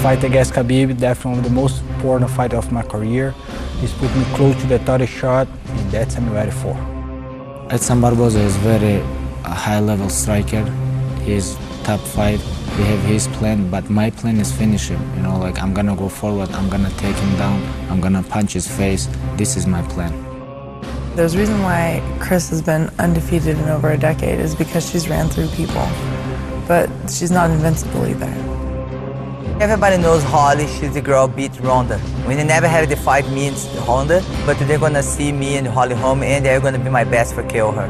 fight against Khabib, definitely the most important fight of my career. He's put me close to the 30 shot, and that's I'm ready for. Edson Barboza is very high-level striker. He's top 5. We have his plan, but my plan is finish him. You know, like I'm gonna go forward, I'm gonna take him down, I'm gonna punch his face. This is my plan. There's a reason why Chris has been undefeated in over a decade is because she's ran through people, but she's not invincible either. Everybody knows Holly, she's the girl beat Ronda. We never had the fight me and Ronda, but they're gonna see me and Holly Holm, and they're gonna be my best for kill her.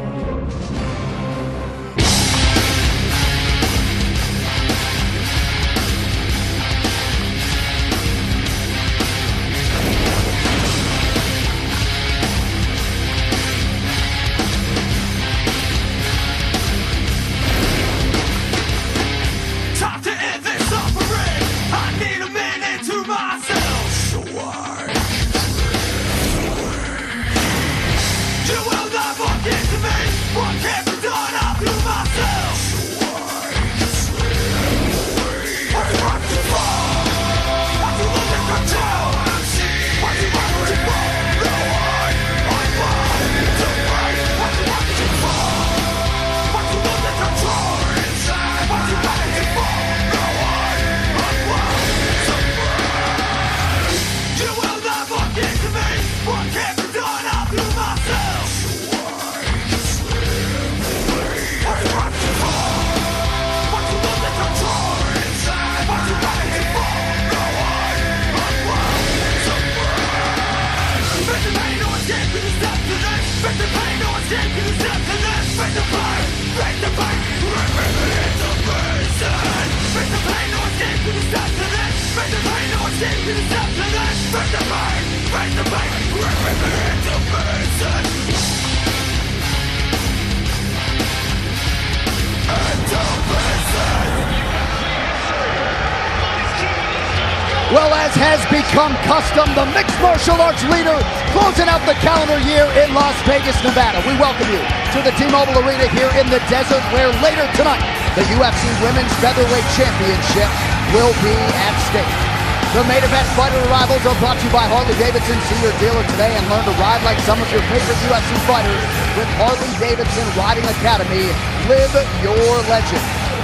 Well, as has become custom, the mixed martial arts leader closing out the calendar year in Las Vegas, Nevada. We welcome you to the T-Mobile Arena here in the desert, where later tonight, the UFC Women's Featherweight Championship will be at stake. The main event fighter arrivals are brought to you by Harley-Davidson. See your dealer today and learn to ride like some of your favorite UFC fighters with Harley-Davidson Riding Academy. Live your legend.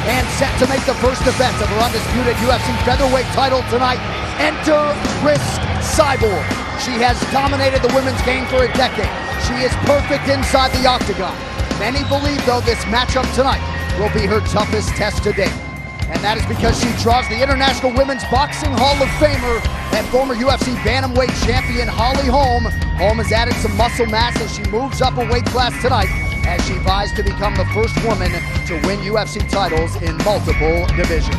And set to make the first defense of her undisputed UFC featherweight title tonight, enter Chris Cyborg. She has dominated the women's game for a decade. She is perfect inside the octagon. Many believe, though, this matchup tonight will be her toughest test to date. And that is because she draws the International Women's Boxing Hall of Famer and former UFC bantamweight champion Holly Holm. Holm has added some muscle mass as she moves up a weight class tonight, as she vies to become the first woman to win UFC titles in multiple divisions.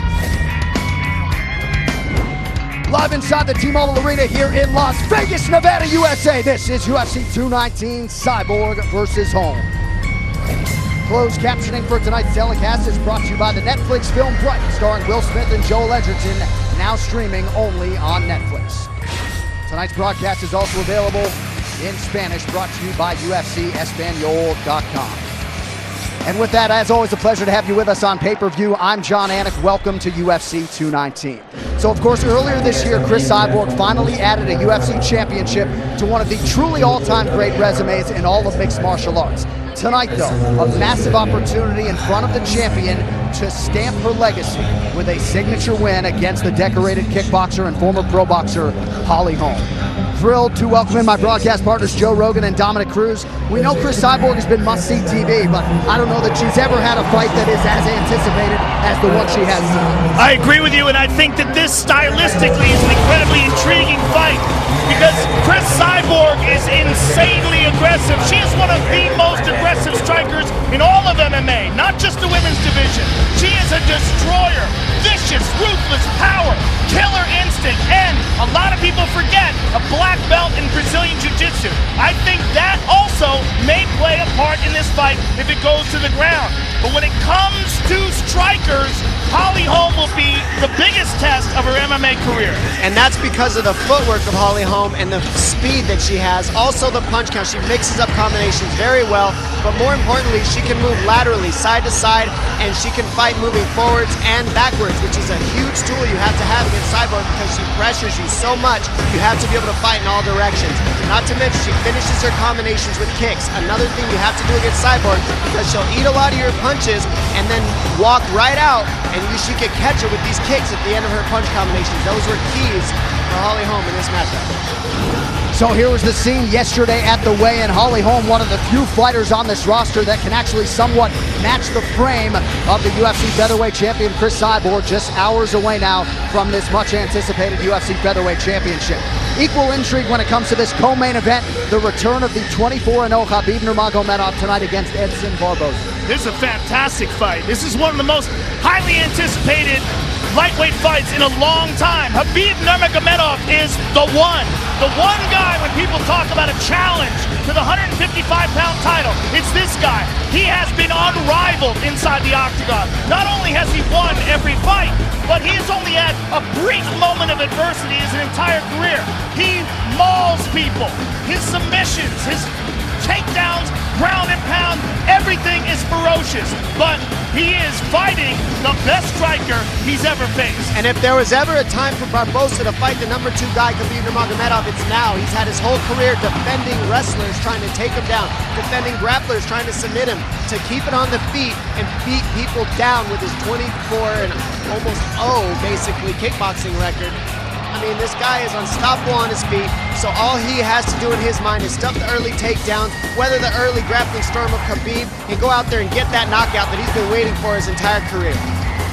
Live inside the T-Mobile Arena here in Las Vegas, Nevada, USA, this is UFC 219, Cyborg versus Holm. Closed captioning for tonight's telecast is brought to you by the Netflix film Bright, starring Will Smith and Joel Edgerton, now streaming only on Netflix. Tonight's broadcast is also available in Spanish, brought to you by UFCEspanol.com. And with that, as always, a pleasure to have you with us on pay-per-view. I'm John Anik. Welcome to UFC 219. So, of course, earlier this year, Chris Cyborg finally added a UFC championship to one of the truly all-time great resumes in all of mixed martial arts. Tonight, though, a massive opportunity in front of the champion to stamp her legacy with a signature win against the decorated kickboxer and former pro boxer Holly Holm. Thrilled to welcome in my broadcast partners Joe Rogan and Dominic Cruz. We know Chris Cyborg has been must-see TV, but I don't know that she's ever had a fight that is as anticipated as the one she has tonight. I agree with you, and I think that this stylistically is an incredibly intriguing fight because Chris Cyborg is insanely aggressive. She is one of the most aggressive strikers in all of MMA, not just the women's division. She is a destroyer, vicious, ruthless power, killer instinct, and a lot of people forget a black belt in Brazilian Jiu-Jitsu. I think that also may play a part in this fight if it goes to the ground. But when it comes to strikers, Holly Holm will be the biggest test of her MMA career. And that's because of the footwork of Holly Holm and the speed that she has. Also the punch count. She mixes up combinations very well, but more importantly, she can move laterally, side to side, and she can fight moving forwards and backwards, which is a huge tool you have to have against Cyborg because she pressures you so much. You have to be able to fight in all directions. Not to mention, she finishes her combinations with kicks. Another thing you have to do against Cyborg, because she'll eat a lot of your punches and then walk right out, and she could catch her with these kicks at the end of her punch combinations. Those were keys for Holly Holm in this matchup. So here was the scene yesterday at the weigh-in. Holly Holm, one of the few fighters on this roster that can actually somewhat match the frame of the UFC featherweight champion Chris Cyborg, just hours away now from this much-anticipated UFC featherweight championship. Equal intrigue when it comes to this co-main event, the return of the 24-0 Khabib Nurmagomedov tonight against Edson Barboza. This is a fantastic fight. This is one of the most highly anticipated lightweight fights in a long time. Khabib Nurmagomedov is the one guy when people talk about a challenge to the 155-pound title. It's this guy. He has been unrivaled inside the octagon. Not only has he won every fight, but he has only had a brief moment of adversity his entire career. He mauls people. His submissions, his takedowns, ground and pound, everything is ferocious. But he is fighting the best striker he's ever faced. And if there was ever a time for Barboza to fight the number 2 guy, Khabib Nurmagomedov, it's now. He's had his whole career defending wrestlers trying to take him down, defending grapplers trying to submit him, to keep it on the feet and beat people down with his 24 and almost 0 basically kickboxing record. I mean, this guy is unstoppable on his feet, so all he has to do in his mind is stuff the early takedowns, weather the early grappling storm of Khabib, and go out there and get that knockout that he's been waiting for his entire career.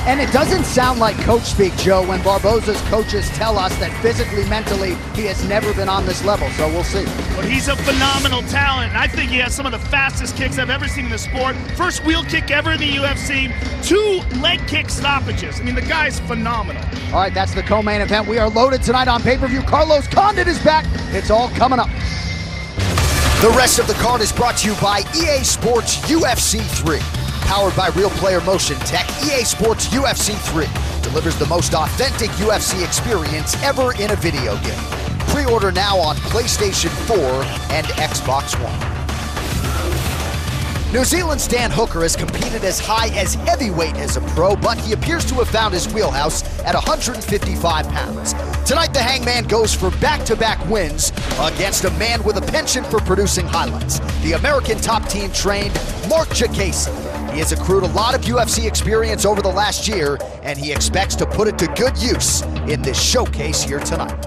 And it doesn't sound like coach speak, Joe, when Barboza's coaches tell us that physically, mentally, he has never been on this level, so we'll see. But he's a phenomenal talent, and I think he has some of the fastest kicks I've ever seen in the sport. First wheel kick ever in the UFC, 2 leg kick stoppages. I mean, the guy's phenomenal. All right, that's the co-main event. We are loaded tonight on pay-per-view. Carlos Condit is back. It's all coming up. The rest of the card is brought to you by EA Sports UFC 3. Powered by Real Player Motion Tech, EA Sports UFC 3 delivers the most authentic UFC experience ever in a video game. Pre-order now on PlayStation 4 and Xbox One. New Zealand's Dan Hooker has competed as high as heavyweight as a pro, but he appears to have found his wheelhouse at 155 pounds. Tonight, the Hangman goes for back-to-back wins against a man with a penchant for producing highlights, the American top team trained Mark Jacasey. He has accrued a lot of UFC experience over the last year, and he expects to put it to good use in this showcase here tonight.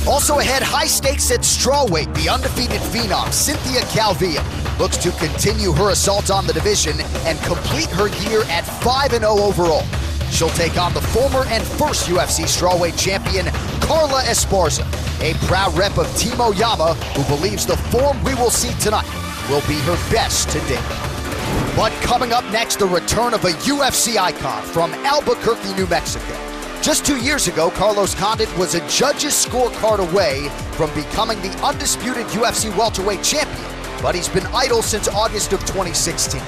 Also ahead, high stakes at strawweight. The undefeated phenom, Cynthia Calvillo, looks to continue her assault on the division and complete her year at 5-0 overall. She'll take on the former and first UFC strawweight champion, Carla Esparza, a proud rep of Team Oyama, who believes the form we will see tonight will be her best to date. But coming up next, the return of a UFC icon from Albuquerque, New Mexico. Just 2 years ago, Carlos Condit was a judge's scorecard away from becoming the undisputed UFC welterweight champion, but he's been idle since August of 2016.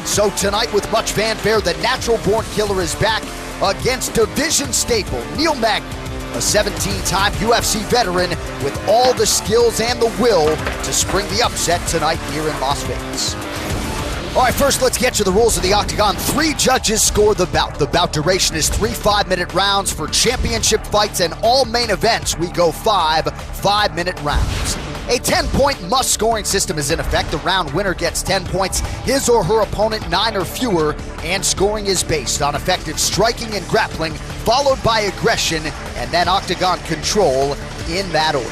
So tonight, with much fanfare, the natural-born killer is back against division staple Neil Magny, a 17-time UFC veteran with all the skills and the will to spring the upset tonight here in Las Vegas. All right, first let's get to the rules of the Octagon. 3 judges score the bout. The bout duration is 3 5-minute rounds. For championship fights and all main events, we go 5 5-minute rounds. A 10-point must-scoring system is in effect. The round winner gets 10 points, his or her opponent 9 or fewer, and scoring is based on effective striking and grappling, followed by aggression, and then Octagon control in that order.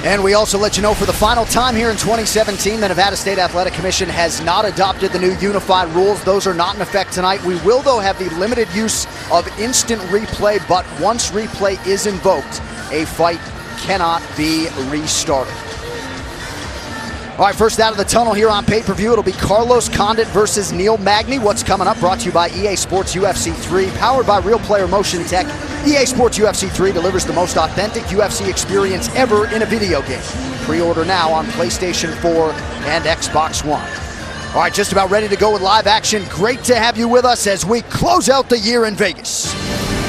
And we also let you know for the final time here in 2017, the Nevada State Athletic Commission has not adopted the new unified rules. Those are not in effect tonight. We will, though, have the limited use of instant replay, but once replay is invoked, a fight cannot be restarted. All right, first out of the tunnel here on pay-per-view, it'll be Carlos Condit versus Neil Magny. What's coming up? Brought to you by EA Sports UFC 3, powered by Real Player Motion Tech. EA Sports UFC 3 delivers the most authentic UFC experience ever in a video game. Pre-order now on PlayStation 4 and Xbox One. All right, just about ready to go with live action. Great to have you with us as we close out the year in Vegas.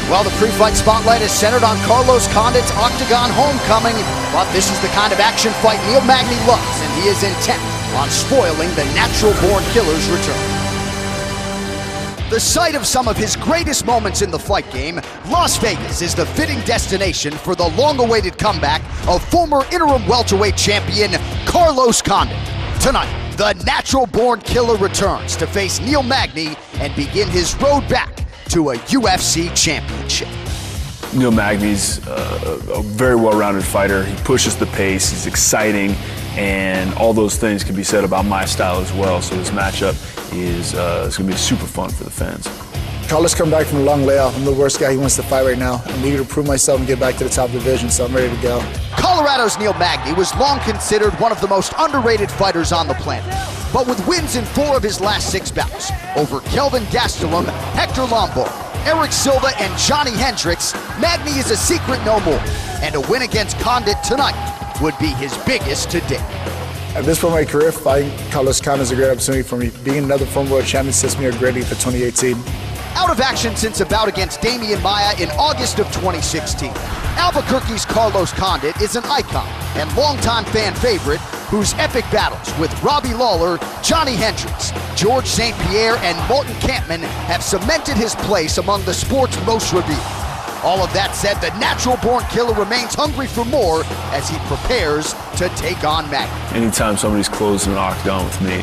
Well, the pre-fight spotlight is centered on Carlos Condit's Octagon homecoming, but this is the kind of action fight Neil Magny loves, and he is intent on spoiling the natural-born killer's return. The site of some of his greatest moments in the fight game, Las Vegas is the fitting destination for the long-awaited comeback of former interim welterweight champion Carlos Condit. Tonight, the natural-born killer returns to face Neil Magny and begin his road back to a UFC championship. Neil Magny's a very well-rounded fighter. He pushes the pace, he's exciting, and all those things can be said about my style as well. So this matchup is it's going to be super fun for the fans. Carlos come back from a long layoff. I'm the worst guy he wants to fight right now. I'm eager to prove myself and get back to the top division, so I'm ready to go. Colorado's Neil Magny was long considered one of the most underrated fighters on the planet. But with wins in 4 of his last 6 bouts over Kelvin Gastelum, Hector Lombard, Eric Silva, and Johnny Hendricks, Magny is a secret no more. And a win against Condit tonight would be his biggest to date. At this point in my career, fighting Carlos Condit is a great opportunity for me. Being another former world champion sets me up greatly for 2018. Out of action since a bout against Damian Maia in August of 2016, Albuquerque's Carlos Condit is an icon and longtime fan favorite whose epic battles with Robbie Lawler, Johnny Hendricks, George St. Pierre, and Martin Kampmann have cemented his place among the sport's most revered. All of that said, the natural-born killer remains hungry for more as he prepares to take on Magny. Anytime somebody's closing an octagon with me,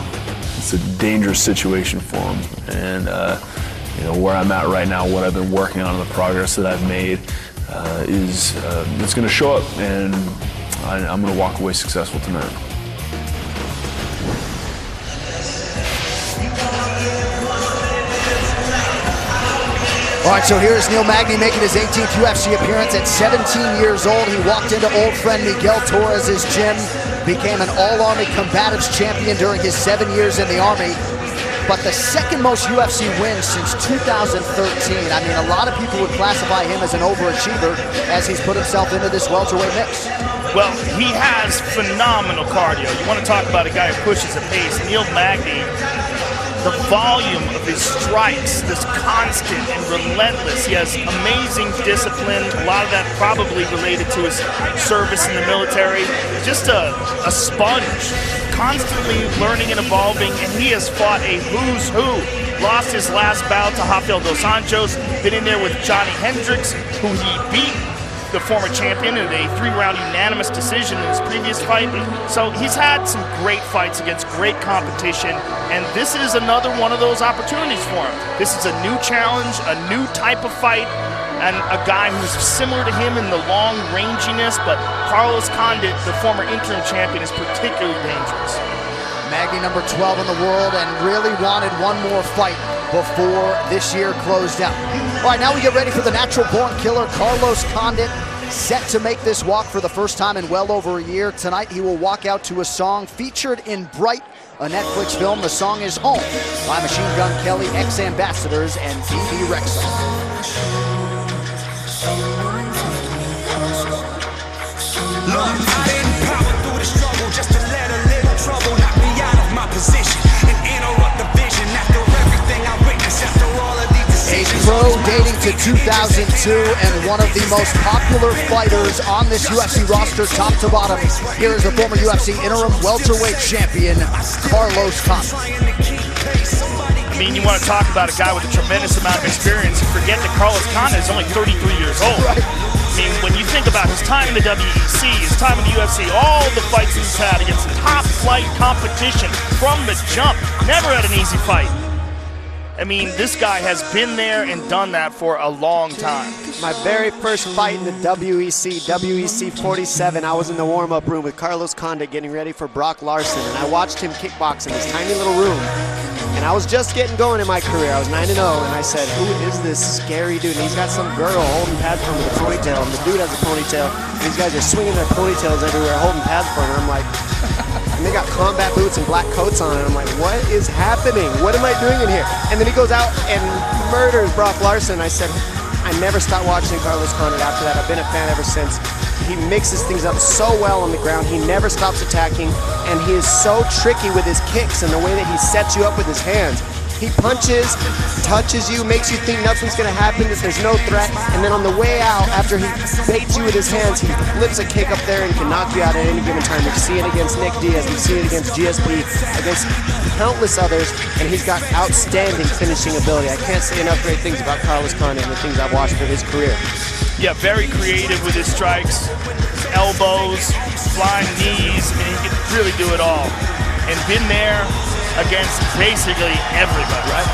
it's a dangerous situation for him. And you know, where I'm at right now, what I've been working on, and the progress that I've made it's going to show up, and I'm going to walk away successful tonight. All right, so here's Neil Magny making his 18th UFC appearance at 17 years old. He walked into old friend Miguel Torres' gym, became an All-Army Combatives champion during his 7 years in the Army, but the second most UFC wins since 2013. I mean, a lot of people would classify him as an overachiever as he's put himself into this welterweight mix. Well, he has phenomenal cardio. You want to talk about a guy who pushes the pace. Neil Magny, the volume of his strikes, this constant and relentless. He has amazing discipline. A lot of that probably related to his service in the military. Just a sponge, constantly learning and evolving, and he has fought a who's who. Lost his last bout to Rafael dos Anjos, been in there with Johnny Hendricks, who he beat, the former champion, in a 3-round unanimous decision in his previous fight. So he's had some great fights against great competition, and this is another one of those opportunities for him. This is a new challenge, a new type of fight, and a guy who's similar to him in the long ranginess, but Carlos Condit, the former interim champion, is particularly dangerous. Magny number 12 in the world and really wanted one more fight before this year closed out. All right, now we get ready for the natural-born killer, Carlos Condit, set to make this walk for the first time in well over a year. Tonight, he will walk out to a song featured in Bright, a Netflix film. The song is Holm by Machine Gun Kelly, ex-Ambassadors, and PPV Cyborg. Look, I didn't power through the struggle just to let a little trouble knock me out of my position and interrupt the vision after everything I witnessed, after all of these decisions. A pro dating to 2002 and one of the most popular fighters on this UFC roster, top to bottom. Here is the former UFC interim welterweight champion, Carlos Condit. I mean, you want to talk about a guy with a tremendous amount of experience. Forget that Carlos Condit is only 33 years old. Right. I mean, when you think about his time in the WEC, his time in the UFC, all the fights he's had against top-flight competition from the jump, never had an easy fight. I mean, this guy has been there and done that for a long time. My very first fight in the WEC 47, I was in the warm-up room with Carlos Condit getting ready for Brock Larson, and I watched him kickbox in this tiny little room. And I was just getting going in my career. I was 9-0, and I said, who is this scary dude? And he's got some girl holding pads for him with a ponytail, and the dude has a ponytail. And these guys are swinging their ponytails everywhere, holding pads for him. And I'm like, and they got combat boots and black coats on, and I'm like, what is happening? What am I doing in here? And then he goes out and murders Brock Larson. I said, I never stopped watching Carlos Condit after that. I've been a fan ever since. He mixes things up so well on the ground. He never stops attacking, and he is so tricky with his kicks and the way that he sets you up with his hands. He punches, touches you, makes you think nothing's gonna happen, that there's no threat, and then on the way out, after he baits you with his hands, he flips a kick up there and can knock you out at any given time. We've seen it against Nick Diaz, we've seen it against GSP, against countless others, and he's got outstanding finishing ability. I can't say enough great things about Carlos Condit and the things I've watched for his career. Yeah, very creative with his strikes, his elbows, flying knees, and he can really do it all. And been there against basically everybody. Right.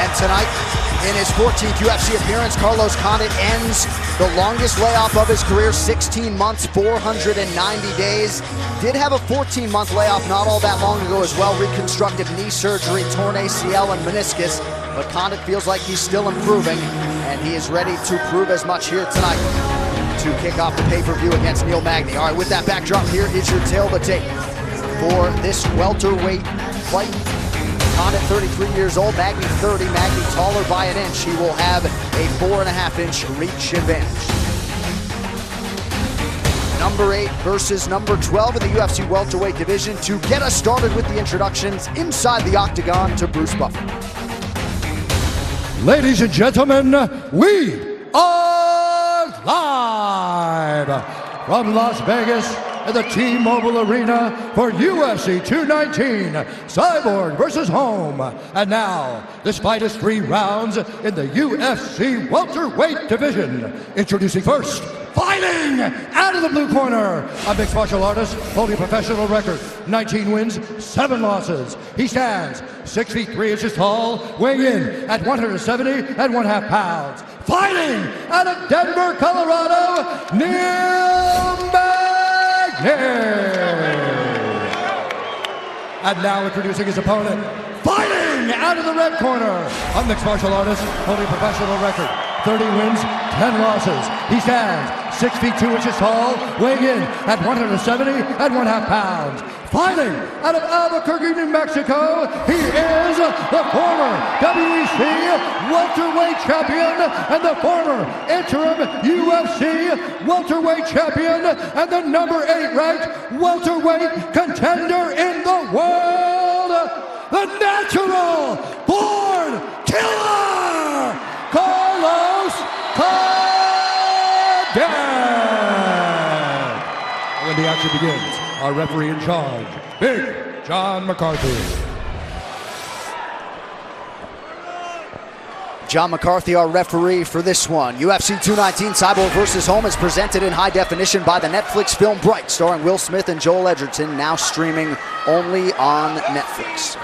And tonight, in his 14th UFC appearance, Carlos Condit ends the longest layoff of his career, 16 months, 490 days. Did have a 14-month layoff not all that long ago as well, reconstructive knee surgery, torn ACL and meniscus, but Condit feels like he's still improving, and he is ready to prove as much here tonight to kick off the pay-per-view against Neil Magny. All right, with that backdrop, here is your tail of the tape for this welterweight fight. Condit 33 years old, Magny 30, Magny taller by an inch. He will have a 4.5-inch reach advantage. Number 8 versus number 12 in the UFC welterweight division. To get us started with the introductions, inside the octagon to Bruce Buffer. Ladies and gentlemen, we are live from Las Vegas at the T-Mobile Arena for UFC 219, Cyborg versus Holm. And now, this fight is 3 rounds in the UFC welterweight division. Introducing first, fighting out of the blue corner, a mixed martial artist holding a professional record, 19 wins, 7 losses. He stands 6 feet 3 inches tall, weighing in at 170.5 pounds. Fighting out of Denver, Colorado, Neil Magny. And now introducing his opponent, fighting out of the red corner, a mixed martial artist holding a professional record, 30 wins, 10 losses. He stands 6 feet 2 inches tall, weighing in at 170.5 pounds. Fighting out of Albuquerque, New Mexico, he is the former WEC welterweight champion and the former interim UFC welterweight champion and the number 8 ranked welterweight contender in the world, the natural born killer, Carlos Condit. When the action begins, our referee in charge, Big John McCarthy. John McCarthy, our referee for this one. UFC 219 Cyborg versus Holm is presented in high definition by the Netflix film Bright, starring Will Smith and Joel Edgerton, now streaming only on Netflix.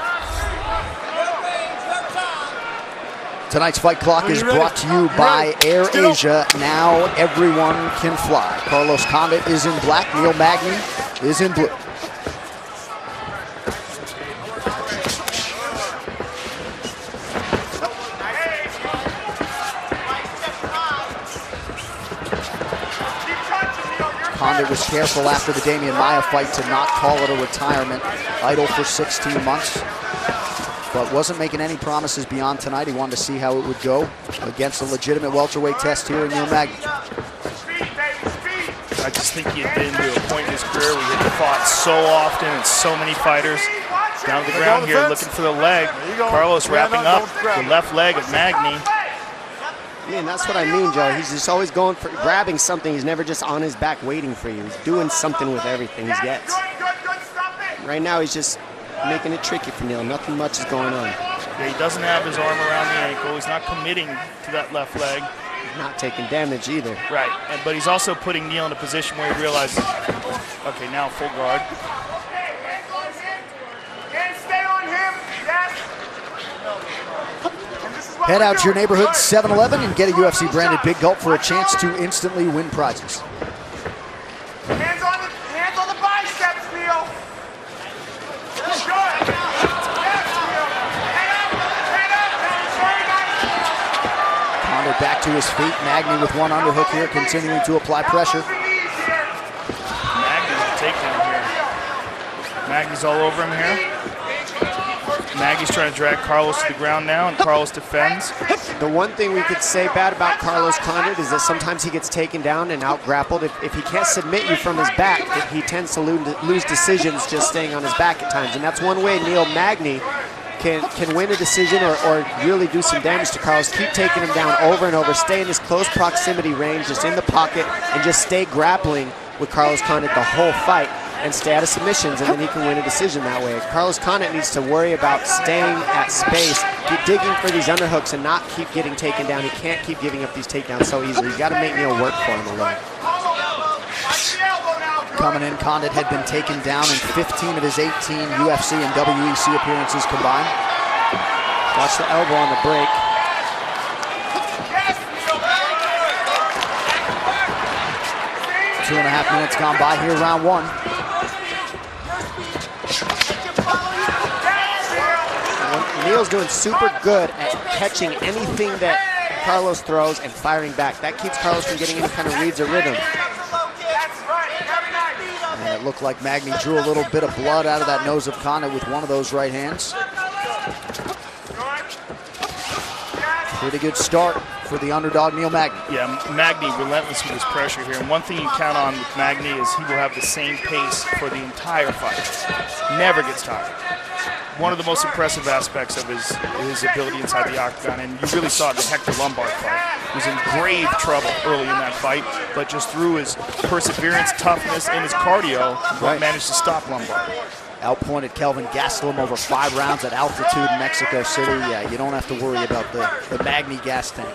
Tonight's fight clock is brought to you by Air Asia. Now everyone can fly. Carlos Condit is in black, Neil Magny is in blue. Condit was careful after the Damian Maia fight to not call it a retirement, idle for 16 months. But wasn't making any promises beyond tonight. He wanted to see how it would go against a legitimate welterweight test here in Neil Magny. I just think he had been to a point in his career where he had fought so often and so many fighters. Down to the ground here, looking for the leg. Carlos wrapping up the left leg of Magny. Man, that's what I mean, Joe. He's just always going for grabbing something. He's never just on his back waiting for you. He's doing something with everything he gets. Right now, he's just making it tricky for Neil. Nothing much is going on. Yeah, he doesn't have his arm around the ankle. He's not committing to that left leg. He's not taking damage either. Right, but he's also putting Neil in a position where he realizes, okay, now full guard. Head out to your neighborhood 7-Eleven and get a UFC branded Big Gulp for a chance to instantly win prizes. Hands on the biceps, Neil. Good. Yes, Neil. Head up. Condit back to his feet. Magny with one underhook here, continuing to apply pressure. Magny's a takedown here. Magny's all over him here. Maggie's trying to drag Carlos to the ground now, and Carlos defends. The one thing we could say bad about Carlos Condit is that sometimes he gets taken down and out-grappled. If he can't submit you from his back, he tends to lose decisions just staying on his back at times. And that's one way Neil Magny can win a decision or really do some damage to Carlos. Keep taking him down over and over, stay in his close proximity range, just in the pocket, and just stay grappling with Carlos Condit the whole fight and stay out of submissions, and then he can win a decision that way. Carlos Condit needs to worry about staying at space, keep digging for these underhooks and not keep getting taken down. He can't keep giving up these takedowns so easily. You got to make Neil work for him a little. Coming in, Condit had been taken down in 15 of his 18 UFC and WEC appearances combined. Watch the elbow on the break. Two and a half minutes gone by here, round one. Neil's doing super good at catching anything that Carlos throws and firing back. That keeps Carlos from getting any kind of reads or rhythm. And it looked like Magny drew a little bit of blood out of that nose of Condit with one of those right hands. Pretty good start for the underdog Neil Magny. Yeah, Magny relentless with his pressure here. And one thing you count on with Magny is he will have the same pace for the entire fight. Never gets tired. One of the most impressive aspects of his ability inside the octagon, and you really saw it in the Hector Lombard fight. He was in grave trouble early in that fight, but just through his perseverance, toughness, and his cardio, managed to stop Lombard. Outpointed Kelvin Gastelum over 5 rounds at altitude in Mexico City. Yeah, you don't have to worry about the Magny gas tank.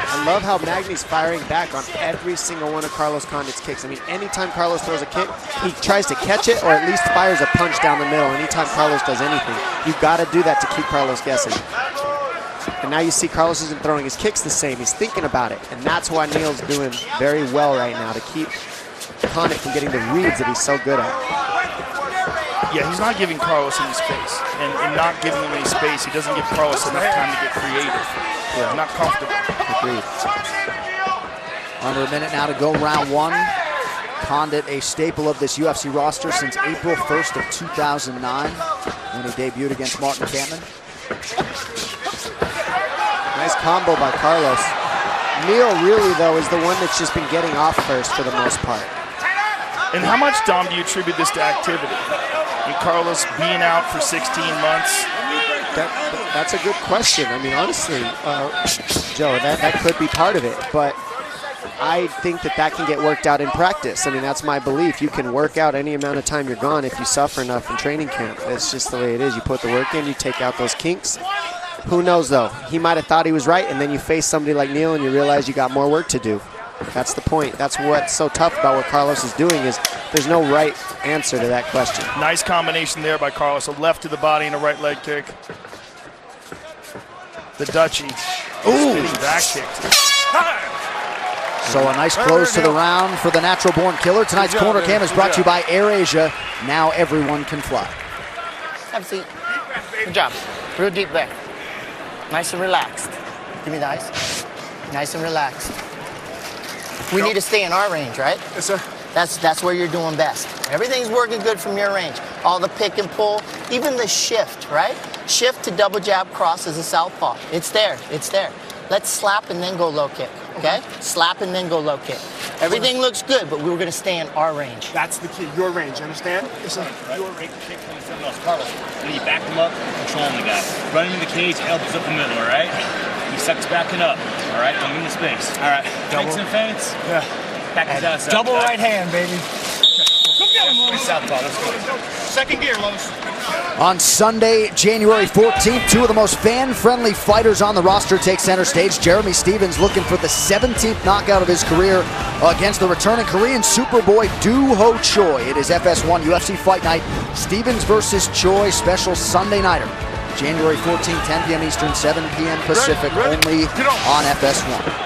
I love how Magny's firing back on every single one of Carlos Condit's kicks. I mean, anytime Carlos throws a kick, he tries to catch it or at least fires a punch down the middle. Anytime Carlos does anything, you've got to do that to keep Carlos guessing. And now you see Carlos isn't throwing his kicks the same. He's thinking about it. And that's why Neil's doing very well right now, to keep Condit from getting the reads that he's so good at. Yeah, he's not giving Carlos any space. And in not giving him any space, he doesn't give Carlos enough time to get creative. Yeah. He's not comfortable. Agreed. Under a minute now to go, round one. Condit, a staple of this UFC roster since April 1st of 2009 when he debuted against Martin Kampmann. Nice combo by Carlos. Neil really, though, is the one that's just been getting off first for the most part. And how much, Dom, do you attribute this to activity? I mean, Carlos being out for 16 months? That's a good question. I mean, honestly, Joe, that could be part of it. But I think that can get worked out in practice. I mean, that's my belief. You can work out any amount of time you're gone if you suffer enough in training camp. That's just the way it is. You put the work in, you take out those kinks. Who knows, though? He might have thought he was right, and then you face somebody like Neil and you realize you got more work to do. That's the point. That's what's so tough about what Carlos is doing, is there's no right answer to that question. Nice combination there by Carlos. A left to the body and a right leg kick. The Dutchie. Ooh. Back kick. So a nice close to the round for the natural-born killer. Tonight's Corner Cam is brought to you by AirAsia. Now everyone can fly. Have a seat. Good job. Real deep breath. Nice and relaxed. Give me the ice. Nice and relaxed. We need to stay in our range, right? Yes, sir. That's where you're doing best. Everything's working good from your range. All the pick and pull, even the shift, right? Shift to double jab cross is a southpaw. It's there, it's there. Let's slap and then go low kick, okay? Slap and then go low kick. Everything looks good, but we're gonna stay in our range. That's the key, your range, understand? Yes, sir. Your range, kick 27 off. Carlos, when you back him up, controlling the guy. Running in the cage, elbows up the middle, all right? He sucks backing up, all right? Don't mean the space. All right, feints and feints. Yeah. Back his ass up. Double right hand, baby. Go get him, Lowe's. Southpaw, let's go. Second gear, Lowe's. On Sunday, January 14th, two of the most fan-friendly fighters on the roster take center stage. Jeremy Stephens looking for the 17th knockout of his career against the returning Korean Superboy Do Ho Choi. It is FS1 UFC Fight Night. Stephens versus Choi, special Sunday nighter. January 14th, 10 p.m. Eastern, 7 p.m. Pacific, only on FS1.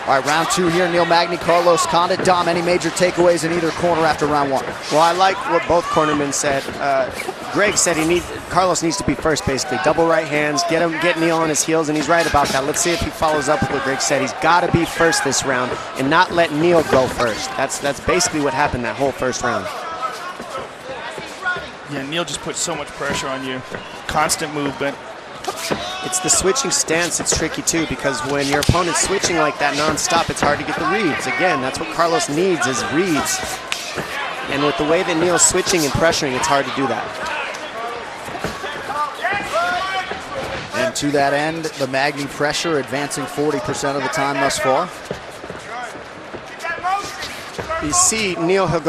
All right, round two here, Neil Magny, Carlos Condit. Dom, any major takeaways in either corner after round one? Well, I like what both cornermen said. Greg said Carlos needs to be first, basically. Double right hands, get Neil on his heels, and he's right about that. Let's see if he follows up with what Greg said. He's got to be first this round and not let Neil go first. That's basically what happened that whole first round. Yeah, Neil just puts so much pressure on you. Constant movement. It's the switching stance that's tricky too, because when your opponent's switching like that non-stop, it's hard to get the reads. Again, that's what Carlos needs, is reads. And with the way that Neil's switching and pressuring, it's hard to do that. And to that end, the Magny pressure advancing 40% of the time thus far. You see Neil, he'll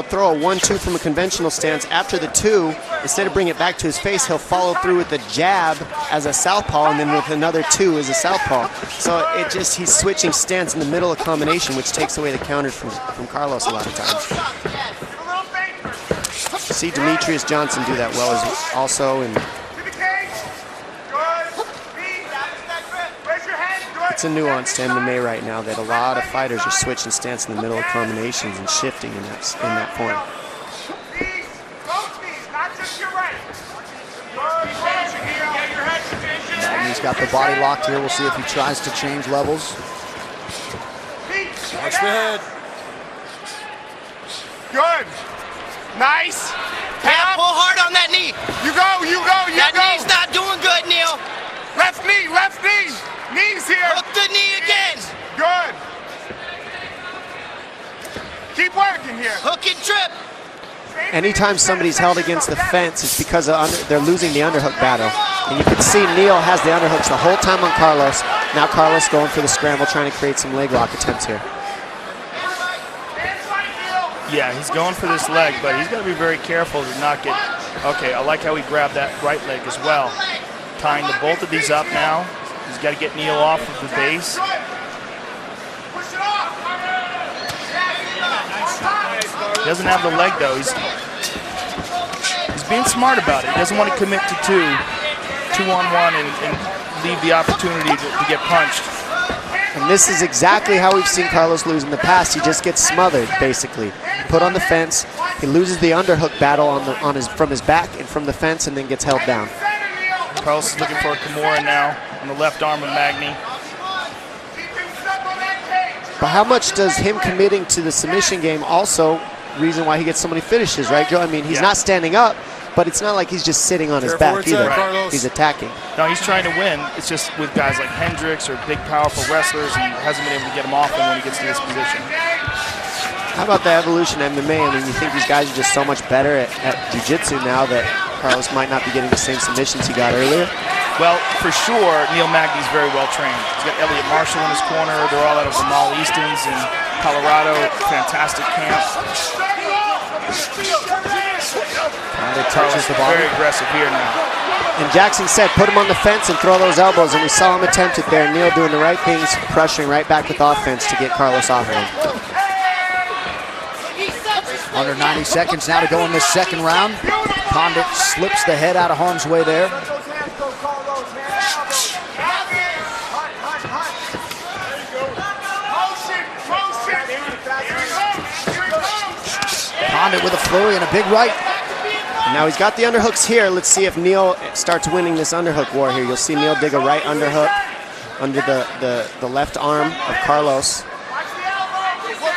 throw a 1-2 from a conventional stance. After the 2, instead of bringing it back to his face, he'll follow through with the jab as a southpaw, and then with another 2 as a southpaw. So he's switching stance in the middle of combination, which takes away the counters from Carlos a lot of times. You see Demetrius Johnson do that well as also, and it's a nuance to MMA right now that a lot of fighters are switching stance in the middle of combinations and shifting in that point. Magny's got the body locked here. We'll see if he tries to change levels. Watch the head. Good. Nice. Yeah, pull hard on that knee. You go, you go, you that go. That knee's not doing good, Neil. Left knee, left knee. Knees here. Hook the knee again. Good. Keep working here. Hook and trip. Anytime somebody's held against the fence, it's because they're losing the underhook battle. And you can see Neil has the underhooks the whole time on Carlos. Now Carlos going for the scramble, trying to create some leg lock attempts here. Yeah, he's going for this leg, but he's got to be very careful to not get... Okay, I like how he grabbed that right leg as well. Tying the both of these up now. He's got to get Neil off of the base. He doesn't have the leg, though. He's being smart about it. He doesn't want to commit to two-on-one, and leave the opportunity to get punched. And this is exactly how we've seen Carlos lose in the past. He just gets smothered, basically. Put on the fence. He loses the underhook battle from his back and from the fence, and then gets held down. Carlos is looking for a Kimura now on the left arm of Magny. But how much does him committing to the submission game also reason why he gets so many finishes, right, Joe? I mean, he's not standing up, but it's not like he's just sitting on his back either. Right. He's attacking. No, he's trying to win. It's just with guys like Hendricks or big, powerful wrestlers, he hasn't been able to get him off when he gets to this position. How about the evolution of MMA? I mean, you think these guys are just so much better at jiu-jitsu now that Carlos might not be getting the same submissions he got earlier? Well, for sure, Neil Magny's very well trained. He's got Elliot Marshall in his corner. They're all out of Jamal Easton's in Colorado. Fantastic camp. Touches the body. Very aggressive here now. And Jackson said, put him on the fence and throw those elbows, and we saw him attempt it there. Neil doing the right things, pressuring right back with offense to get Carlos off of him. Under 90 seconds now to go in this second round. Condit slips the head out of harm's way there. Condit with a flurry and a big right. And now he's got the underhooks here. Let's see if Neil starts winning this underhook war here. You'll see Neil dig a right underhook under the left arm of Carlos.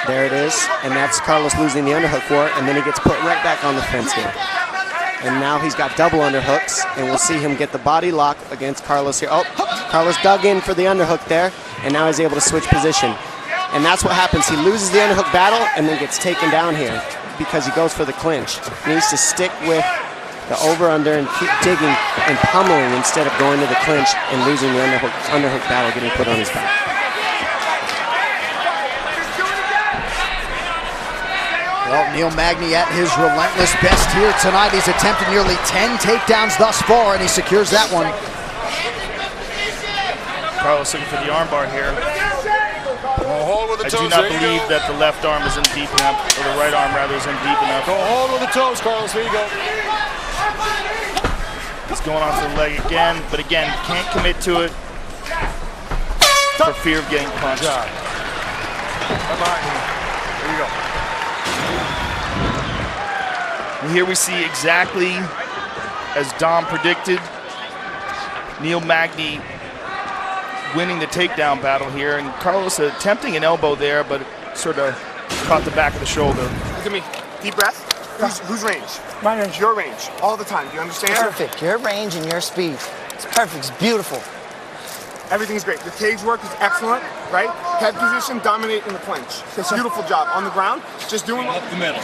There it is, and that's Carlos losing the underhook war, and then he gets put right back on the fence here. And now he's got double underhooks, and we'll see him get the body lock against Carlos here. Oh, Carlos dug in for the underhook there, and now he's able to switch position. And that's what happens. He loses the underhook battle and then gets taken down here because he goes for the clinch. He needs to stick with the over-under and keep digging and pummeling instead of going to the clinch and losing the underhook battle, getting put on his back. Well, Neil Magny at his relentless best here tonight. He's attempted nearly 10 takedowns thus far, and he secures that one. Carlos looking for the armbar here. Hold with the toes. I do not believe that the left arm is in deep enough, or the right arm rather is in deep enough. Go hold with the toes, Carlos. There you go. He's going on to the leg again, but again, can't commit to it for fear of getting punched. Right behind you. There you go. And here we see exactly as Dom predicted, Neil Magny winning the takedown battle here, and Carlos attempting an elbow there, but sort of caught the back of the shoulder. Look at me. Deep breath. Whose range? My range. Your range. All the time. Do you understand? Perfect. Your range and your speed. It's perfect. It's beautiful. Everything's great. The cage work is excellent, right? Head position, dominate in the clinch. Beautiful job. On the ground, just doing up the middle.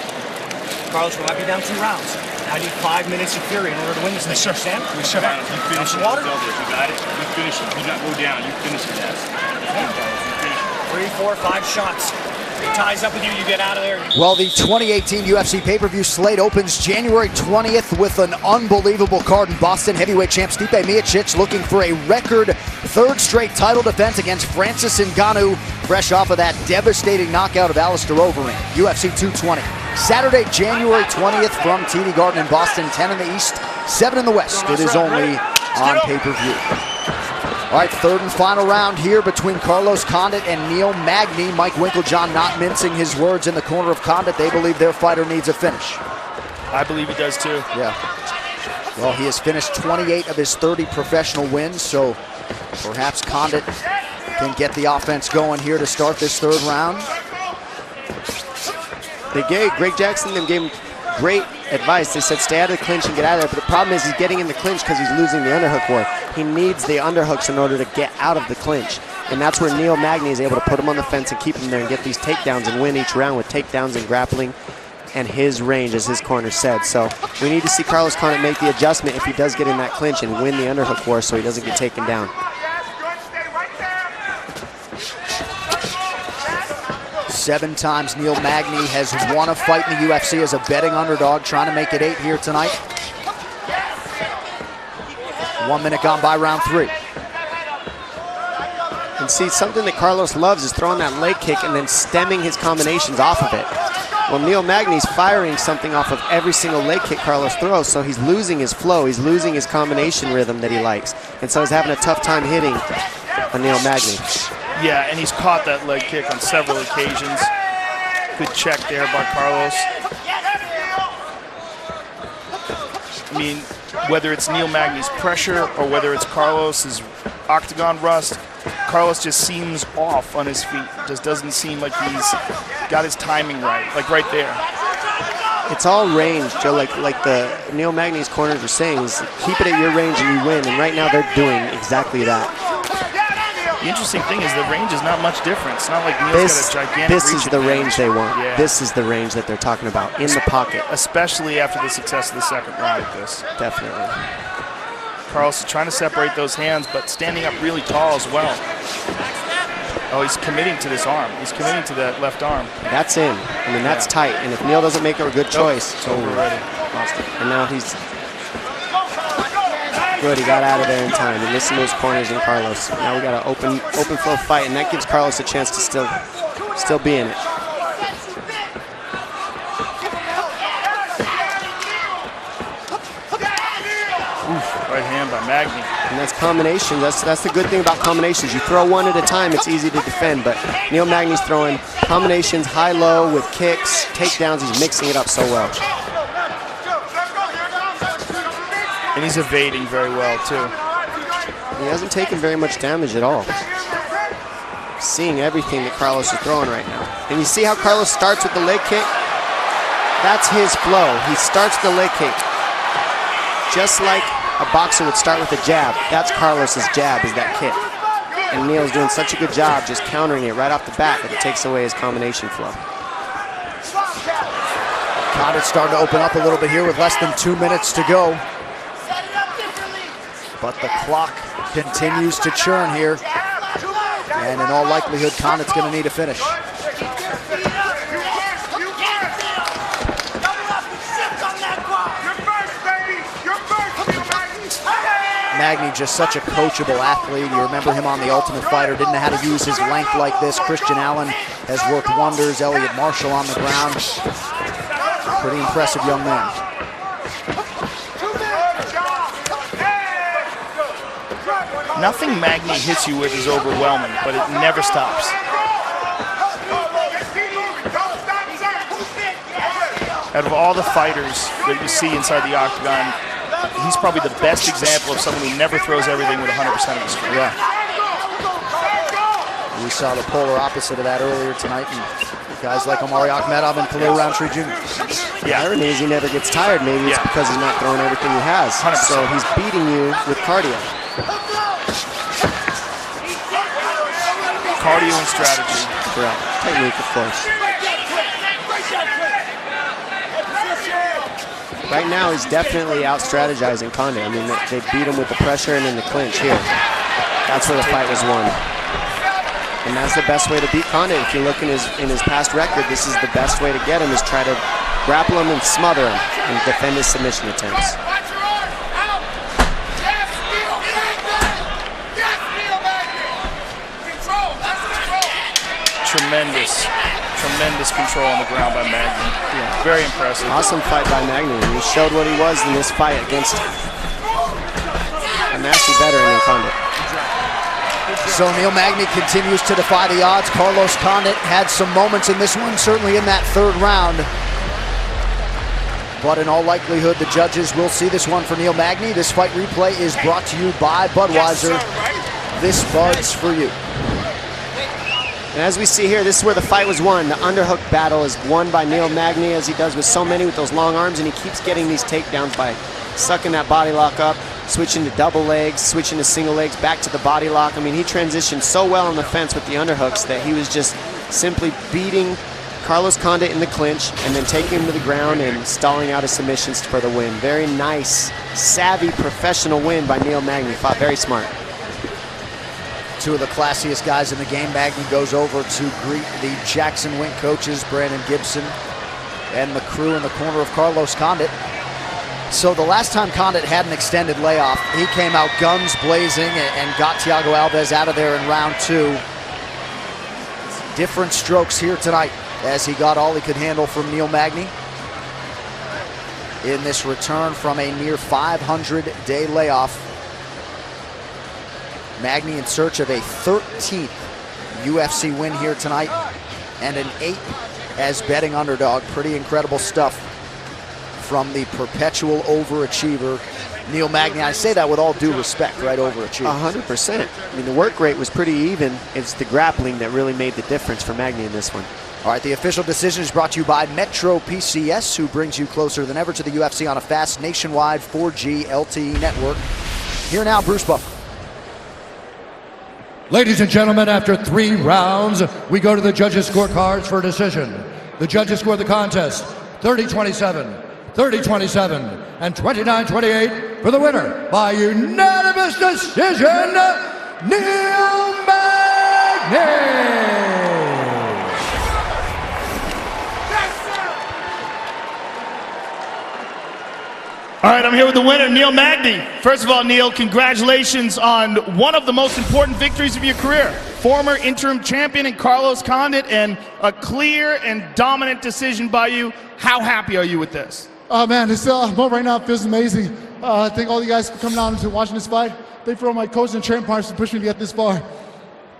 Carlos, we'll have you down 2 rounds. I need 5 minutes of fury in order to win this thing. Understand? We should. You finish it. Water? You got it. You finish it. Do not go down. You finish it. Yes. 3, 4, 5 shots. It ties up with you, you get out of there. Well, the 2018 UFC pay-per-view slate opens January 20th with an unbelievable card in Boston. Heavyweight champ Stipe Miocic looking for a record 3rd straight title defense against Francis Ngannou, fresh off of that devastating knockout of Alistair Overeem. UFC 220. Saturday, January 20th from TD Garden in Boston, 10 in the East, 7 in the West. It is only on pay-per-view. All right, 3rd and final round here between Carlos Condit and Neil Magny. Mike Winklejohn not mincing his words in the corner of Condit. They believe their fighter needs a finish. I believe he does too. Yeah. Well, he has finished 28 of his 30 professional wins, so perhaps Condit can get the offense going here to start this 3rd round. Greg Jackson gave him great advice. They said stay out of the clinch and get out of there, but the problem is he's getting in the clinch because he's losing the underhook war. He needs the underhooks in order to get out of the clinch, and that's where Neil Magny is able to put him on the fence and keep him there and get these takedowns and win each round with takedowns and grappling and his range, as his corner said. So we need to see Carlos Condit make the adjustment if he does get in that clinch and win the underhook war so he doesn't get taken down. Seven times Neil Magny has won a fight in the UFC as a betting underdog, trying to make it 8 here tonight. 1 minute gone by round 3. And see, something that Carlos loves is throwing that leg kick and then stemming his combinations off of it. Well, Neil Magny's firing something off of every single leg kick Carlos throws, so he's losing his flow, he's losing his combination rhythm that he likes. And so he's having a tough time hitting on Neil Magny. Yeah, and he's caught that leg kick on several occasions. Good check there by Carlos. I mean, whether it's Neil Magny's pressure or whether it's Carlos's octagon rust, Carlos just seems off on his feet. Just doesn't seem like he's got his timing right, like right there. It's all range, Joe, like the Neil Magny's corners are saying, is keep it at your range and you win, and right now they're doing exactly that. The interesting thing is the range is not much different. It's not like Neil's got a gigantic This is the range they want. Yeah. This is the range that they're talking about, in the pocket. Especially after the success of the 2nd round like this. Definitely. Carlos is trying to separate those hands, but standing up really tall as well. Oh, he's committing to this arm. He's committing to that left arm. That's in. I mean, that's tight. And if Neil doesn't make a good choice, it's over already. And now he's good. He got out of there in time. And listen to those corners in Carlos. Now we got an open flow fight, and that gives Carlos a chance to still be in it. Right hand by Magny. And that's combinations. That's the good thing about combinations. You throw one at a time, it's easy to defend. But Neil Magny's throwing combinations high-low with kicks, takedowns. He's mixing it up so well. And he's evading very well, too. He hasn't taken very much damage at all. Seeing everything that Carlos is throwing right now. And you see how Carlos starts with the leg kick? That's his flow. He starts the leg kick. Just like a boxer would start with a jab. That's Carlos's jab, is that kick. And Neil's doing such a good job just countering it right off the bat that it takes away his combination flow. Condit's starting to open up a little bit here with less than 2 minutes to go. But the clock continues to churn here. And in all likelihood, Condit's going to need a finish. Magny, just such a coachable athlete. You remember him on The Ultimate Fighter, didn't know how to use his length like this. Christian Allen has worked wonders. Elliot Marshall on the ground. Pretty impressive young man. Nothing Magny hits you with is overwhelming, but it never stops. Out of all the fighters that you see inside the octagon, he's probably the best example of someone who never throws everything with 100% of his strength. Yeah. We saw the polar opposite of that earlier tonight, and guys like Omari Akhmedov and Khalil Roundtree Jr. The irony is he never gets tired. Maybe it's because he's not throwing everything he has. 100%. So he's beating you with cardio. Cardio and strategy. Correct. Technique, of course. Right now, he's definitely out-strategizing Condit. I mean, they beat him with the pressure and in the clinch here. That's where the fight was won. And that's the best way to beat Condit. If you look in his past record, this is the best way to get him, is try to grapple him and smother him and defend his submission attempts. Tremendous control on the ground by Magny. Yeah. Very impressive. Awesome fight by Magny. He showed what he was in this fight against a nasty veteran in Condit. So Neil Magny continues to defy the odds. Carlos Condit had some moments in this one, certainly in that third round. But in all likelihood, the judges will see this one for Neil Magny. This fight replay is brought to you by Budweiser. This Bud's for you. And as we see here, this is where the fight was won. The underhook battle is won by Neil Magny, as he does with so many with those long arms, and he keeps getting these takedowns by sucking that body lock up, switching to double legs, switching to single legs, back to the body lock. I mean, he transitioned so well on the fence with the underhooks that he was just simply beating Carlos Condit in the clinch and then taking him to the ground and stalling out his submissions for the win. Very nice, savvy, professional win by Neil Magny. Fought very smart. Two of the classiest guys in the game. Magny goes over to greet the Jackson Wink coaches, Brandon Gibson, and the crew in the corner of Carlos Condit. So the last time Condit had an extended layoff, he came out guns blazing and got Thiago Alves out of there in round two. Different strokes here tonight as he got all he could handle from Neil Magny in this return from a near 500-day layoff. Magny in search of a 13th UFC win here tonight and an 8th as betting underdog. Pretty incredible stuff from the perpetual overachiever, Neil Magny. I say that with all due respect, right? Overachiever. 100%. I mean, the work rate was pretty even. It's the grappling that really made the difference for Magny in this one. All right, the official decision is brought to you by Metro PCS, who brings you closer than ever to the UFC on a fast nationwide 4G LTE network. Here now, Bruce Buffer. Ladies and gentlemen, after 3 rounds, we go to the judges' scorecards for a decision. The judges scored the contest 30-27, 30-27, and 29-28 for the winner by unanimous decision, Neil Magny. All right, I'm here with the winner, Neil Magny. First of all, Neil, congratulations on one of the most important victories of your career. Former interim champion in Carlos Condit, and a clear and dominant decision by you. How happy are you with this? Oh man, this moment right now feels amazing. I thank all you guys for coming out and watching this fight. Thank for all my coaches and training partners for pushing me to get this far.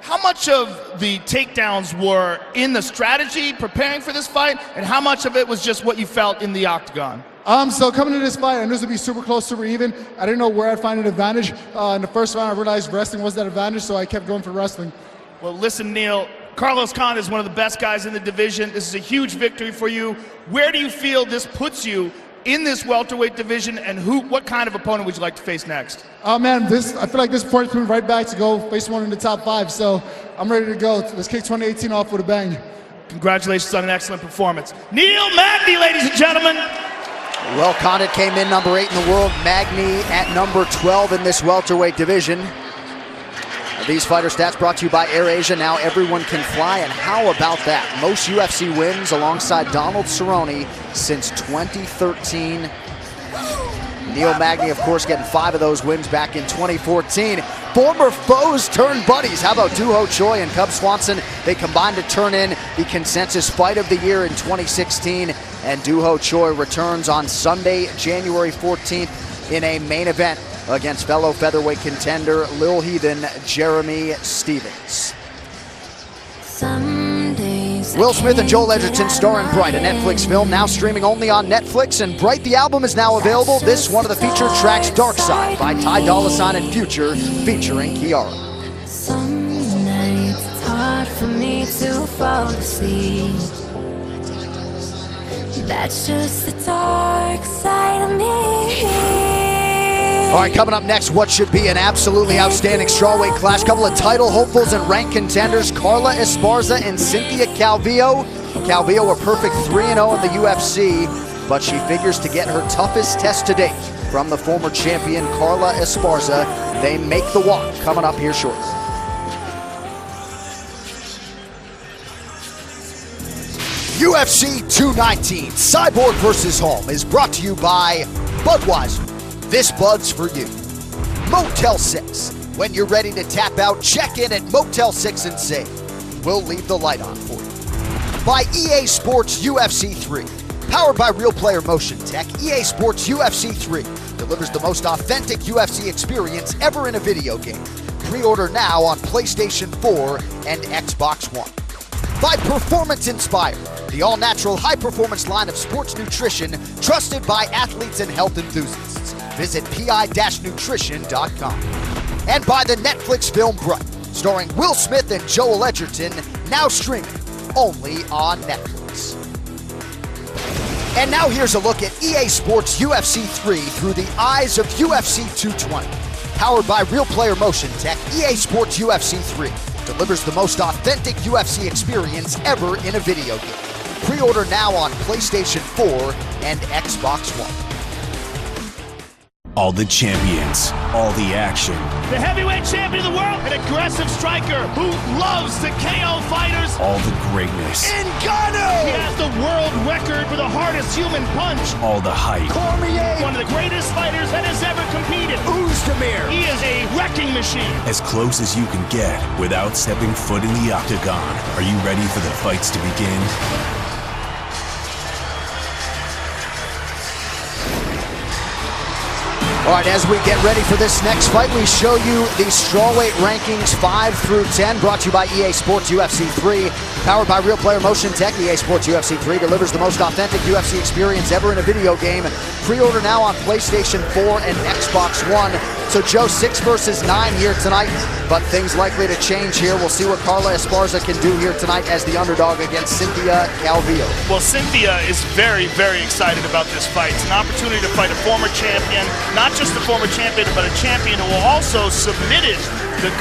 How much of the takedowns were in the strategy preparing for this fight, and how much of it was just what you felt in the octagon? So coming into this fight, I knew this would be super close, super even. I didn't know where I'd find an advantage. In the first round, I realized wrestling was that advantage, so I kept going for wrestling. Well, listen, Neil, Carlos Condit is one of the best guys in the division. This is a huge victory for you. Where do you feel this puts you in this welterweight division, and what kind of opponent would you like to face next? Oh man, I feel like this points me right back to go face one in the top 5, so I'm ready to go. Let's kick 2018 off with a bang. Congratulations on an excellent performance. Neil Magny, ladies and gentlemen. Well, Condit came in number 8 in the world. Magny at number 12 in this welterweight division. These fighter stats brought to you by AirAsia. Now everyone can fly, and how about that? Most UFC wins alongside Donald Cerrone since 2013. Neil Magny, of course, getting 5 of those wins back in 2014. Former foes turned buddies. How about Doo Ho Choi and Cub Swanson? They combined to turn in the consensus fight of the year in 2016. And Doo Ho Choi returns on Sunday, January 14th in a main event against fellow featherweight contender Lil Heathen Jeremy Stevens. Will Smith and Joel Edgerton star in Bright, a Netflix film now streaming only on Netflix. And Bright, the album, is now available. This one of the featured tracks, Dark Side by Ty Dolla $ign and Future, featuring Kiara. Some nights it's hard for me to fall asleep. That's just the dark side of me. All right, coming up next, what should be an absolutely outstanding strawweight clash. Couple of title hopefuls and ranked contenders, Carla Esparza and Cynthia Calvillo. Calvillo a perfect 3-0 in the UFC, but she figures to get her toughest test to date from the former champion Carla Esparza. They make the walk, coming up here shortly. UFC 219, Cyborg versus Holm is brought to you by Budweiser. This Bud's for you. Motel 6. When you're ready to tap out, check in at Motel 6 and save. We'll leave the light on for you. By EA Sports UFC 3. Powered by Real Player Motion Tech, EA Sports UFC 3 delivers the most authentic UFC experience ever in a video game. Pre-order now on PlayStation 4 and Xbox One. By Performance Inspired, the all-natural high-performance line of sports nutrition trusted by athletes and health enthusiasts. Visit pi-nutrition.com. And by the Netflix film Bright, starring Will Smith and Joel Edgerton, now streaming only on Netflix. And now here's a look at EA Sports UFC 3 through the eyes of UFC 220. Powered by Real Player Motion Tech, EA Sports UFC 3 delivers the most authentic UFC experience ever in a video game. Pre-order now on PlayStation 4 and Xbox One. All the champions, all the action. The heavyweight champion of the world, an aggressive striker who loves to KO fighters. All the greatness. Ngannou! He has the world record for the hardest human punch. All the hype. Cormier! One of the greatest fighters that has ever competed. Ozdemir! He is a wrecking machine. As close as you can get without stepping foot in the octagon. Are you ready for the fights to begin? All right, as we get ready for this next fight, we show you the strawweight rankings 5 through 10, brought to you by EA Sports UFC 3. Powered by Real Player Motion Tech, EA Sports UFC 3 delivers the most authentic UFC experience ever in a video game. Pre-order now on PlayStation 4 and Xbox One. So Joe, 6 versus 9 here tonight, but things likely to change here. We'll see what Carla Esparza can do here tonight as the underdog against Cynthia Calvillo. Well, Cynthia is very, very excited about this fight. It's an opportunity to fight a former champion, not just a former champion, but a champion who also submitted the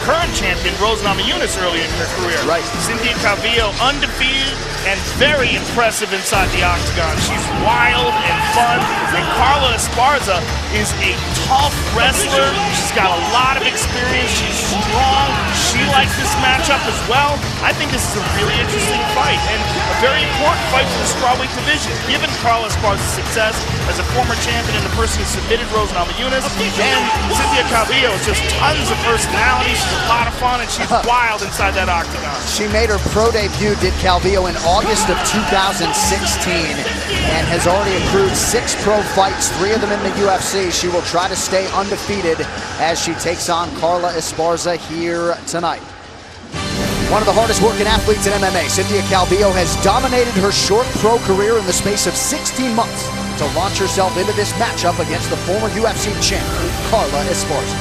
current champion, Rose Namajunas, early in her career. Right. Cynthia Calvillo, undefeated and very impressive inside the octagon. She's wild and fun, and Carla Esparza is a tough wrestler. She's got a lot of experience. She's strong. She likes this matchup as well. I think this is a really interesting fight and a very important fight for the strawweight division. Given Carla Esparza's success as a former champion and the person who submitted Rose Namajunas, and Cynthia Calvillo is just tons of personality. She's a lot of fun, and she's wild inside that octagon. She made her pro debut, did Calvillo, in August of 2016 and has already accrued 6 pro fights, 3 of them in the UFC. She will try to stay undefeated as she takes on Carla Esparza here tonight. One of the hardest working athletes in MMA, Cynthia Calvillo has dominated her short pro career in the space of 16 months to launch herself into this matchup against the former UFC champion, Carla Esparza.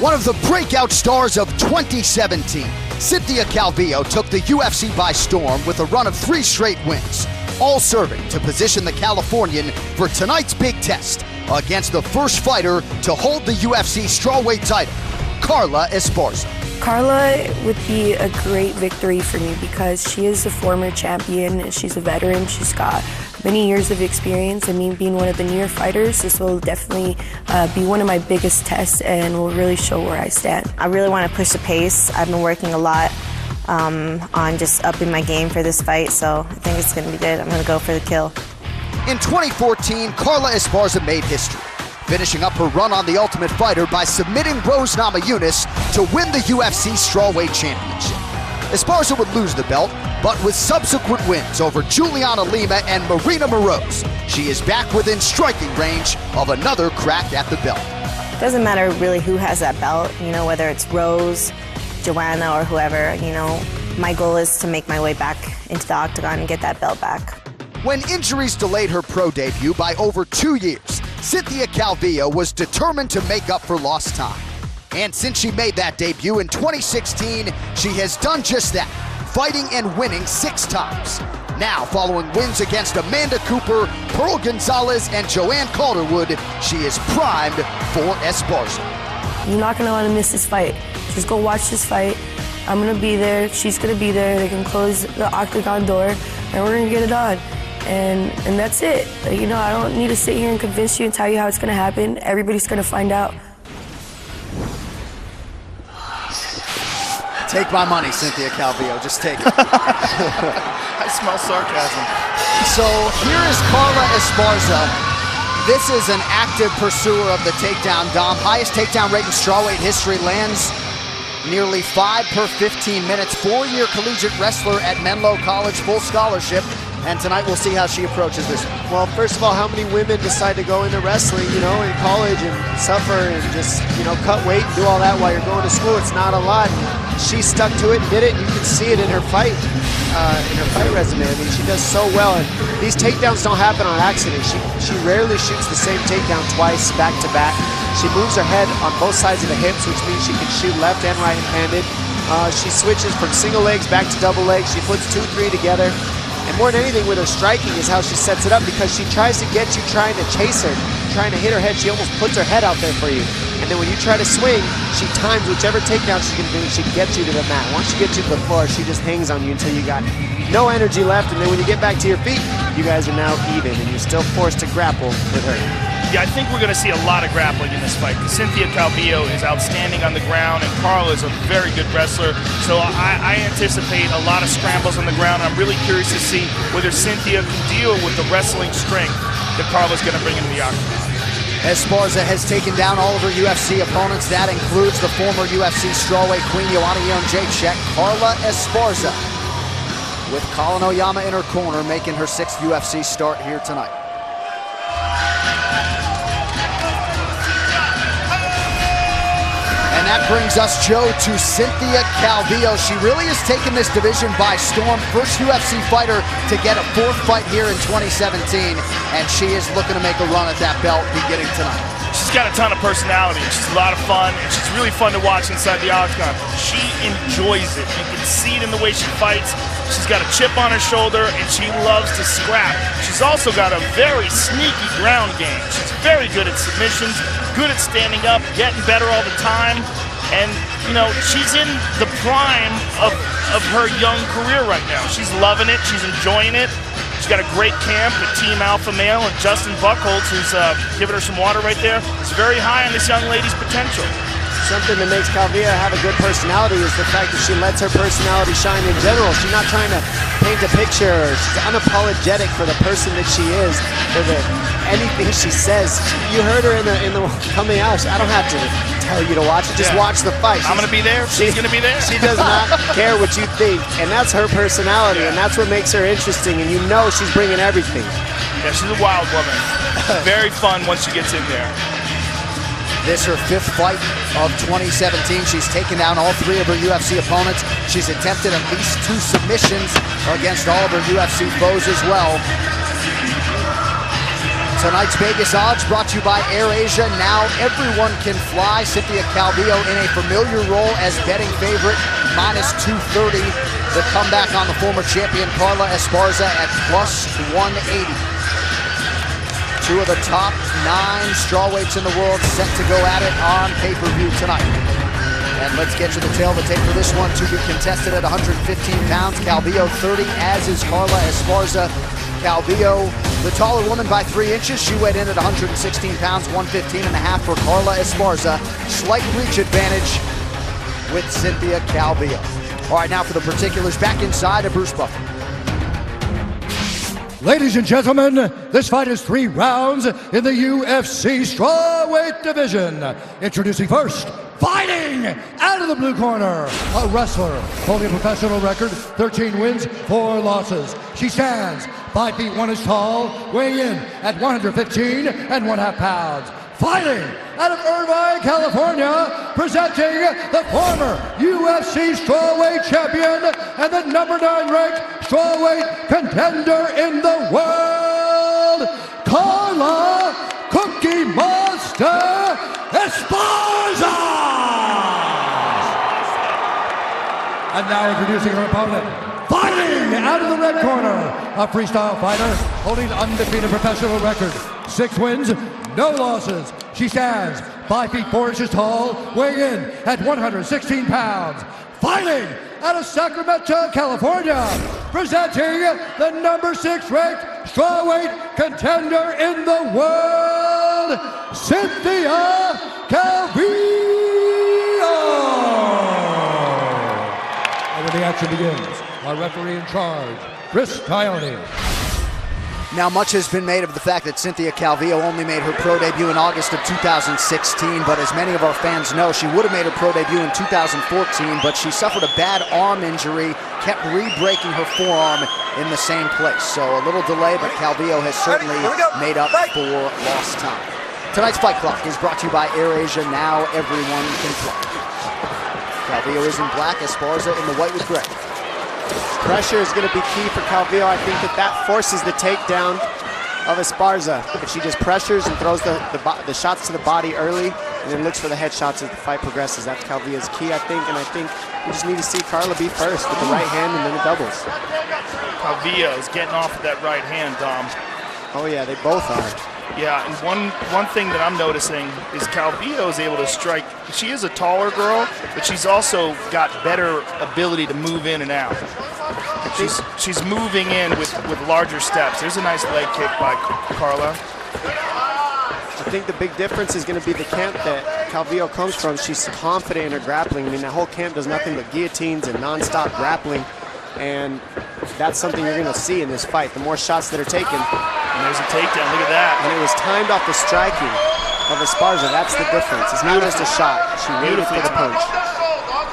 One of the breakout stars of 2017, Cynthia Calvillo took the UFC by storm with a run of 3 straight wins, all serving to position the Californian for tonight's big test against the first fighter to hold the UFC strawweight title, Carla Esparza. Carla would be a great victory for me because she is a former champion, she's a veteran, she's got many years of experience, and me being one of the newer fighters, this will definitely be one of my biggest tests and will really show where I stand. I really want to push the pace. I've been working a lot on just upping my game for this fight, so I think it's going to be good. I'm going to go for the kill. In 2014, Carla Esparza made history, finishing up her run on The Ultimate Fighter by submitting Rose Namajunas to win the UFC Strawweight Championship. Esparza would lose the belt, but with subsequent wins over Juliana Lima and Marina Moroz, she is back within striking range of another crack at the belt. Doesn't matter really who has that belt, you know, whether it's Rose, Joanna, or whoever, you know, my goal is to make my way back into the octagon and get that belt back. When injuries delayed her pro debut by over 2 years, Cynthia Calvillo was determined to make up for lost time. And since she made that debut in 2016, she has done just that, fighting and winning 6 times. Now, following wins against Amanda Cooper, Pearl Gonzalez, and Joanne Calderwood, she is primed for Esparza. You're not gonna wanna miss this fight. Just go watch this fight. I'm gonna be there, she's gonna be there, they can close the octagon door, and we're gonna get it on. And that's it. You know, I don't need to sit here and convince you and tell you how it's gonna happen. Everybody's gonna find out. Take my money, Cynthia Calvillo, just take it. I smell sarcasm. So here is Carla Esparza. This is an active pursuer of the takedown, Dom. Highest takedown rate in strawweight history, lands nearly 5 per 15 minutes. 4-year collegiate wrestler at Menlo College, full scholarship. And tonight we'll see how she approaches this. Well, first of all, how many women decide to go into wrestling, you know, in college and suffer and just, you know, cut weight and do all that while you're going to school? It's not a lot. She stuck to it and did it. You can see it in her fight resume. I mean, she does so well. And these takedowns don't happen on accident. She rarely shoots the same takedown twice back to back. She moves her head on both sides of the hips, which means she can shoot left and right-handed. She switches from single legs back to double legs. She puts 2-3 together. And more than anything with her striking is how she sets it up, because she tries to get you trying to chase her, trying to hit her head. She almost puts her head out there for you. And then when you try to swing, she times whichever takedown she can do, she gets you to the mat. Once she gets you to the floor, she just hangs on you until you got no energy left. And then when you get back to your feet, you guys are now even, and you're still forced to grapple with her. Yeah, I think we're going to see a lot of grappling in this fight. Cynthia Calvillo is outstanding on the ground, and Carla is a very good wrestler. So I anticipate a lot of scrambles on the ground. I'm really curious to see whether Cynthia can deal with the wrestling strength that Carla's going to bring into the octagon. Esparza has taken down all of her UFC opponents. That includes the former UFC strawweight queen, Joanna Jędrzejczyk. Carla Esparza, with Colin Oyama in her corner, making her 6th UFC start here tonight. And that brings us, Joe, to Cynthia Calvillo. She really has taken this division by storm. First UFC fighter to get a 4th fight here in 2017, and she is looking to make a run at that belt beginning tonight. She's got a ton of personality. She's a lot of fun, and she's really fun to watch inside the octagon. She enjoys it. You can see it in the way she fights. She's got a chip on her shoulder, and she loves to scrap. She's also got a very sneaky ground game. She's very good at submissions, good at standing up, getting better all the time. And, you know, she's in the prime of her young career right now. She's loving it. She's enjoying it. She's got a great camp with Team Alpha Male, and Justin Buchholz, who's giving her some water right there, is very high on this young lady's potential. Something that makes Calvillo have a good personality is the fact that she lets her personality shine in general. She's not trying to paint a picture. She's unapologetic for the person that she is, for anything she says. You heard her in the coming out. I don't have to tell you to watch it. Just watch the fight. I'm going to be there. She's going to be there. She does not care what you think, and that's her personality, and that's what makes her interesting, and you know she's bringing everything. Yeah, she's a wild woman. Very fun once she gets in there. This is her 5th fight of 2017. She's taken down all 3 of her UFC opponents. She's attempted at least 2 submissions against all of her UFC foes as well. Tonight's Vegas odds brought to you by AirAsia. Now everyone can fly. Cynthia Calvillo in a familiar role as betting favorite, -230. The comeback on the former champion Carla Esparza at +180. 2 of the top 9 strawweights in the world set to go at it on pay-per-view tonight. And let's get to the tail of the tape for this one. To be contested at 115 pounds. Calvillo 30, as is Carla Esparza. Calvillo, the taller woman by 3 inches. She weighed in at 116 pounds, 115.5 for Carla Esparza. Slight reach advantage with Cynthia Calvillo. All right, now for the particulars, back inside of Bruce Buffer. Ladies and gentlemen, this fight is 3 rounds in the UFC strawweight division. Introducing first, fighting out of the blue corner, a wrestler holding a professional record, 13 wins, 4 losses. She stands 5 feet 1 inch tall, weighing in at 115.5 pounds. Fighting out of Irvine, California, presenting the former UFC strawweight champion and the #9 ranked strawweight contender in the world, Carla Cookie Monster Esparza! And now introducing her opponent, fighting out of the red corner, a freestyle fighter holding undefeated professional record. 6 wins, no losses. She stands 5 feet 4 inches tall, weighing in at 116 pounds. Fighting out of Sacramento, California, presenting the number 6 ranked strawweight contender in the world, Cynthia Calvillo. And when the action begins, our referee in charge, Chris Tione. Now, much has been made of the fact that Cynthia Calvillo only made her pro debut in August of 2016, but as many of our fans know, she would have made her pro debut in 2014, but she suffered a bad arm injury, kept re-breaking her forearm in the same place. So a little delay, but Calvillo has certainly made up for lost time. Tonight's Fight Clock is brought to you by AirAsia. Now everyone can fly. Calvillo is in black, Esparza in the white with gray. Pressure is going to be key for Calvillo. I think that forces the takedown of Esparza. If she just pressures and throws the shots to the body early and then looks for the headshots as the fight progresses, that's Calvillo's key, I think. And I think we just need to see Carla be first with the right hand and then the doubles. Calvillo is getting off of that right hand, Dom. Oh yeah, they both are. Yeah, and one thing that I'm noticing is Calvillo is able to strike. She is a taller girl, but she's also got better ability to move in and out. She's moving in with larger steps. There's a nice leg kick by Carla. I think the big difference is going to be the camp that Calvillo comes from. She's confident in her grappling. I mean, that whole camp does nothing but guillotines and non-stop grappling, and that's something you're going to see in this fight. The more shots that are taken. And there's a takedown, look at that. And it was timed off the striking of Esparza. That's the difference. It's not just a shot. She waited for the punch.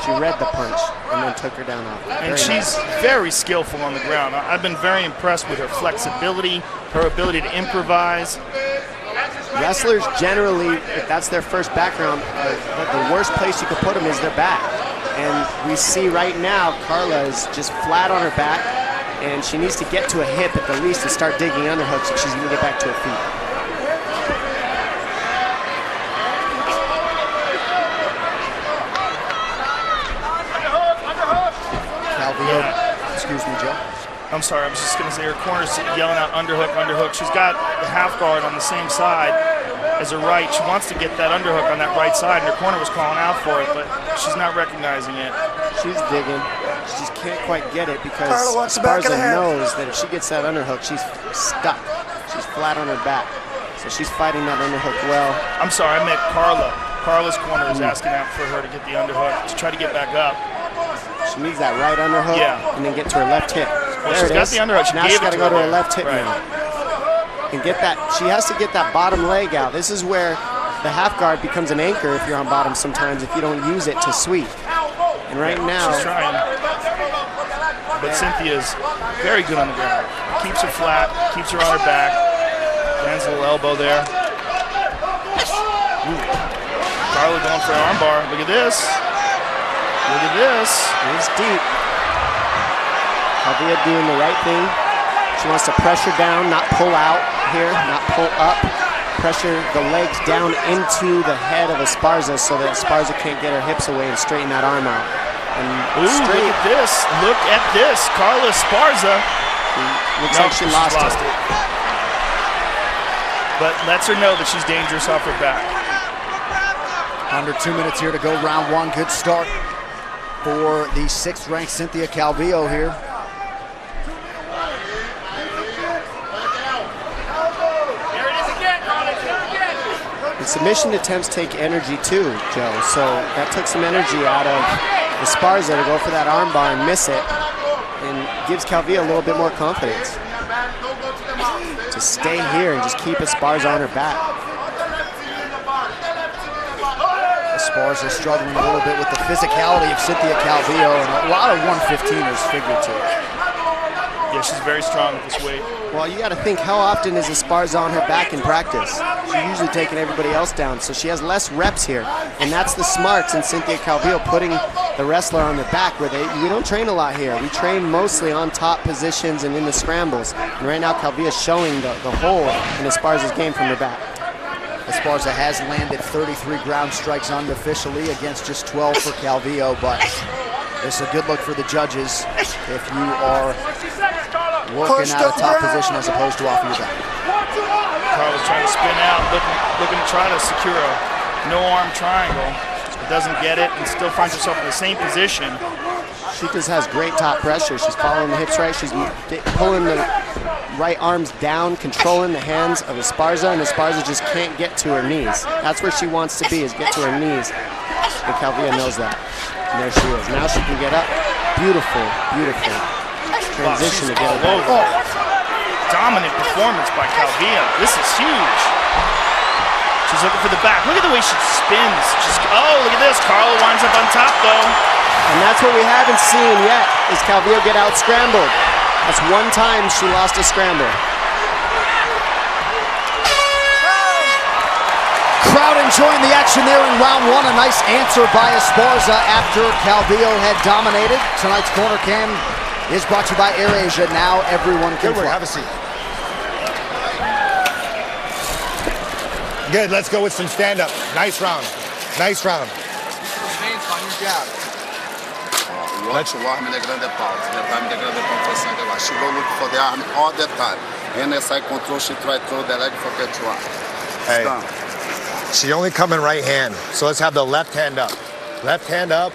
She read the punch and then took her down off. And she's very skillful on the ground. I've been very impressed with her flexibility, her ability to improvise. Wrestlers generally, if that's their first background, the worst place you could put them is their back. And we see right now, Carla is just flat on her back, and she needs to get to a hip at the least to start digging underhooks if she's going to get back to her feet. Calvillo, excuse me, Joe. I'm sorry, I was just going to say her corner's yelling out underhook, underhook. She's got the half guard on the same side as her right. She wants to get that underhook on that right side, and her corner was calling out for it, but she's not recognizing it. She's digging. She just can't quite get it because Esparza knows that if she gets that underhook, she's stuck. She's flat on her back. So she's fighting that underhook well. I'm sorry, I meant Carla. Carla's corner is asking out for her to get the underhook, to try to get back up. She needs that right underhook and then get to her left hip. Well, she's got the underhook. Now she's got to go to her left hip now. And get that, she has to get that bottom leg out. This is where the half guard becomes an anchor if you're on bottom sometimes, if you don't use it to sweep. And right now, she's trying. But Cynthia's very good on the ground. Keeps her flat, keeps her on her back. Lands a little elbow there. Carla going for an armbar. Look at this. Look at this. It's deep. Calvillo doing the right thing. She wants to pressure down, not pull out here, not pull up. Pressure the legs down into the head of Esparza so that Esparza can't get her hips away and straighten that arm out. And look at this. Look at this. Carla Esparza. Looks like she lost it. But lets her know that she's dangerous off her back. Under 2 minutes here to go, round one. Good start for the 6th ranked Cynthia Calvillo here. The submission attempts take energy too, Joe. So that took some energy out of Esparza to go for that armbar and miss it, and gives Calvillo a little bit more confidence to stay here and just keep Esparza on her back. Esparza struggling a little bit with the physicality of Cynthia Calvillo, and a lot of 115ers figured to. Yeah, she's very strong at this weight. Well, you got to think, how often is Esparza on her back in practice? She's usually taking everybody else down, so she has less reps here. And that's the smarts in Cynthia Calvillo, putting the wrestler on their back, where we don't train a lot here. We train mostly on top positions and in the scrambles. And right now, Calvillo's showing the hole in Esparza's game from her back. Esparza has landed 33 ground strikes unofficially against just 12 for Calvillo, but This is a good look for the judges if you are working out of top position as opposed to off your back. Carla's trying to spin out, looking to try to secure a no-arm triangle. But doesn't get it and still finds herself in the same position. She just has great top pressure. She's following the hips right. She's pulling the right arms down, controlling the hands of Esparza, and Esparza just can't get to her knees. That's where she wants to be, is get to her knees. And Calvillo knows that. And there she is. Now she can get up. Beautiful, beautiful transition to get it back. Oh. Dominant performance by Calvillo. This is huge. She's looking for the back. Look at the way she spins. Oh, look at this. Carla winds up on top, though. And that's what we haven't seen yet, is Calvillo get out scrambled. That's one time she lost a scramble. Crowd enjoying the action there in round one. A nice answer by Esparza after Calvillo had dominated. Tonight's Corner Cam is brought to you by AirAsia. Now everyone can fly. Have a seat. Good, let's go with some stand-up. Nice round. Nice round. Let's watch me the grande pause. The time the grande pause. She will look for the arm all the time. And as I control, she try to throw the leg for catch one. Hey, she only coming right hand. So let's have the left hand up. Left hand up.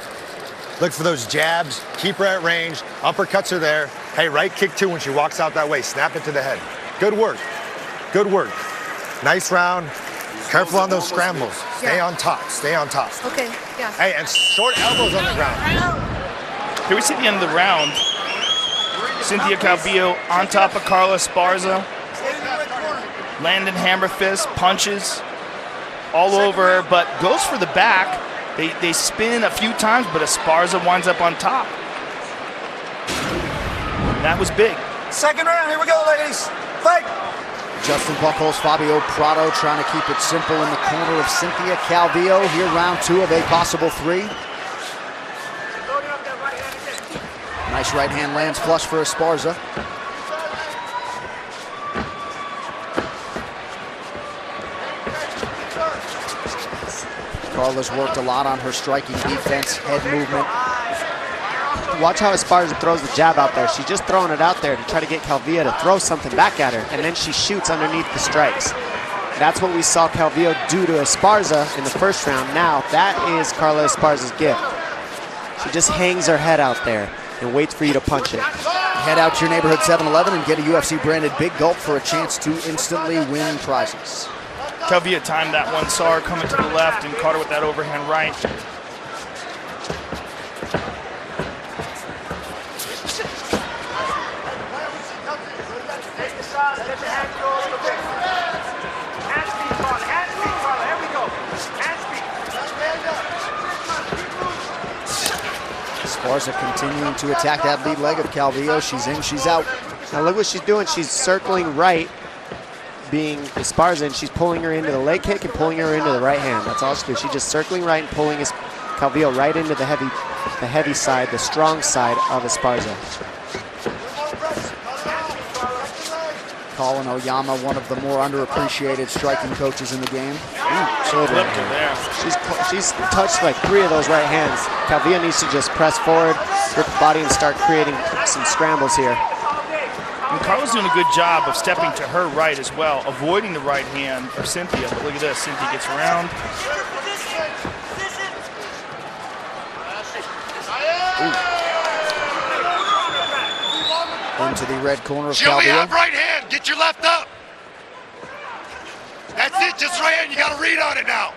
Look for those jabs. Keep her at range. Uppercuts are there. Hey, right kick too when she walks out that way. Snap it to the head. Good work. Good work. Nice round. Careful on those scrambles. Stay on top. Stay on top. Okay, yeah. Hey, and short elbows on the ground. Here we see the end of the round. Cynthia Calvillo on top of Carla Esparza. Landing hammer fist, punches all over her, but goes for the back. They spin a few times, but Esparza winds up on top. That was big. Second round, here we go, ladies. Fight! Justin Buchholz, Fabio Prado trying to keep it simple in the corner of Cynthia Calvillo. Here, round two of a possible three. Nice right hand lands flush for Esparza. Carla's worked a lot on her striking defense, head movement. Watch how Esparza throws the jab out there. She's just throwing it out there to try to get Calvillo to throw something back at her, and then she shoots underneath the strikes. That's what we saw Calvillo do to Esparza in the first round. Now, that is Carla Esparza's gift. She just hangs her head out there and waits for you to punch it. Head out to your neighborhood 7-Eleven and get a UFC branded Big Gulp for a chance to instantly win prizes. Calvillo timed that one, saw her coming to the left and caught her with that overhand right. Esparza continuing to attack that lead leg of Calvillo. She's in, she's out. Now look what she's doing. She's circling right, being Esparza, and she's pulling her into the leg kick and pulling her into the right hand. That's all she does. She's just circling right and pulling Calvillo right into the heavy side, the strong side of Esparza. Colin Oyama, one of the more underappreciated striking coaches in the game. She's touched like 3 of those right hands. Calvillo needs to just press forward, grip the body, and start creating some scrambles here. And Carla's doing a good job of stepping to her right as well, avoiding the right hand of Cynthia. But look at this, Cynthia gets around. Into the red corner of She only Calvillo. have right hand. Get your left up. That's it. Just right hand. You got to read on it now.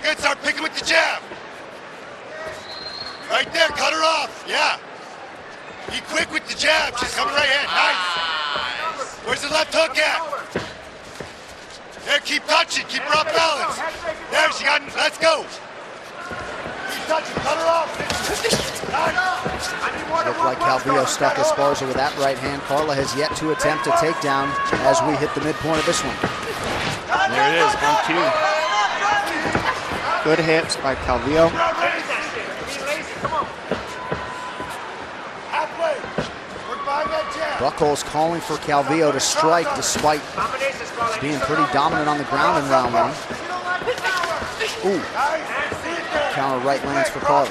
Good. Start picking with the jab. Right there. Cut her off. Yeah. Be quick with the jab. She's coming right hand. Nice. Where's the left hook at? There. Keep touching. Keep her off balance. There. She got. Let's go. Keep touching. Cut her off. Looked like Calvillo stuck Esparza with that right hand. Carla has yet to attempt a takedown as we hit the midpoint of this one. There it is, 1-2. Good hits by Calvillo. Buchholz calling for Calvillo to strike despite being pretty dominant on the ground in round one. Ooh. counter right lands for Carla.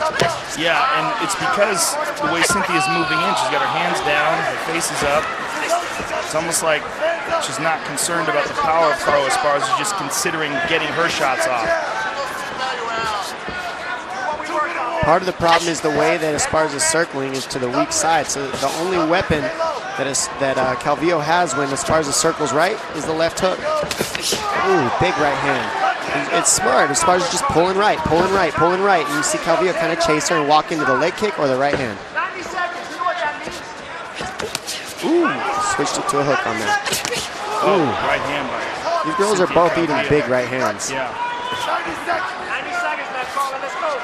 Yeah, and it's because the way Cynthia's moving in, she's got her hands down, her face is up. It's almost like she's not concerned about the power of Carla Esparza, she's just considering getting her shots off. Part of the problem is the way that Esparza's circling is to the weak side. So the only weapon that Calvillo has when Esparza circles right is the left hook. Ooh, big right hand. It's smart. Esparza's just pulling right, pulling right, pulling right. And you see Calvillo kind of chase her and walk into the leg kick or the right hand. Ooh, switched it to a hook on that. Ooh, right hand by these girls are both eating big right hands. Yeah. 90 seconds, man, Carla, let's go.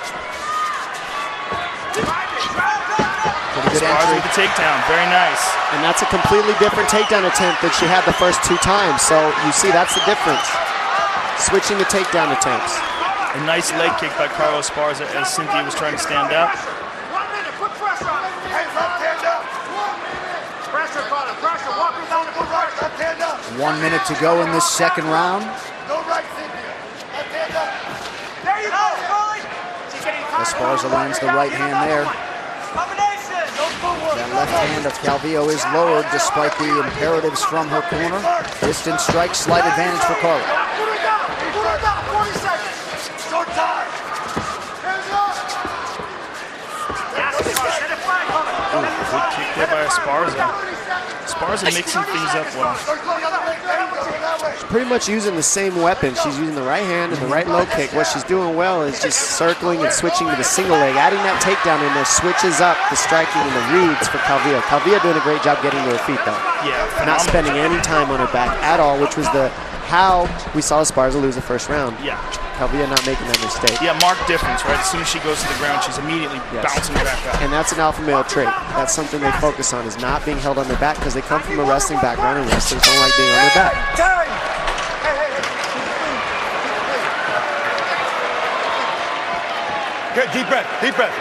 Pretty good Esparza entry. with the takedown, very nice. And that's a completely different takedown attempt that she had the first 2 times. So you see, that's the difference. Switching the takedown attempts. A nice leg kick by Carla Esparza as Cynthia was trying to stand up. 1 minute, put pressure on it. Hey, left hand up. Pressure, Carla, pressure. Walk her down and put pressure. Left hand up. 1 minute to go in this second round. Go right, Cynthia. Left hand up. There you go, Carly. She's getting tired. Esparza lands the right hand there. Combination. No footwork. That left hand of Calvillo is lowered despite the imperatives from her corner. Distance strike, slight advantage for Carla. Put her down. Put her down. 40 seconds. Short time. Hands up. Get it fine, Carla. Ooh, good kick there by Esparza. Esparza mixing things up well. She's pretty much using the same weapon. She's using the right hand and the right low kick. What she's doing well is just circling and switching to the single leg, adding that takedown in there, switches up the striking and the reads for Calvillo. Calvillo doing a great job getting to her feet, though. Yeah, not spending any time on her back at all, which was how we saw Esparza lose the first round. Yeah. Calvillo not making that mistake. Yeah, marked difference, right? As soon as she goes to the ground, she's immediately bouncing back up. And that's an alpha male trait. That's something they focus on, is not being held on their back, because they come from a wrestling background and wrestlers don't like being on their back. Good, deep breath, deep breath.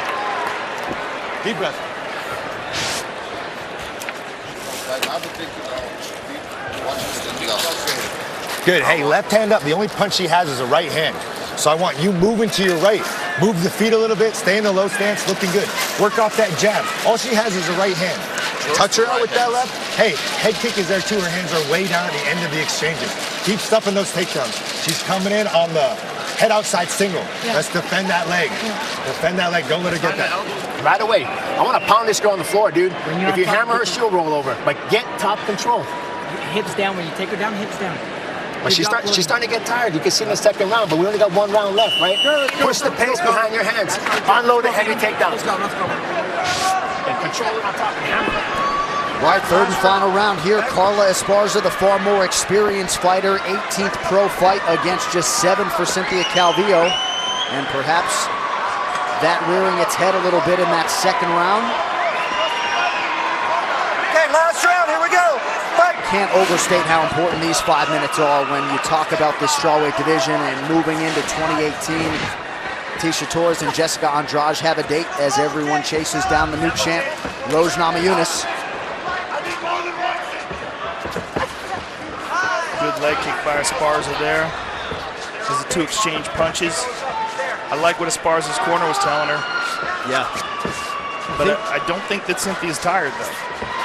Deep breath. Good, hey, left hand up. The only punch she has is a right hand. So I want you moving to your right. Move the feet a little bit, stay in the low stance, looking good. Work off that jab. All she has is a right hand. Touch her out with that left. Hey, head kick is there too. Her hands are way down at the end of the exchanges. Keep stuffing those takedowns. She's coming in on the head outside single. Let's defend that leg. Defend that leg. Don't let her get that. Right away. I want to pound this girl on the floor, dude. If you hammer her, she'll roll over. But get top control. Hips down when you take her down, hips down. But she's starting to get tired. You can see in the second round, but we only got 1 round left, right? Push the pace behind your hands. Unload the heavy takedowns. Let's go. And control it on top and hammer it. Right, third and final round here. Carla Esparza, the far more experienced fighter. 18th pro fight against just 7 for Cynthia Calvillo. And perhaps that rearing its head a little bit in that second round. Okay, last round. Here we go. Fight. Can't overstate how important these 5 minutes are when you talk about this strawweight division and moving into 2018. Tisha Torres and Jessica Andrade have a date as everyone chases down the new champ, Rose Namajunas. Good leg kick by Esparza there. As the 2 exchange punches. I like what Esparza's corner was telling her. Yeah. But I don't think that Cynthia's tired, though.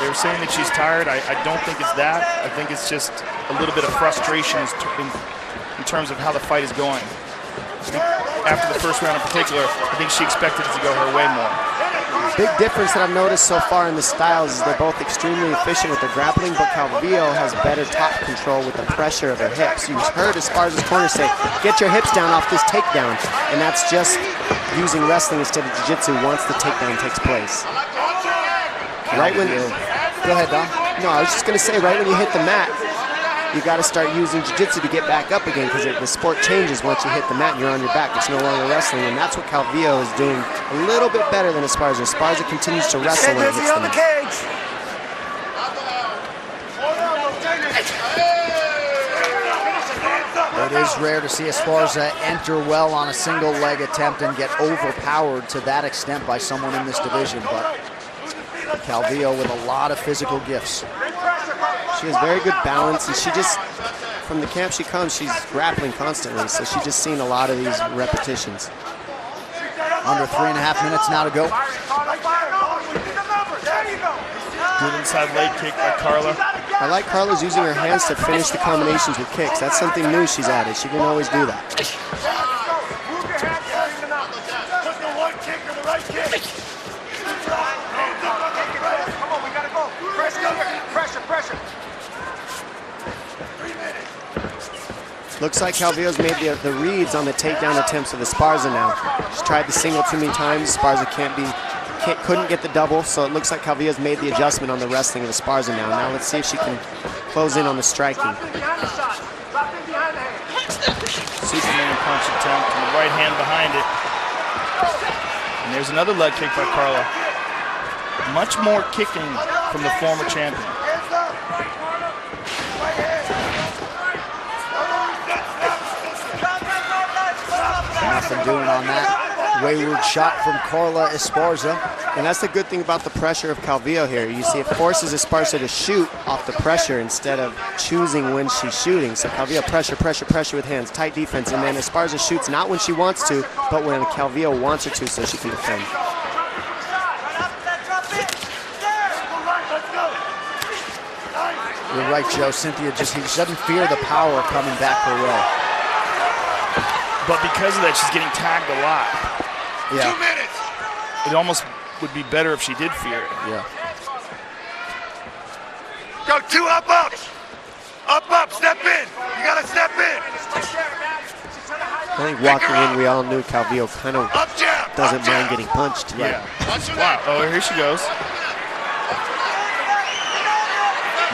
They were saying that she's tired. I don't think it's that. I think it's just a little bit of frustration in terms of how the fight is going. After the first round in particular, I think she expected it to go her way more. Big difference that I've noticed so far in the styles is they're both extremely efficient with their grappling, but Calvillo has better top control with the pressure of her hips. You heard Esparza's corner say, get your hips down off this takedown. And that's just using wrestling instead of jiu-jitsu once the takedown takes place. Right when... Go ahead, Dom. No, I was just going to say, right when you hit the mat, you got to start using jiu-jitsu to get back up again, because the sport changes once you hit the mat and you're on your back. It's no longer wrestling, and that's what Calvillo is doing a little bit better than Esparza. Esparza continues to wrestle when he hits the mat. It is rare to see Esparza enter well on a single leg attempt and get overpowered to that extent by someone in this division, but Calvillo with a lot of physical gifts. She has very good balance, and she just, from the camp she comes, she's grappling constantly, so she's just seen a lot of these repetitions. Under 3.5 minutes now to go. Good inside leg kick by Carla. I like Carla's using her hands to finish the combinations with kicks. That's something new she's added. She didn't always do that. Looks like Calvillo's made the reads on the takedown attempts of Esparza now. She's tried the single too many times. Esparza couldn't get the double, so it looks like Calvillo's made the adjustment on the wrestling of Esparza now. Now let's see if she can close in on the striking. Superman punch attempt, and the right hand behind it. And there's another leg kick by Carla. Much more kicking from the former champion. Nothing doing on that wayward shot from Carla Esparza. And that's the good thing about the pressure of Calvillo here. You see it forces Esparza to shoot off the pressure instead of choosing when she's shooting. So Calvillo pressure, pressure, pressure with hands, tight defense, and then Esparza shoots not when she wants to, but when Calvillo wants her to so she can defend. You're right, Joe. Cynthia she doesn't fear the power coming back her way. But because of that, she's getting tagged a lot. Yeah. 2 minutes. It almost would be better if she did fear it. Yeah. Go 2 up, step in. You gotta step in. I think walking in, we all knew Calvillo kind of doesn't mind getting punched. Yeah. Wow. Oh, here she goes.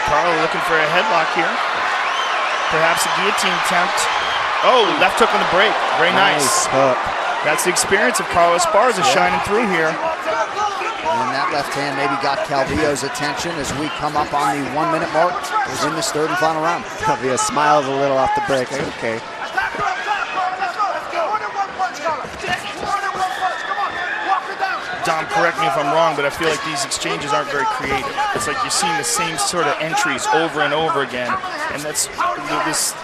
Carla looking for a headlock here. Perhaps a guillotine attempt. Oh, left hook on the break. Very nice. Hook. That's the experience of Carla Esparza shining through here. And that left hand maybe got Calvillo's attention as we come up on the 1 minute mark. We're in this third and final round. Calvillo smiles a little off the break. Okay. Dom, correct me if I'm wrong, but I feel like these exchanges aren't very creative. It's like you're seeing the same sort of entries over and over again, and that's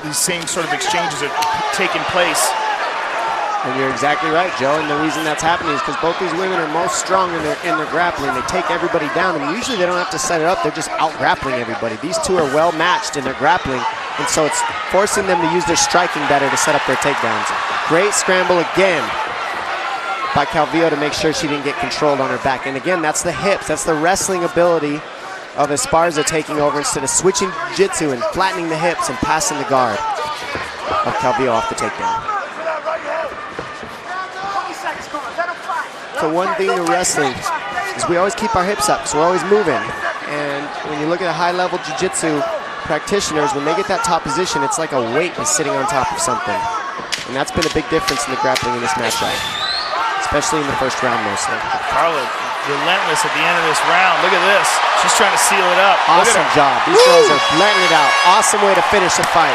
these same sort of exchanges are taking place. And you're exactly right, Joe. And the reason that's happening is because both these women are most strong in their grappling. They take everybody down, and usually they don't have to set it up. They're just out grappling everybody. These two are well matched in their grappling, and so it's forcing them to use their striking better to set up their takedowns. Great scramble again by Calvillo to make sure she didn't get controlled on her back. And again, that's the hips. That's the wrestling ability of Esparza taking over instead of switching jiu-jitsu and flattening the hips and passing the guard of Calvillo off the takedown. So one thing in wrestling is we always keep our hips up, so we're always moving. And when you look at a high-level jiu-jitsu practitioners, when they get that top position, it's like a weight is sitting on top of something. And that's been a big difference in the grappling in this matchup, especially in the first round mostly. Carla, relentless at the end of this round. Look at this. She's trying to seal it up. Awesome job. These girls are letting it out. Awesome way to finish a fight.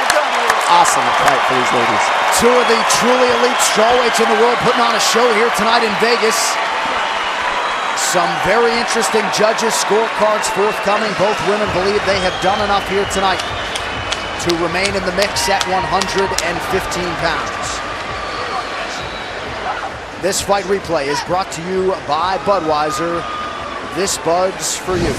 Awesome fight for these ladies. Two of the truly elite strawweights in the world putting on a show here tonight in Vegas. Some very interesting judges' scorecards forthcoming. Both women believe they have done enough here tonight to remain in the mix at 115 pounds. This fight replay is brought to you by Budweiser. This Bud's for you.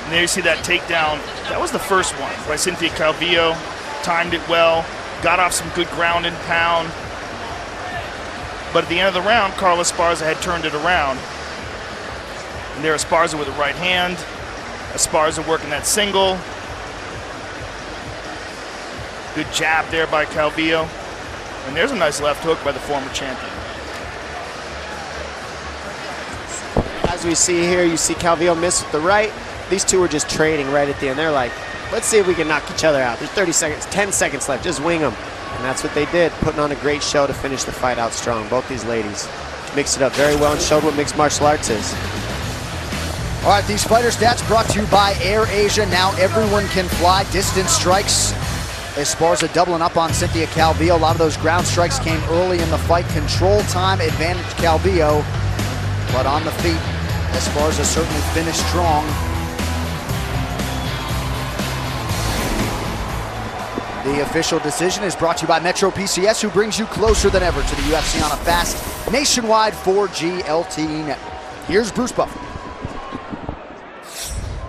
And there you see that takedown. That was the first one by Cynthia Calvillo. Timed it well, got off some good ground and pound. But at the end of the round, Carla Esparza had turned it around. And there Esparza with the right hand. Esparza working that single. Good jab there by Calvillo. And there's a nice left hook by the former champion. As we see here, you see Calvillo miss with the right. These two are just trading right at the end. They're like, let's see if we can knock each other out. There's 30 seconds, 10 seconds left. Just wing them. And that's what they did, putting on a great show to finish the fight out strong. Both these ladies mixed it up very well and showed what mixed martial arts is. All right, these fighter stats brought to you by Air Asia. Now everyone can fly. Distance strikes. Esparza doubling up on Cynthia Calvillo. A lot of those ground strikes came early in the fight. Control time advantage Calvillo. But on the feet, Esparza certainly finished strong. The official decision is brought to you by Metro PCS, who brings you closer than ever to the UFC on a fast, nationwide 4G LTE network. Here's Bruce Buffer.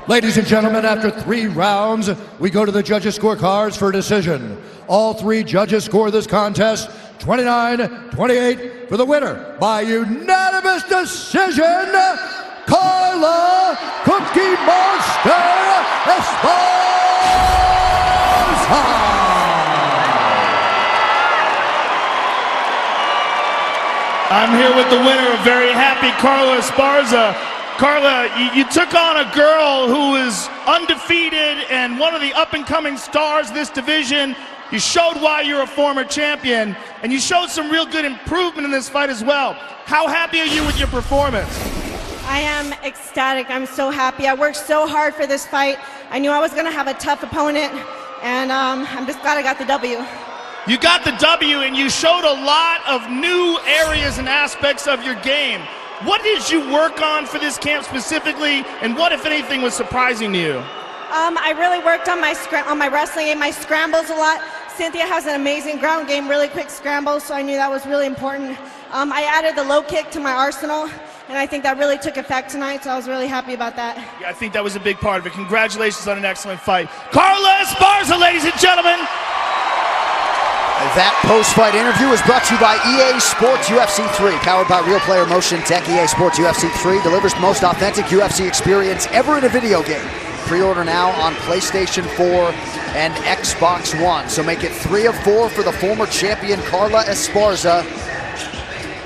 Ladies and gentlemen, after 3 rounds, we go to the judges' scorecards for a decision. All 3 judges score this contest 29-28 for the winner by unanimous decision, Carla Cookie Monster Esparza. I'm here with the winner, a very happy Carla Esparza. Carla, you took on a girl who is undefeated and one of the up-and-coming stars of this division. You showed why you're a former champion, and you showed some real good improvement in this fight as well. How happy are you with your performance? I am ecstatic. I'm so happy. I worked so hard for this fight. I knew I was going to have a tough opponent, and I'm just glad I got the W. You got the W, and you showed a lot of new areas and aspects of your game. What did you work on for this camp specifically, and what, if anything, was surprising to you? I really worked on my wrestling game, my scrambles a lot. Cynthia has an amazing ground game, really quick scrambles, so I knew that was really important. I added the low kick to my arsenal, and I think that really took effect tonight, so I was really happy about that. Yeah, I think that was a big part of it. Congratulations on an excellent fight. Carla Esparza, ladies and gentlemen. That post-fight interview is brought to you by EA Sports UFC 3, powered by Real Player Motion Tech. EA Sports UFC 3 delivers the most authentic UFC experience ever in a video game. Pre-order now on PlayStation 4 and Xbox One. So make it 3 of 4 for the former champion Carla Esparza,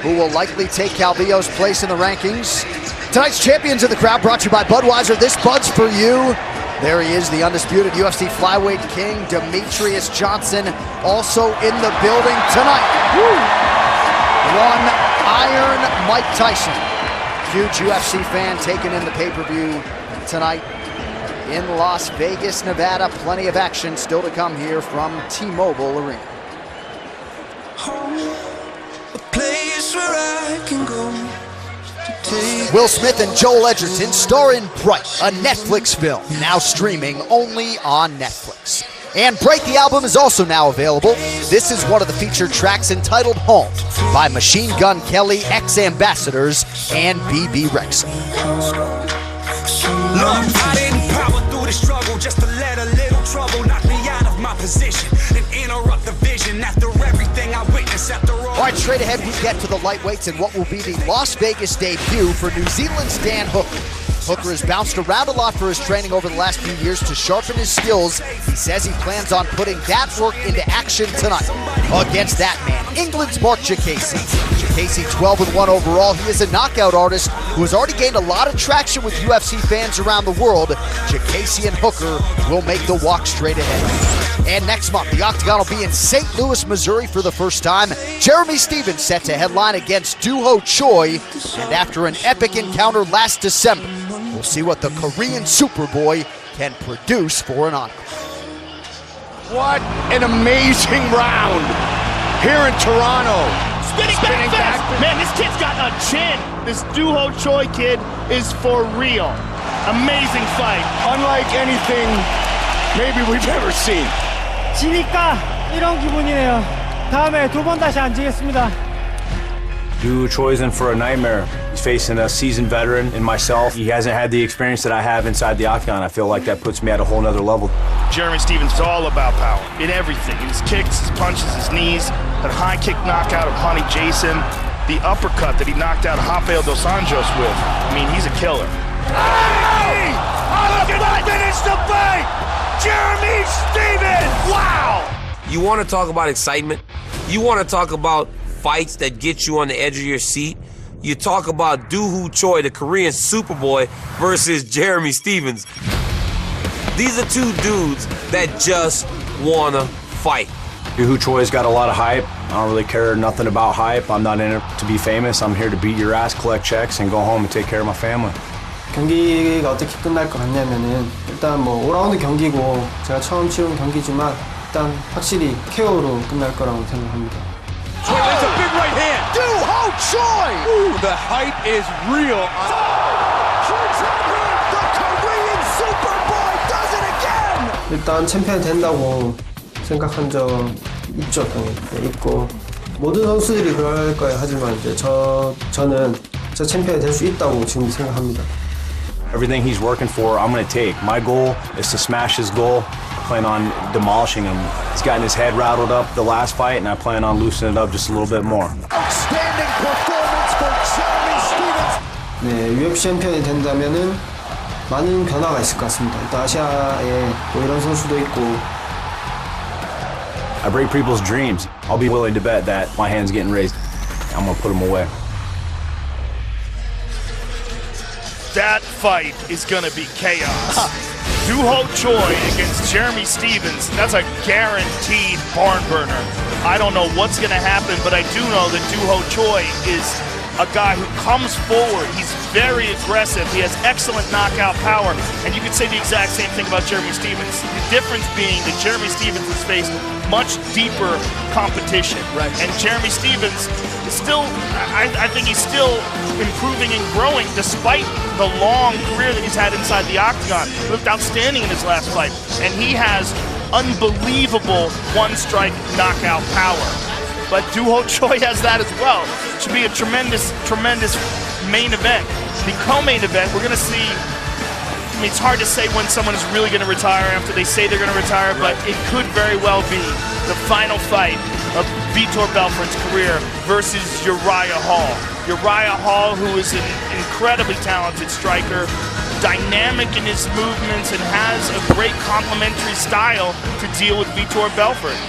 who will likely take Calvillo's place in the rankings. Tonight's champions in the crowd brought to you by Budweiser. This Bud's for you. There he is, the undisputed UFC flyweight king, Demetrius Johnson, also in the building tonight. Woo! One iron Mike Tyson. Huge UFC fan taking in the pay-per-view tonight in Las Vegas, Nevada. Plenty of action still to come here from T-Mobile Arena. A place where I can go. Will Smith and Joel Edgerton star in Bright, a Netflix film, now streaming only on Netflix. And Bright the album is also now available. This is one of the featured tracks entitled Holm by Machine Gun Kelly, Ex-Ambassadors, and BB Rexa. Look, I didn't power through the struggle just to let a little trouble knock me out of my position and interrupt the vision after everything I witnessed after all. All right, straight ahead we get to the lightweights and what will be the Las Vegas debut for New Zealand's Dan Hooker. Hooker has bounced around a lot for his training over the last few years to sharpen his skills. He says he plans on putting that work into action tonight against that man, England's Mark Jacasey. Jacasey 12-1 overall. He is a knockout artist who has already gained a lot of traction with UFC fans around the world. Jacasey and Hooker will make the walk straight ahead. And next month, the Octagon will be in St. Louis, Missouri for the first time. Jeremy Stevens set to headline against Doo-Ho Choi. And after an epic encounter last December, we'll see what the Korean Superboy can produce for an encore. What an amazing round here in Toronto. Spinning back fist. Man, this kid's got a chin. This Doo-Ho Choi kid is for real. Amazing fight. Unlike anything maybe we've ever seen. 지니까 이런 기분이네요. 다음에 2번 다시 앉으겠습니다. Doo-Ho Choi's in for a nightmare. He's facing a seasoned veteran in myself. He hasn't had the experience that I have inside the Octagon. I feel like that puts me at a whole nother level. Jeremy Stevens is all about power in everything. In his kicks, his punches, his knees. That high kick knockout of Honey Jason. The uppercut that he knocked out Rafael Dos Anjos with. I mean, he's a killer. Hey! Look at that! Finish the fight! Jeremy Stevens! Wow! You want to talk about excitement? You want to talk about fights that get you on the edge of your seat? You talk about Doo-Ho Choi, the Korean Superboy, versus Jeremy Stevens. These are two dudes that just want to fight. Doo-Ho Choi's got a lot of hype. I don't really care nothing about hype. I'm not in it to be famous. I'm here to beat your ass, collect checks, and go home and take care of my family. 경기가 어떻게 끝날 것 같냐면은 일단 뭐 5라운드 경기고 제가 처음 치른 경기지만 일단 확실히 KO로 끝날 거라고 생각합니다. Choi lands a big right hand. Doo-Ho Choi! Ooh, the hype is real. The Korean Superboy does it again! 일단 챔피언 된다고 생각한 적 있죠, 당연히. 네, 있고 모든 선수들이 그럴 거예요. 하지만 이제 저는 저 챔피언이 될 수 있다고 지금 생각합니다. Everything he's working for, I'm going to take. My goal is to smash his goal. I plan on demolishing him. He's gotten his head rattled up the last fight, and I plan on loosening it up just a little bit more. Outstanding performance for Jeremy Stephens. 네, UFC 챔피언이 된다면은 많은 변화가 있을 것 같습니다. 일단 아시아에 뭐 이런 선수도 있고. I break people's dreams. I'll be willing to bet that my hand's getting raised. I'm going to put him away. That fight is gonna be chaos. Doo-Ho Choi against Jeremy Stephens, that's a guaranteed barn burner. I don't know what's gonna happen, but I do know that Doo-Ho Choi is a guy who comes forward. He's very aggressive. He has excellent knockout power. And you could say the exact same thing about Jeremy Stephens. The difference being that Jeremy Stephens has faced much deeper competition. Right. And Jeremy Stephens is still, I think he's still improving and growing despite the long career that he's had inside the octagon. He looked outstanding in his last fight. And he has unbelievable one-strike knockout power. But Doo-Ho Choi has that as well. Should be a tremendous, tremendous main event. The co-main event, we're going to see. I mean, it's hard to say when someone is really going to retire after they say they're going to retire, but it could very well be the final fight of Vitor Belfort's career versus Uriah Hall. Uriah Hall, who is an incredibly talented striker, dynamic in his movements, and has a great complementary style to deal with Vitor Belfort.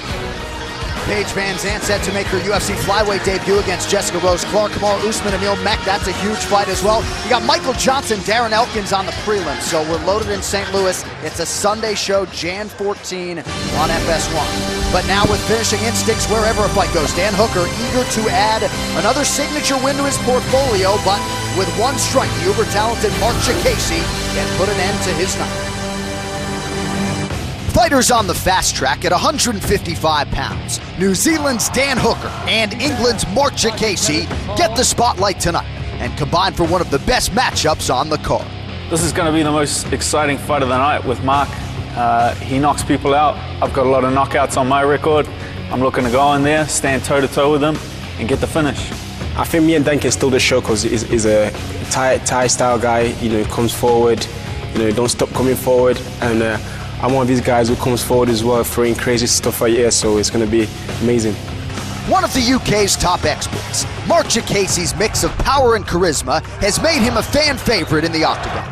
Paige Van Zandt set to make her UFC flyweight debut against Jessica Rose Clark. Kamaru Usman, Emil Meek, that's a huge fight as well. You got Michael Johnson, Darren Elkins on the prelims, so we're loaded in St. Louis. It's a Sunday show, Jan 14 on FS1. But now with finishing instincts wherever a fight goes, Dan Hooker eager to add another signature win to his portfolio, but with one strike, the uber-talented Mark Chikasi can put an end to his night. Fighters on the fast track at 155 pounds. New Zealand's Dan Hooker and England's Mark Chikasi get the spotlight tonight and combine for one of the best matchups on the card. This is going to be the most exciting fight of the night with Mark. He knocks people out. I've got a lot of knockouts on my record. I'm looking to go in there, stand toe-to-toe with him, and get the finish. I think me and Dan can steal the show because he's a Thai style guy. You know, he comes forward. You know, don't stop coming forward, and I'm one of these guys who comes forward as well, throwing crazy stuff right here, so it's going to be amazing. One of the UK's top exports, Mark Chikasi's mix of power and charisma has made him a fan favorite in the octagon.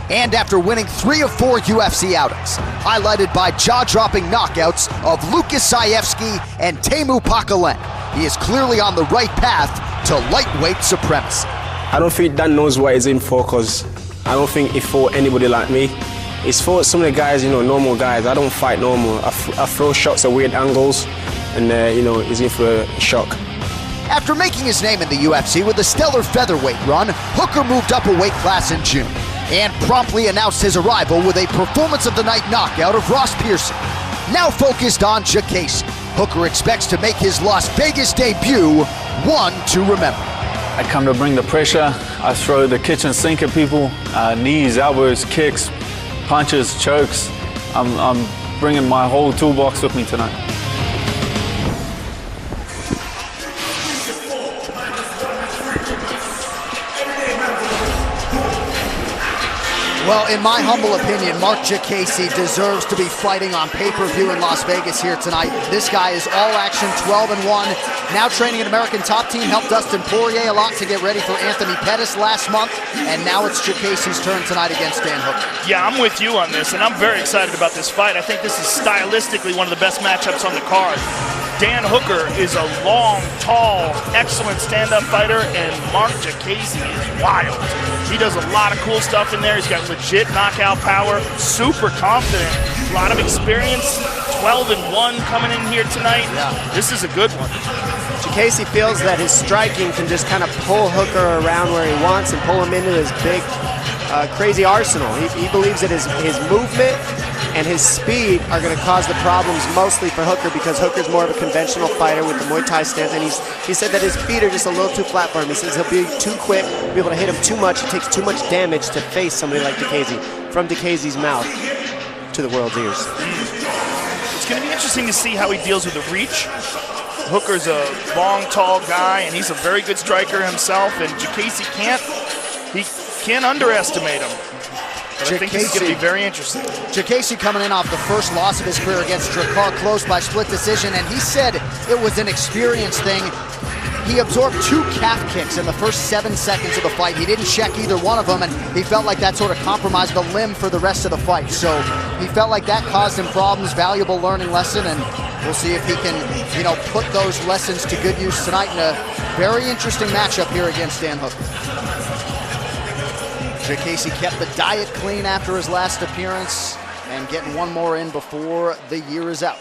And after winning 3 of 4 UFC outings, highlighted by jaw-dropping knockouts of Lucas Sayevsky and Teemu Pakalen, he is clearly on the right path to lightweight supremacy. I don't think Dan knows what he's in for, because I don't think he fought anybody like me. He's fought some of the guys, you know, normal guys. I don't fight normal. I throw shots at weird angles, and, you know, he's in for a shock. After making his name in the UFC with a stellar featherweight run, Hooker moved up a weight class in June and promptly announced his arrival with a performance of the night knockout of Ross Pearson. Now focused on Chikasi, Hooker expects to make his Las Vegas debut one to remember. I come to bring the pressure. I throw the kitchen sink at people, knees, elbows, kicks, punches, chokes. I'm bringing my whole toolbox with me tonight. Well, in my humble opinion, Mark Chikasi deserves to be fighting on pay-per-view in Las Vegas here tonight. This guy is all action, 12-1. Now training an American top team, helped Dustin Poirier a lot to get ready for Anthony Pettis last month. And now it's Chikasi's turn tonight against Dan Hooker. Yeah, I'm with you on this, and I'm very excited about this fight. I think this is stylistically one of the best matchups on the card. Dan Hooker is a long, tall, excellent stand-up fighter, and Mark Chikasi is wild. He does a lot of cool stuff in there. He's got legit knockout power, super confident, a lot of experience, 12-1 coming in here tonight. Yeah. This is a good one. Chikasi feels that his striking can just kind of pull Hooker around where he wants and pull him into his big, crazy arsenal. He believes that his movement and his speed are going to cause the problems mostly for Hooker, because Hooker's more of a conventional fighter with the Muay Thai stance, and he said that his feet are just a little too flat for him. He says he'll be too quick, be able to hit him too much. It takes too much damage to face somebody like Chikasi. From Chikasi's mouth to the world's ears. It's going to be interesting to see how he deals with the reach. Hooker's a long, tall guy, and he's a very good striker himself, and Jacasey can't underestimate him. But I think this is going to be very interesting. Jacasey coming in off the first loss of his career against Drakkar Klose by split decision, and he said it was an experience thing. He absorbed 2 calf kicks in the first 7 seconds of the fight. He didn't check either one of them, and he felt like that sort of compromised the limb for the rest of the fight. So he felt like that caused him problems, valuable learning lesson, and we'll see if he can, you know, put those lessons to good use tonight in a very interesting matchup here against Dan Hooker. Jacasey kept the diet clean after his last appearance and getting one more in before the year is out.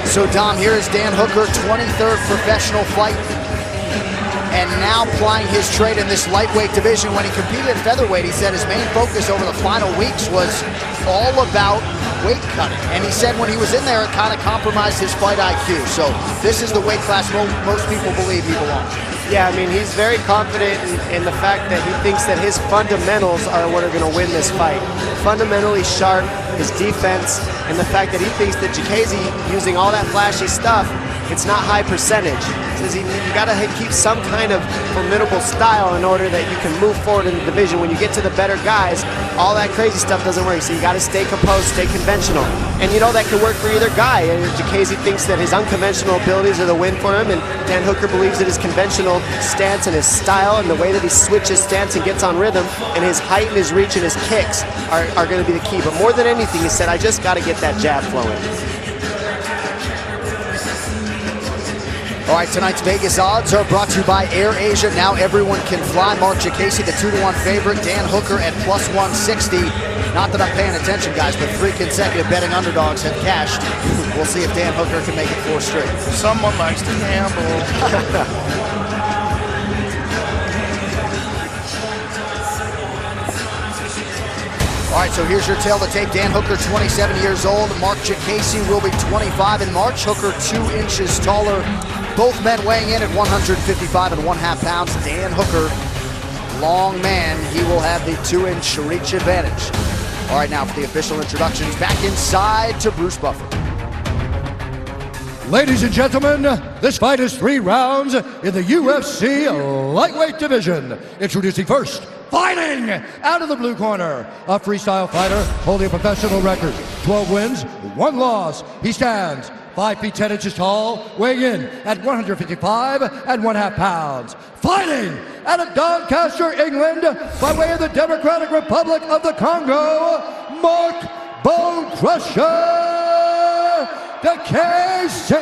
So Dom, here is Dan Hooker, 23rd professional fight, and now plying his trade in this lightweight division. When he competed at featherweight, he said his main focus over the final weeks was all about weight cutting. And he said when he was in there, it kind of compromised his fight IQ. So this is the weight class most people believe he belongs. Yeah, I mean, he's very confident in the fact that he thinks that his fundamentals are what are going to win this fight. Fundamentally sharp, his defense, and the fact that he thinks that Jacasey, using all that flashy stuff, it's not high percentage. Says you got to keep some kind of formidable style in order that you can move forward in the division. When you get to the better guys, all that crazy stuff doesn't work. So you got to stay composed, stay conventional. And you know that can work for either guy. And Jacasey thinks that his unconventional abilities are the win for him, and Dan Hooker believes that his conventional stance and his style and the way that he switches stance and gets on rhythm and his height and his reach and his kicks are going to be the key. But more than anything, he said, I just got to get that jab flowing. All right, tonight's Vegas odds are brought to you by Air Asia. Now everyone can fly. Mark Jacasey, the 2-to-1 favorite. Dan Hooker at plus 160. Not that I'm paying attention, guys, but 3 consecutive betting underdogs have cashed. We'll see if Dan Hooker can make it 4 straight. Someone likes to gamble. All right, so here's your tail to tape. Dan Hooker, 27 years old. Mark Jacasey will be 25 in March. Hooker 2 inches taller. Both men weighing in at 155.5 pounds. Dan Hooker, long man. He will have the 2-inch reach advantage. All right, now for the official introductions, back inside to Bruce Buffer. Ladies and gentlemen, this fight is 3 rounds in the UFC lightweight division. Introducing first, fighting out of the blue corner, a freestyle fighter holding a professional record, 12 wins, 1 loss. He stands 5 feet 10 inches tall, weighing in at 155.5 pounds. Fighting out of Doncaster, England, by way of the Democratic Republic of the Congo, Mark Bone Crusher Jacasey.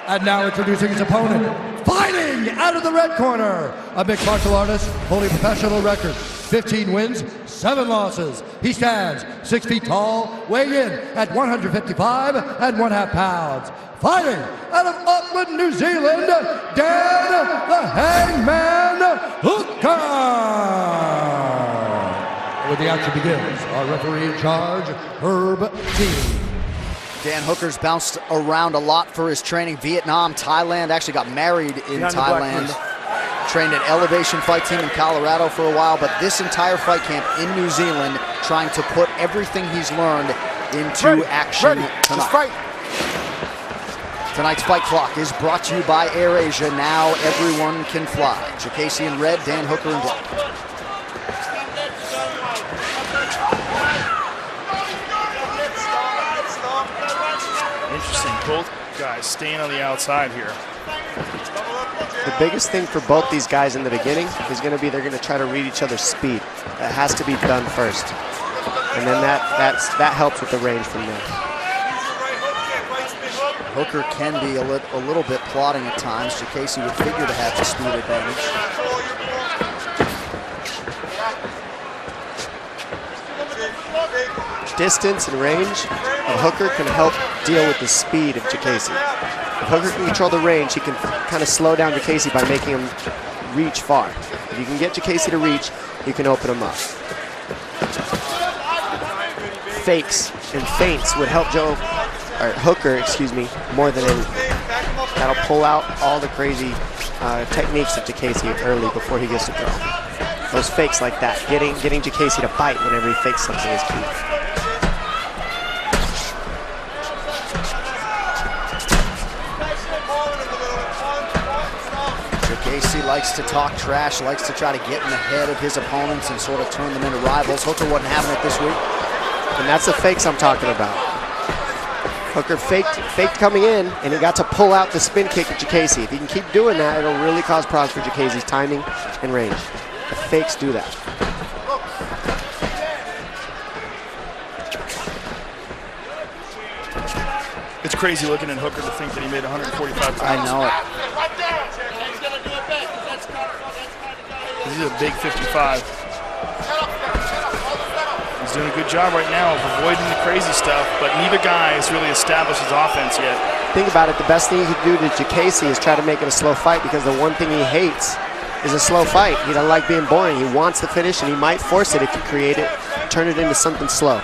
And now introducing his opponent, fighting out of the red corner, a mixed martial artist holding a professional record, 15 wins, 7 losses. He stands 6 feet tall, weighing in at 155.5 pounds. Fighting out of Auckland, New Zealand, Dan the Hangman Hooker. When the action begins, our referee in charge, Herb Dean. Dan Hooker's bounced around a lot for his training. Vietnam, Thailand, actually got married in Thailand. Trained at Elevation Fight Team in Colorado for a while, but this entire fight camp in New Zealand trying to put everything he's learned into action tonight. Tonight's fight clock is brought to you by Air Asia. Now everyone can fly. Jacasey in red, Dan Hooker in black. Interesting. Both guys staying on the outside here. The biggest thing for both these guys in the beginning is going to be they're going to try to read each other's speed. That has to be done first. And then that helps with the range from there. Hooker can be a little bit plodding at times. Jacasey would figure to have the speed advantage. Distance and range of Hooker can help deal with the speed of Jacasey. If Hooker can control the range, he can kind of slow down Jacasey by making him reach far. If you can get Jacasey to reach, you can open him up. Fakes and feints would help Hooker, more than anything. That'll pull out all the crazy techniques of GAME.EXE early before he gets to throw. Those fakes like that, getting GAME.EXE to bite whenever he fakes something is key. GAME.EXE likes to talk trash, likes to try to get in the head of his opponents and sort of turn them into rivals. Hooker wasn't having it this week. And that's the fakes I'm talking about. Hooker faked coming in, and he got to pull out the spin kick at GAME.EXE. If he can keep doing that, it'll really cause problems for GAME.EXE's timing and range. The fakes do that. It's crazy looking at Hooker to think that he made 145 pounds. I know it. He's a big 55. He's doing a good job right now of avoiding the crazy stuff, but neither guy has really established his offense yet. Think about it, the best thing he could do to GAME.EXE is try to make it a slow fight, because the one thing he hates is a slow fight. He doesn't like being boring. He wants the finish, and he might force it if you create it, turn it into something slow.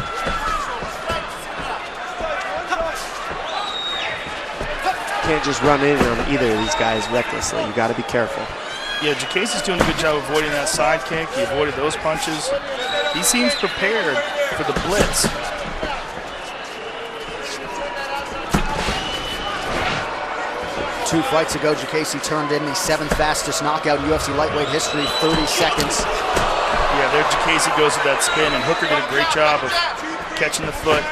You can't just run in on either of these guys recklessly. You got to be careful. Yeah, GAME.EXE is doing a good job avoiding that side kick. He avoided those punches. He seems prepared for the blitz. Two fights ago, GAME.EXE turned in the 7th fastest knockout in UFC lightweight history, 30 seconds. Yeah, there GAME.EXE goes with that spin, and Hooker did a great job of catching the foot.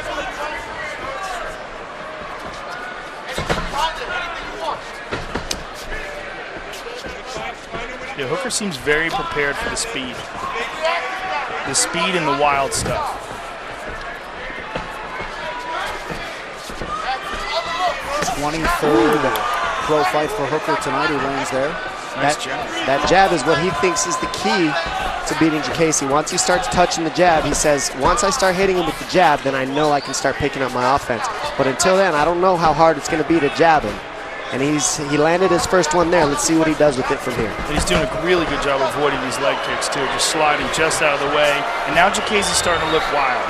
Yeah, Hooker seems very prepared for the speed. The speed and the wild stuff. His 23rd pro fight for Hooker tonight. He lands there. Nice jab. That jab is what he thinks is the key to beating GAME.EXE. Once he starts touching the jab, he says, once I start hitting him with the jab, then I know I can start picking up my offense. But until then, I don't know how hard it's going to be to jab him. And he landed his first one there. Let's see what he does with it from here. And he's doing a really good job avoiding these leg kicks too, just sliding just out of the way. And now GAME.EXE is starting to look wild.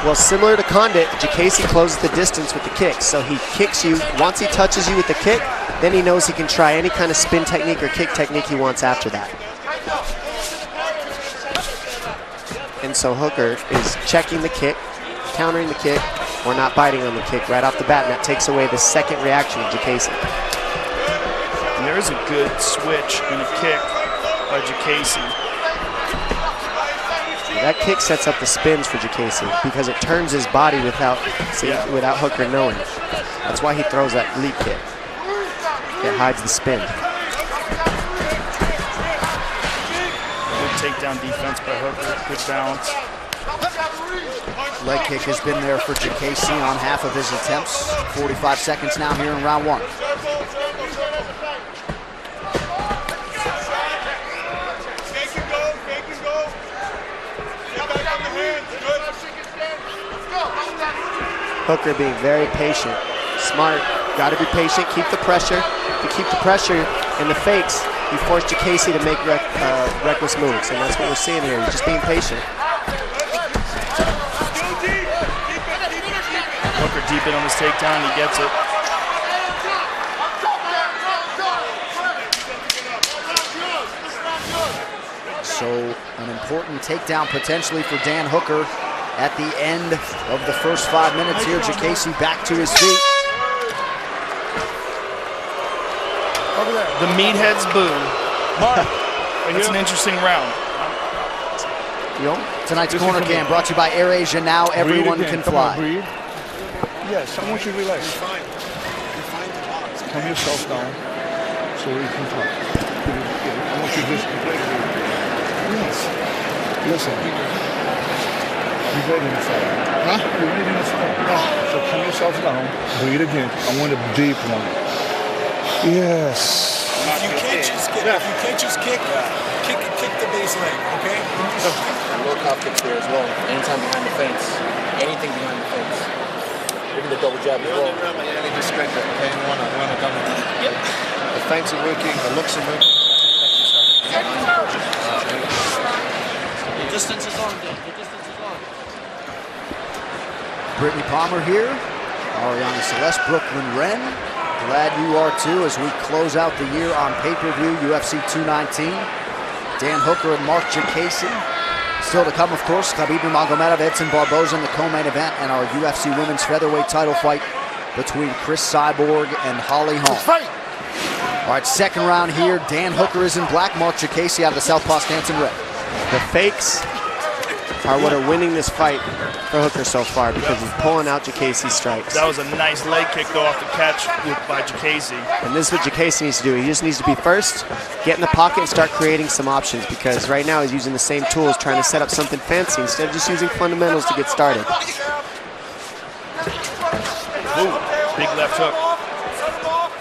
Well, similar to Condit, GAME.EXE closes the distance with the kicks. So he kicks you. Once he touches you with the kick, then he knows he can try any kind of spin technique or kick technique he wants after that. And so Hooker is checking the kick, countering the kick, or not biting on the kick right off the bat, and that takes away the second reaction of GAME.EXE. And there is a good switch and a kick by GAME.EXE. That kick sets up the spins for GAME.EXE because it turns his body without Hooker knowing. That's why he throws that leap kick. It hides the spin. Good takedown defense by Hooker, good balance. Leg kick has been there for GAME.EXE on half of his attempts. 45 seconds now here in round one. Hooker being very patient, smart. Got to be patient, keep the pressure. To keep the pressure and the fakes, he forced GAME.EXE to make reckless moves, and that's what we're seeing here. He's just being patient. Hooker deep in on this takedown, he gets it. So an important takedown potentially for Dan Hooker at the end of the first 5 minutes here. GAME.EXE back to his feet. The meatheads boo. It's an interesting round. Tonight's Corner Cam brought to you by AirAsia. Now everyone can fly. Yes, I want you to relax. Calm yourself down so we can talk. I want you to just completely. Yes. Listen. You're ready to fight. Huh? You're ready to fight. So calm yourself down. Breathe again. I want a deep one. Yes. If you can't just kick the base leg, okay? Low calf kicks there as well. Anytime behind the fence. Anything behind the fence. Even the double jab as well. Yep. The feints are working, the looks are working. The distance is on, Dan. The distance is on. Brittany Palmer here. Ariana Celeste, Brooklyn Wren. Glad you are too as we close out the year on pay-per-view UFC 219. Dan Hooker and Mark GAME.EXE. Still to come, of course, Khabib Nurmagomedov, Edson Barboza in the co-main event, and our UFC women's featherweight title fight between Cris Cyborg and Holly Holm. All right, second round here. Dan Hooker is in black, Mark GAME.EXE out of the southpaw stance in red. The fakes are what are winning this fight for Hooker so far because he's pulling out GAME.EXE's strikes. That was a nice leg kick, though, off the catch by GAME.EXE. And this is what GAME.EXE needs to do. He just needs to be first, get in the pocket, and start creating some options because right now he's using the same tools, trying to set up something fancy instead of just using fundamentals to get started. Ooh, big left hook.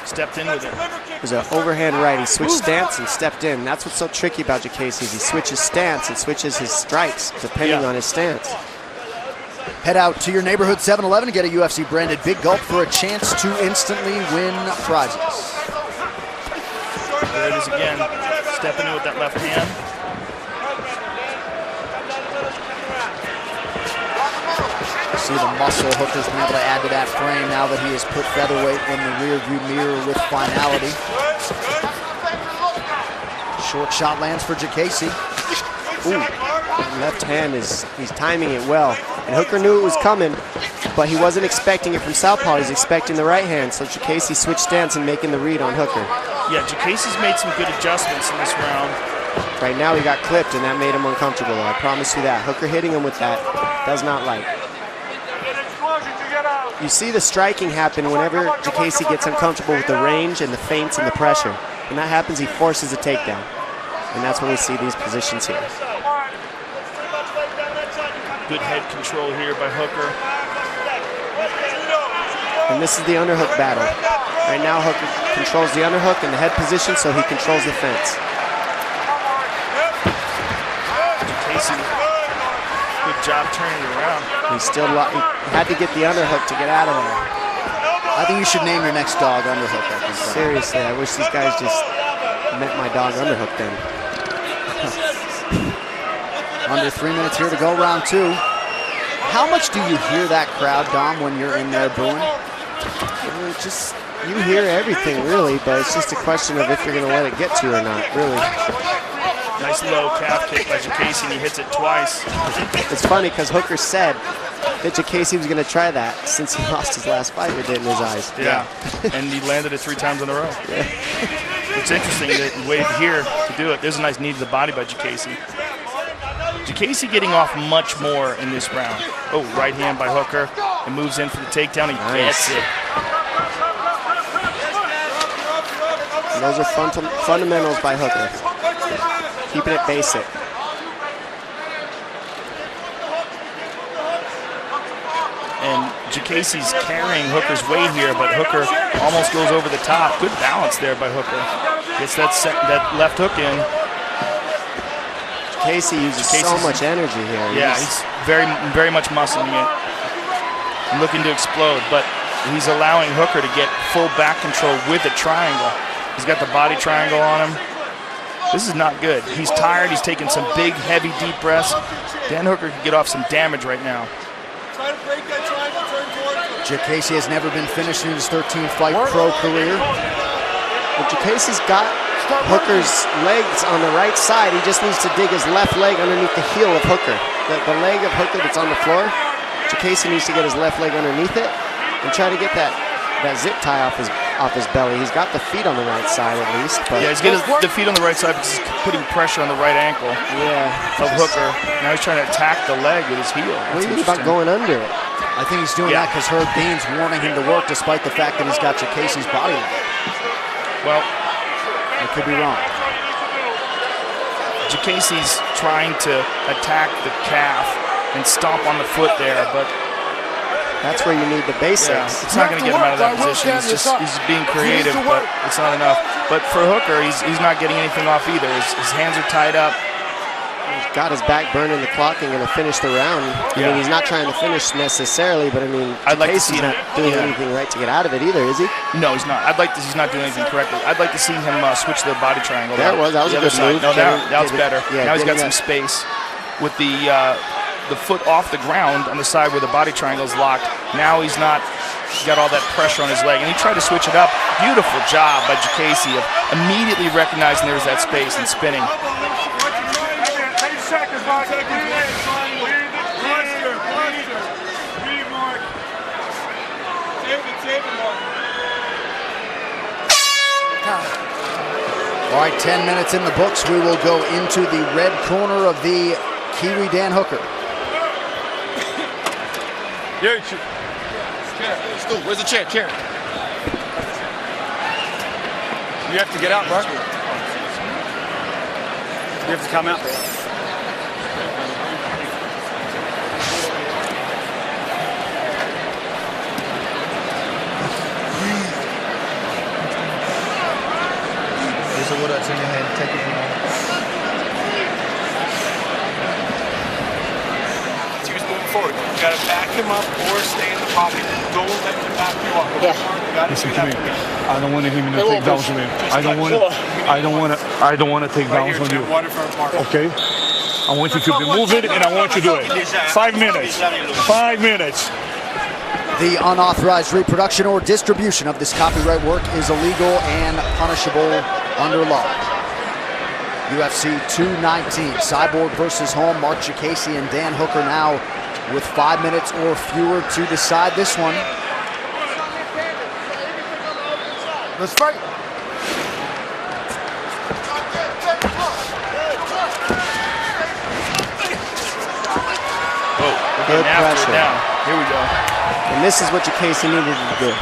Stepped in with it. It was an overhand right. He switched stance and stepped in. That's what's so tricky about GAME.EXE. He switches stance and switches his strikes depending on his stance. Head out to your neighborhood 7-Eleven to get a UFC branded Big Gulp for a chance to instantly win prizes. There it is again. Stepping in with that left hand. See the muscle Hooker's been able to add to that frame now that he has put featherweight in the rearview mirror with finality. Short shot lands for GAME.EXE. Ooh, left hand he's timing it well. And Hooker knew it was coming, but he wasn't expecting it from southpaw. He's expecting the right hand, so GAME.EXE switched stance and making the read on Hooker. Yeah, GAME.EXE's made some good adjustments in this round. Right now he got clipped, and that made him uncomfortable. I promise you that. Hooker hitting him with that does not like. You see the striking happen whenever GAME.EXE gets uncomfortable with the range and the feints and the pressure. When that happens, he forces a takedown. And that's when we see these positions here. Good head control here by Hooker. And this is the underhook battle. Right now, Hooker controls the underhook and the head position, so he controls the fence. GAME.EXE, good job turning it around. He had to get the underhook to get out of there. I think you should name your next dog Underhook. Seriously, I wish these guys just met my dog Underhook then. Under 3 minutes here to go, round two. How much do you hear that crowd, Dom, when you're in there booing? You hear everything, really, but it's just a question of if you're going to let it get to you or not, really. Nice low calf kick by GAME.EXE, and he hits it twice. It's funny because Hooker said that GAME.EXE was going to try that since he lost his last fight with it in his eyes. Yeah, and he landed it 3 times in a row. Yeah. It's interesting that he waited here to do it. There's a nice knee to the body by GAME.EXE. GAME.EXE getting off much more in this round. Oh, right hand by Hooker. And moves in for the takedown. He gets it. And those are fundamentals by Hooker. Keeping it basic. And GAME.EXE's carrying Hooker's weight here, but Hooker almost goes over the top. Good balance there by Hooker. Gets that left hook in. GAME.EXE uses so much energy here. Yeah, he's very much muscling it. And looking to explode, but he's allowing Hooker to get full back control with a triangle. He's got the body triangle on him. This is not good. He's tired. He's taking some big, heavy, deep breaths. Dan Hooker could get off some damage right now. GAME.EXE has never been finished in his 13th fight pro career. But GAME.EXE's got Hooker's legs on the right side. He just needs to dig his left leg underneath the heel of Hooker. The leg of Hooker that's on the floor, GAME.EXE needs to get his left leg underneath it and try to get that zip tie off his belly. He's got the feet on the right side at least. But yeah, he's getting the feet on the right side because he's putting pressure on the right ankle of Hooker. Now he's trying to attack the leg with his heel. What do you think about going under it? I think he's doing that because Herb Dean's warning him to work despite the fact that he's got GAME.EXE's body line. Well, I could be wrong. GAME.EXE's trying to attack the calf and stomp on the foot there, but that's where you need the basics. Yeah, it's not going to get him out of that position. He's being creative, but it's not enough. But for Hooker, he's not getting anything off either. His hands are tied up. He's got his back burning the clock and going to finish the round. I mean, he's not trying to finish necessarily, but I mean, GAME.EXE's not doing anything right to get out of it either, is he? No, he's not. He's not doing anything correctly. I'd like to see him switch the body triangle. There it was. That was a good move. No, that was better. Yeah, now he's got some space with the foot off the ground on the side where the body triangle is locked. Now he's not He got all that pressure on his leg, and he tried to switch it up. Beautiful job by GAME.EXE of immediately recognizing there was that space and spinning. All right, 10 minutes in the books. We will go into the red corner of the Kiwi Dan Hooker. Stu, where's the chair? Chair. You have to get out, bro. You have to come out. Here's the water that's in your hand. Take it from there. He was moving forward. You gotta back him up or stay in the pocket. Don't let him back you up. Yeah. Listen to me. I don't want to hear me no take downs on me. I don't want to take downs on you. Okay? I want you to be moving and I want you to do it. 5 minutes. 5 minutes. The unauthorized reproduction or distribution of this copyright work is illegal and punishable under law. UFC 219, Cyborg versus Holm. Mark GAME.EXE and Dan Hooker now with 5 minutes or fewer to decide this one. Let's fight. Whoa, we're getting after it now. Here we go. And this is what GAME.EXE needed to do.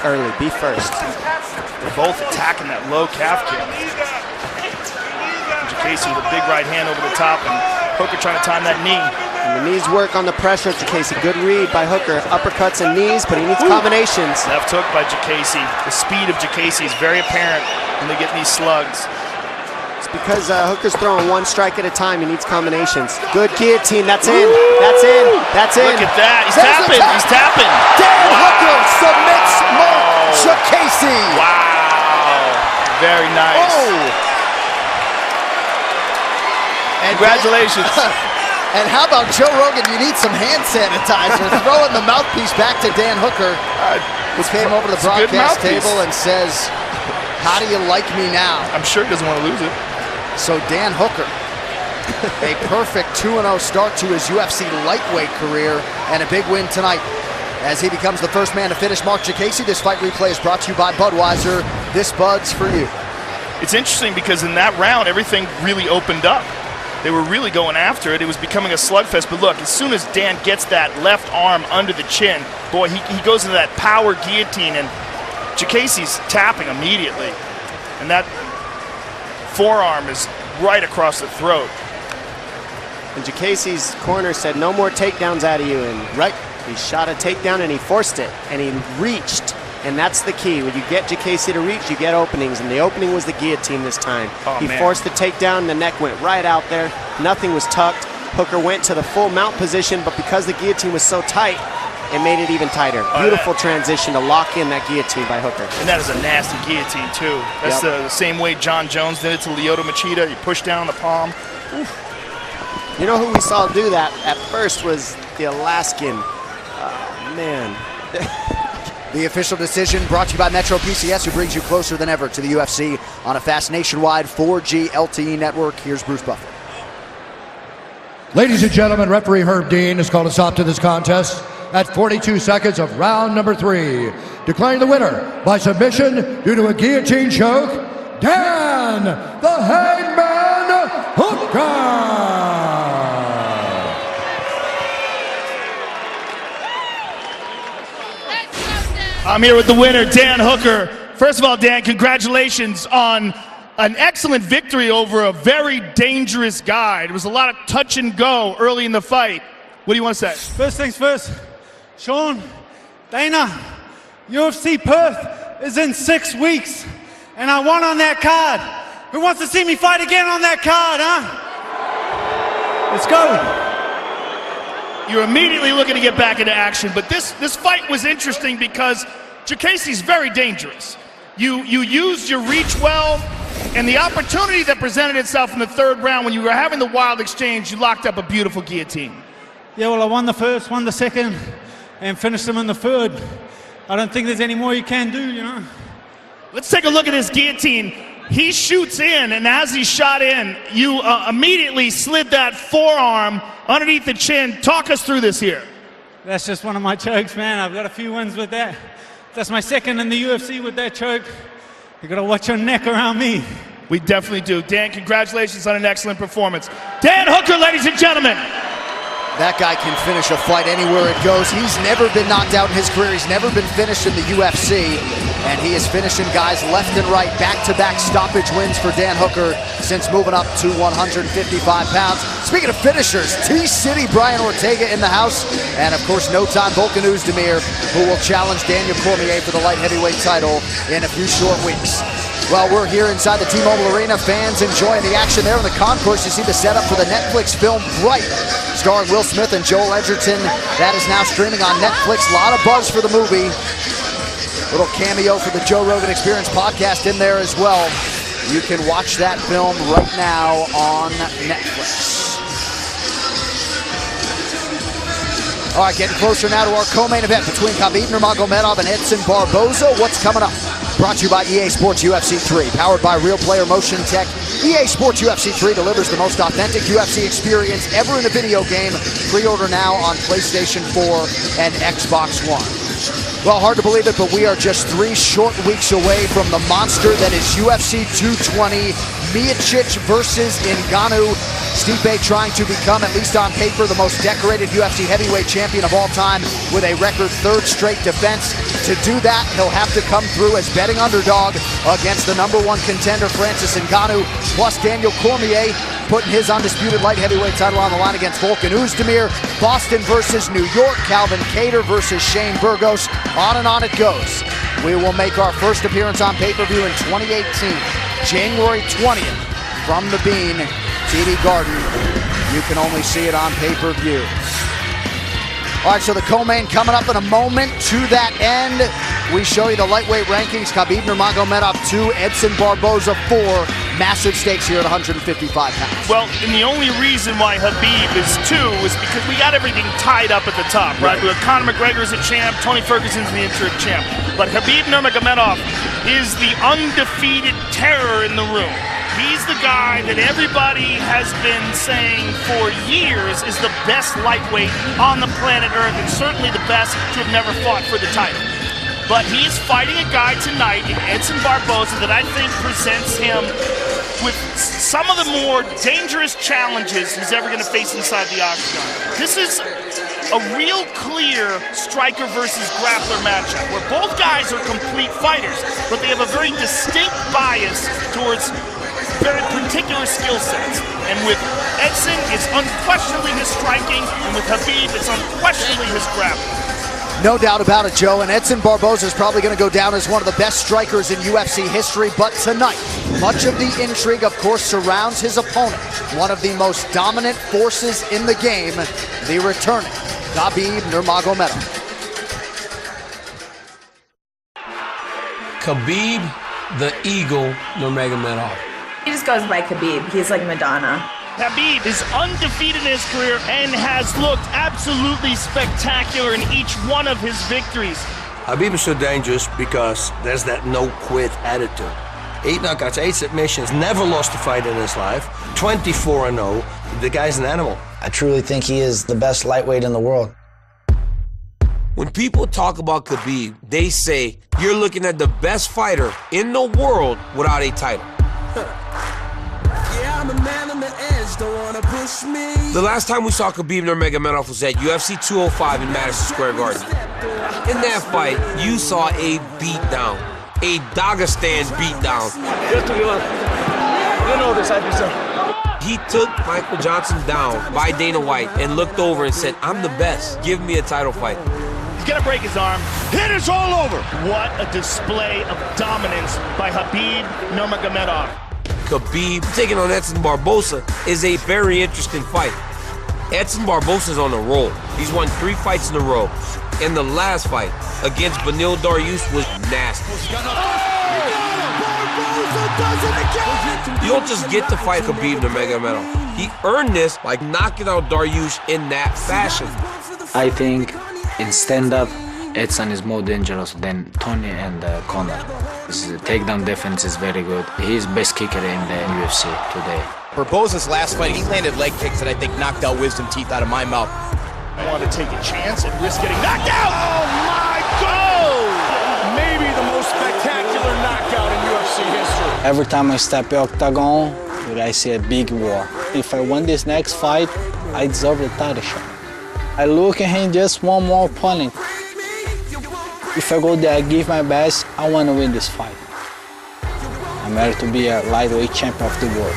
Early, be first. They're both attacking that low calf kick. GAME.EXE with a big right hand over the top, and Hooker trying to time that knee. And the knees work on the pressure of GAME.EXE. Good read by Hooker. Uppercuts and knees, but he needs combinations. Left hook by GAME.EXE. The speed of GAME.EXE is very apparent when they get these slugs. It's because Hooker's throwing one strike at a time. He needs combinations. Good guillotine. That's in. That's in. That's in. Look at that. He's tapping. He's tapping. Dan Hooker submits Mark GAME.EXE. Wow. Very nice. Oh. Congratulations. And how about Joe Rogan? You need some hand sanitizer. Throwing the mouthpiece back to Dan Hooker. Who came over to the broadcast table and says, "How do you like me now?" I'm sure he doesn't want to lose it. So Dan Hooker, a perfect 2-0 start to his UFC lightweight career and a big win tonight as he becomes the first man to finish Mark GAME.EXE. This fight replay is brought to you by Budweiser. This Bud's for you. It's interesting because in that round, everything really opened up. They were really going after it. It was becoming a slugfest. But look, as soon as Dan gets that left arm under the chin, boy, he goes into that power guillotine, and GAME.EXE's tapping immediately. And that forearm is right across the throat. And GAME.EXE's corner said, no more takedowns out of you. And he shot a takedown and he forced it. And he reached. And that's the key. When you get GAME.EXE to reach, you get openings. And the opening was the guillotine this time. He forced the takedown. The neck went right out there. Nothing was tucked. Hooker went to the full mount position, but because the guillotine was so tight, it made it even tighter. Beautiful transition to lock in that guillotine by Hooker. And that is a nasty guillotine, too. That's the same way John Jones did it to Lyoto Machida. You push down the palm. Oof. You know who we saw do that at first was the Alaskan. Man. The official decision brought to you by Metro PCS, who brings you closer than ever to the UFC on a fast nationwide 4G LTE network. Here's Bruce Buffer. Ladies and gentlemen, referee Herb Dean has called a stop to this contest at 42 seconds of round number 3. Declaring the winner by submission due to a guillotine choke, Dan the Hangman Hooker! I'm here with the winner, Dan Hooker. First of all, Dan, congratulations on an excellent victory over a very dangerous guy. It was a lot of touch and go early in the fight. What do you want to say? First things first, Sean, Dana, UFC Perth is in 6 weeks, and I won on that card. Who wants to see me fight again on that card, huh? Let's go. You're immediately looking to get back into action, but this fight was interesting because GAME.EXE's very dangerous. You used your reach well, and the opportunity that presented itself in the third round when you were having the wild exchange, you locked up a beautiful guillotine. Yeah, well, I won the first, won the second, and finished him in the third. I don't think there's any more you can do, you know. Let's take a look at this guillotine. He shoots in, and as he shot in, you immediately slid that forearm underneath the chin. Talk us through this here. That's just one of my chokes, man. I've got a few wins with that. That's my second in the UFC with that choke. You gotta watch your neck around me. We definitely do. Dan, congratulations on an excellent performance. Dan Hooker, ladies and gentlemen. That guy can finish a fight anywhere it goes. He's never been knocked out in his career. He's never been finished in the UFC. And he is finishing guys left and right. Back-to-back stoppage wins for Dan Hooker since moving up to 155 pounds. Speaking of finishers, T-City Brian Ortega in the house. And of course, no time Volkan Oezdemir, who will challenge Daniel Cormier for the light heavyweight title in a few short weeks. Well, we're here inside the T-Mobile Arena. Fans enjoying the action there in the concourse. You see the setup for the Netflix film Bright, starring Will Smith and Joel Edgerton. That is now streaming on Netflix. A lot of buzz for the movie. Little cameo for the Joe Rogan Experience podcast in there as well. You can watch that film right now on Netflix. All right, getting closer now to our co-main event between Khabib Nurmagomedov and Edson Barboza. What's coming up? Brought to you by EA Sports UFC 3. Powered by Real Player Motion Tech. EA Sports UFC 3 delivers the most authentic UFC experience ever in a video game. Pre-order now on PlayStation 4 and Xbox One. Well, hard to believe it, but we are just 3 short weeks away from the monster that is UFC 220. Miocic versus Ngannou. Stipe trying to become, at least on paper, the most decorated UFC heavyweight champion of all time with a record 3rd straight defense. To do that, he'll have to come through as betting underdog against the #1 contender Francis Ngannou, plus Daniel Cormier putting his undisputed light heavyweight title on the line against Volkan Oezdemir. Boston versus New York, Calvin Kattar versus Shane Burgos. On and on it goes. We will make our first appearance on pay-per-view in 2018, January 20th, from the Bean, TD Garden. You can only see it on pay-per-view. All right, so the co-main coming up in a moment. To that end, we show you the lightweight rankings. Khabib Nurmagomedov 2, Edson Barboza 4. Massive stakes here at 155 pounds. Well, and the only reason why Khabib is 2 is because we got everything tied up at the top, right? We have Conor McGregor's a champ, Tony Ferguson's the interim champ. But Khabib Nurmagomedov is the undefeated terror in the room. He's the guy that everybody has been saying for years is the best lightweight on the planet Earth, and certainly the best to have never fought for the title. But he's fighting a guy tonight in Edson Barboza that I think presents him with some of the more dangerous challenges he's ever going to face inside the octagon. This is a real clear striker versus grappler matchup where both guys are complete fighters, but they have a very distinct bias towards very particular skill sets. And with Edson, it's unquestionably his striking, and with Khabib, it's unquestionably his grappling. No doubt about it, Joe, and Edson Barboza is probably going to go down as one of the best strikers in UFC history, but tonight, much of the intrigue, of course, surrounds his opponent, one of the most dominant forces in the game, the returning Khabib Nurmagomedov. Khabib, the Eagle Nurmagomedov. He just goes by Khabib. He's like Madonna. Khabib is undefeated in his career and has looked absolutely spectacular in each one of his victories. Khabib is so dangerous because there's that no-quit attitude. 8 knockouts, 8 submissions, never lost a fight in his life, 24-0. The guy's an animal. I truly think he is the best lightweight in the world. When people talk about Khabib, they say you're looking at the best fighter in the world without a title. Yeah, I'm a man on the edge, don't wanna push me. The last time we saw Khabib Nurmagomedov was at UFC 205 in Madison Square Garden. In that fight, you saw a beatdown, a Dagestan beatdown. You know this, I deserve. He took Michael Johnson down by Dana White and looked over and said, I'm the best, give me a title fight. He's gonna break his arm. Hit is all over. What a display of dominance by Khabib Nurmagomedov. Khabib taking on Edson Barboza is a very interesting fight. Edson Barboza's on a roll. He's won 3 fights in a row. And the last fight against Beneil Dariush was nasty. You don't just get to fight Khabib Nurmagomedov. He earned this by knocking out Dariush in that fashion. I think In stand-up, Edson is more dangerous than Tony and Conor. His takedown defense is very good. He's best kicker in the UFC today. Barboza's last fight, he landed leg kicks that I think knocked out wisdom teeth out of my mouth. I want to take a chance and risk getting knocked out. Oh my God! Maybe the most spectacular knockout in UFC history. Every time I step in the octagon, I see a big war. If I win this next fight, I deserve the title shot. I look at him just one more opponent. If I go there, I give my best, I want to win this fight. I'm ready to be a lightweight champion of the world.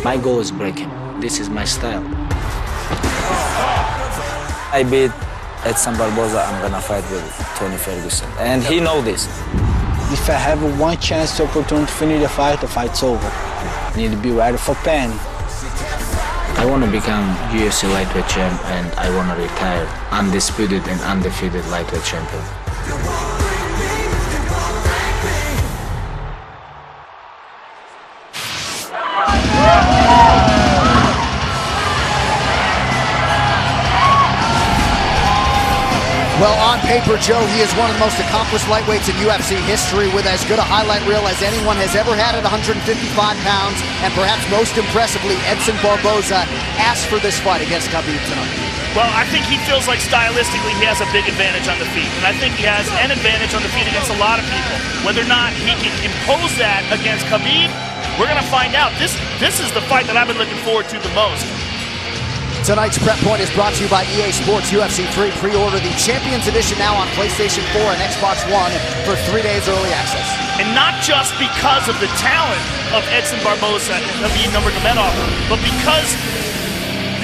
My goal is breaking. This is my style. I beat Edson Barboza, I'm gonna fight with Tony Ferguson. And he knows this. If I have one chance to opportunity to finish the fight's over. I need to be ready for pain. I want to become UFC lightweight champ and I want to retire undisputed and undefeated lightweight champion. Well, on paper, Joe, he is one of the most accomplished lightweights in UFC history with as good a highlight reel as anyone has ever had at 155 pounds. And perhaps most impressively, Edson Barboza asked for this fight against Khabib tonight. Well, I think he feels like stylistically he has a big advantage on the feet. And I think he has an advantage on the feet against a lot of people. Whether or not he can impose that against Khabib, we're going to find out. This is the fight that I've been looking forward to the most. Tonight's Prep Point is brought to you by EA Sports UFC 3. Pre-order the Champions Edition now on PlayStation 4 and Xbox One for 3 days early access. And not just because of the talent of Edson Barboza and Khabib Nurmagomedov, but because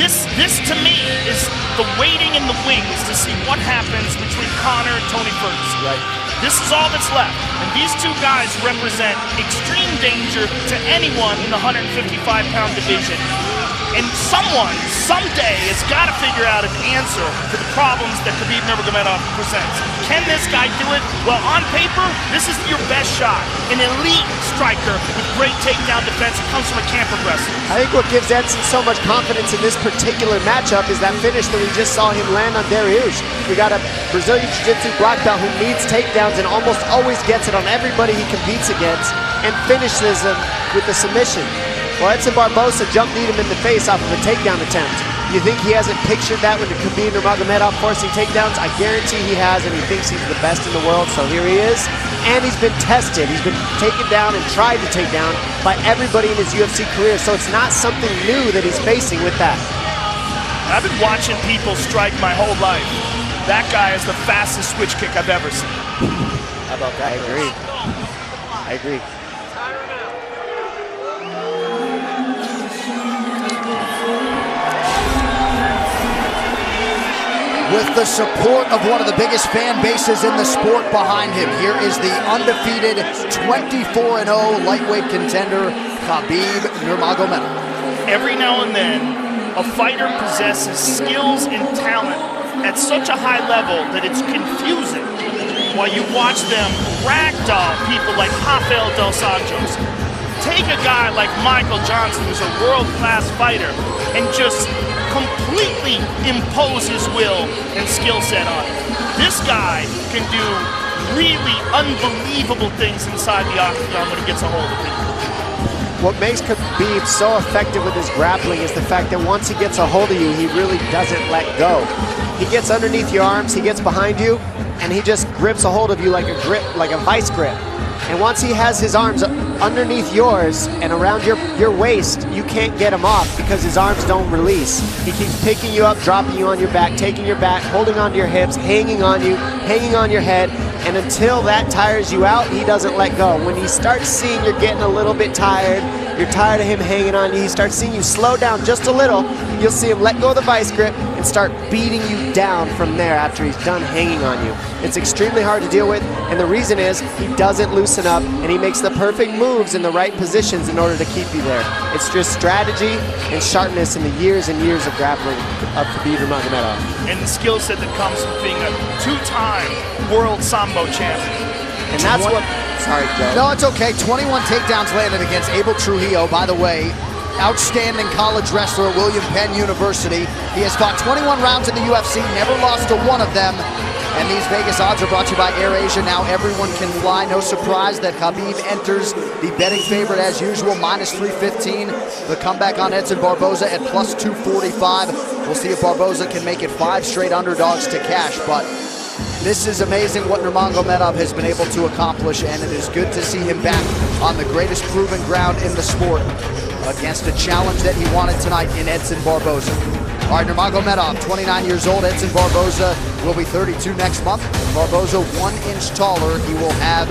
this to me is the waiting in the wings to see what happens between Conor and Tony Ferguson. Right. This is all that's left. And these two guys represent extreme danger to anyone in the 155-pound division. And someone, someday, has got to figure out an answer to the problems that Khabib Nurmagomedov presents. Can this guy do it? Well, on paper, this is your best shot. An elite striker with great takedown defense who comes from a camp progressor. I think what gives Edson so much confidence in this particular matchup is that finish that we just saw him land on Dariush. We got a Brazilian Jiu-Jitsu black belt who needs takedowns and almost always gets it on everybody he competes against and finishes him with the submission. Well, Edson Barboza jump-kneed him in the face off of a takedown attempt. You think he hasn't pictured that with the Khabib Nurmagomedov forcing takedowns? I guarantee he has, and he thinks he's the best in the world, so here he is. And he's been tested. He's been taken down and tried to take down by everybody in his UFC career, so it's not something new that he's facing with that. I've been watching people strike my whole life. That guy is the fastest switch kick I've ever seen. How about that? I agree. I agree. With the support of one of the biggest fan bases in the sport behind him, here is the undefeated 24-0 lightweight contender, Khabib Nurmagomedov. Every now and then, a fighter possesses skills and talent at such a high level that it's confusing while you watch them ragdoll people like Rafael Dos Anjos. Take a guy like Michael Johnson, who's a world-class fighter, and just completely impose his will and skill set on it. This guy can do really unbelievable things inside the octagon when he gets a hold of people. What makes Khabib so effective with his grappling is the fact that once he gets a hold of you, he really doesn't let go. He gets underneath your arms, he gets behind you, and he just grips a hold of you like a vice grip. And once he has his arms underneath yours and around your waist, you can't get him off because his arms don't release. He keeps picking you up, dropping you on your back, taking your back, holding onto your hips, hanging on you, hanging on your head, and until that tires you out, he doesn't let go. When he starts seeing you're getting a little bit tired, you're tired of him hanging on you, he starts seeing you slow down just a little, you'll see him let go of the vice grip and start beating you down from there after he's done hanging on you. It's extremely hard to deal with, and the reason is he doesn't loosen up, and he makes the perfect moves in the right positions in order to keep you there. It's just strategy and sharpness in the years and years of grappling of Khabib Nurmagomedov. And the skill set that comes from being a two-time world Sambo champion. And that's what... Sorry, Joe. No, it's okay. 21 takedowns landed against Abel Trujillo. By the way, outstanding college wrestler at William Penn University. He has fought 21 rounds in the UFC, never lost to one of them. And these Vegas odds are brought to you by AirAsia. Now everyone can fly. No surprise that Khabib enters the betting favorite as usual, -315. The comeback on Edson Barboza at +245. We'll see if Barboza can make it 5 straight underdogs to cash. But this is amazing what Nurmagomedov has been able to accomplish, and it is good to see him back on the greatest proven ground in the sport against a challenge that he wanted tonight in Edson Barboza. All right, Nurmagomedov, 29 years old. Edson Barboza will be 32 next month. Barboza 1 inch taller. He will have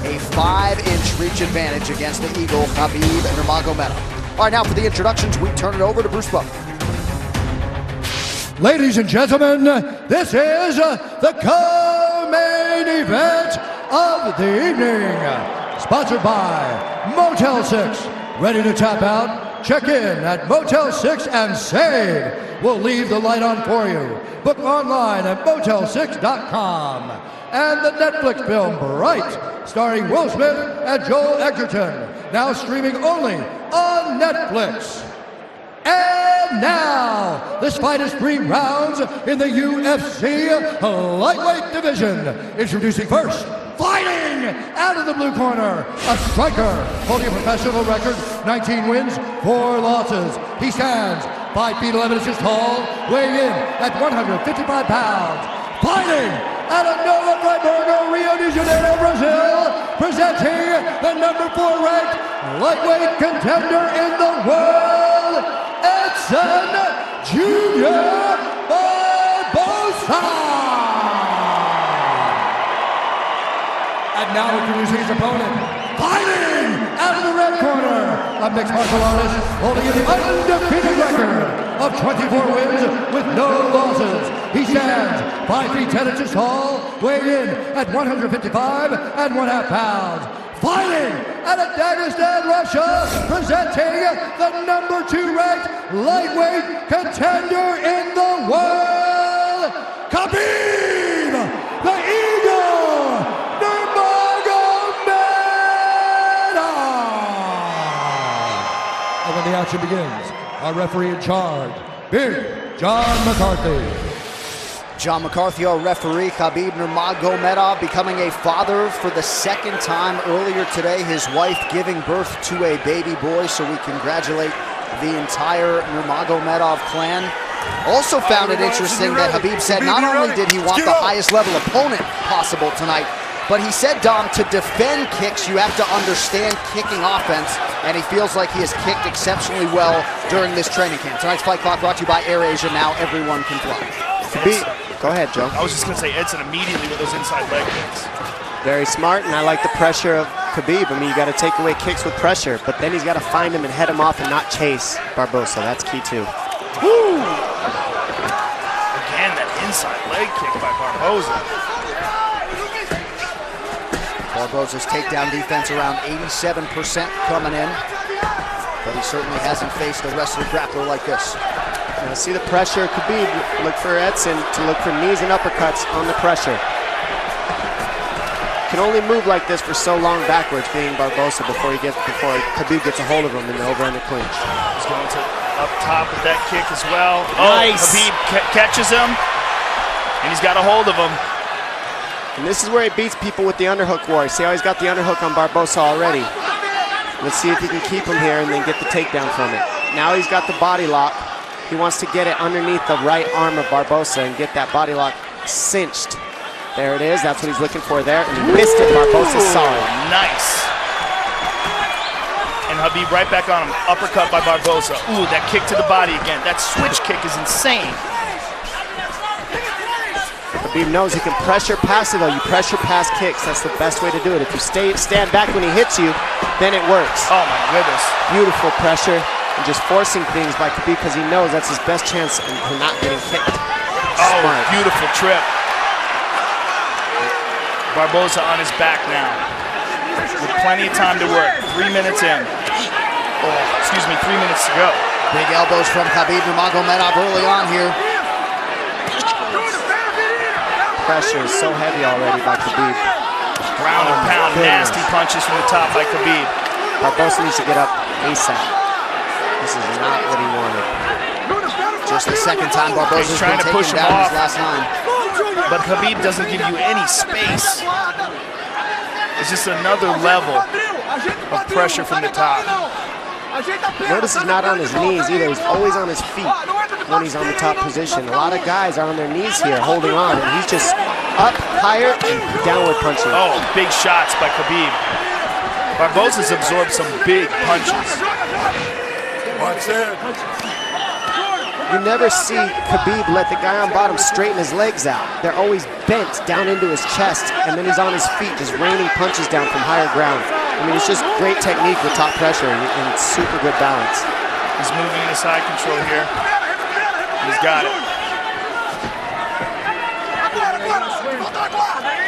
a 5-inch reach advantage against the Eagle, Khabib Nurmagomedov. All right, now for the introductions, we turn it over to Bruce Buck. Ladies and gentlemen, this is the co-main event of the evening. Sponsored by Motel 6. Ready to tap out? Check in at Motel 6 and save. We'll leave the light on for you. Book online at motel6.com. And the Netflix film Bright, starring Will Smith and Joel Edgerton, now streaming only on Netflix. And now, this fight is 3 rounds in the UFC lightweight division. Introducing first, fighting out of the blue corner, a striker holding a professional record, 19 wins, 4 losses. He stands 5 feet 11 inches tall, weighing in at 155 pounds. Fighting out of Nova Friburgo, Rio de Janeiro, Brazil, presenting the number 4 ranked lightweight contender in the world, Edson Jr. Barboza. And now introducing his opponent, fighting out of the red corner, a mixed martial artist holding an undefeated record of 24 wins with no losses. He stands 5 feet 10 inches tall, weighing in at 155.5 pounds. Fighting out of Dagestan, Russia, presenting the number 2 ranked lightweight contender in the world, Khabib the Eagle Nurmagomedov. And when the action begins, our referee in charge, Big John McCarthy. John McCarthy, our referee. Khabib Nurmagomedov becoming a father for the 2nd time earlier today. His wife giving birth to a baby boy, so we congratulate the entire Nurmagomedov clan. Also found it interesting that Khabib said not only did he want the highest level opponent possible tonight, but he said, Dom, to defend kicks, you have to understand kicking offense, and he feels like he has kicked exceptionally well during this training camp. Tonight's Fight Clock brought to you by AirAsia. Now everyone can fly. Khabib. Go ahead, Joe. I was just going to say Edson immediately with those inside leg kicks. Very smart, and I like the pressure of Khabib. I mean, you got to take away kicks with pressure, but then he's got to find him and head him off and not chase Barboza. That's key, too. Woo! Again, that inside leg kick by Barboza. Barboza's takedown defense around 87% coming in, but he certainly hasn't faced a wrestler grappler like this. Now see the pressure, Khabib, look for Edson to look for knees and uppercuts on the pressure. Can only move like this for so long backwards, being Barboza, before Khabib gets a hold of him in the over-under clinch. He's going to up top with that kick as well. Nice. Oh, Khabib catches him, and he's got a hold of him. And this is where he beats people with the underhook war. See how he's got the underhook on Barboza already. Let's see if he can keep him here and then get the takedown from it. Now he's got the body lock. He wants to get it underneath the right arm of Barboza and get that body lock cinched. There it is. That's what he's looking for there. And he missed it. Barboza saw it. Nice. And Khabib right back on him. Uppercut by Barboza. Ooh, that kick to the body again. That switch kick is insane. Khabib knows he can pressure pass it, though. You pressure pass kicks. That's the best way to do it. If you stand back when he hits you, then it works. Oh, my goodness. Beautiful pressure. And just forcing things by Khabib because he knows that's his best chance for not getting kicked. Oh, beautiful trip. Barboza on his back now. With plenty of time to work. 3 minutes in. Oh, excuse me, 3 minutes to go. Big elbows from Khabib Nurmagomedov early on here. Pressure is so heavy already by Khabib. Ground and pound, nasty punches from the top by Khabib. Barboza needs to get up ASAP. This is not what he wanted. Just the second time Barboza's He's trying been to push taken him down off. his last 9. But Khabib doesn't give you any space. It's just another level of pressure from the top. Notice he's not on his knees either. He's always on his feet when he's on the top position. A lot of guys are on their knees here holding on, and he's just up, higher, and downward punching. Oh, big shots by Khabib. Barboza's absorbed some big punches. Watch it. You never see Khabib let the guy on bottom straighten his legs out. They're always bent down into his chest, and then he's on his feet just raining punches down from higher ground. I mean, it's just great technique with top pressure and super good balance. He's moving into side control here. He's got it.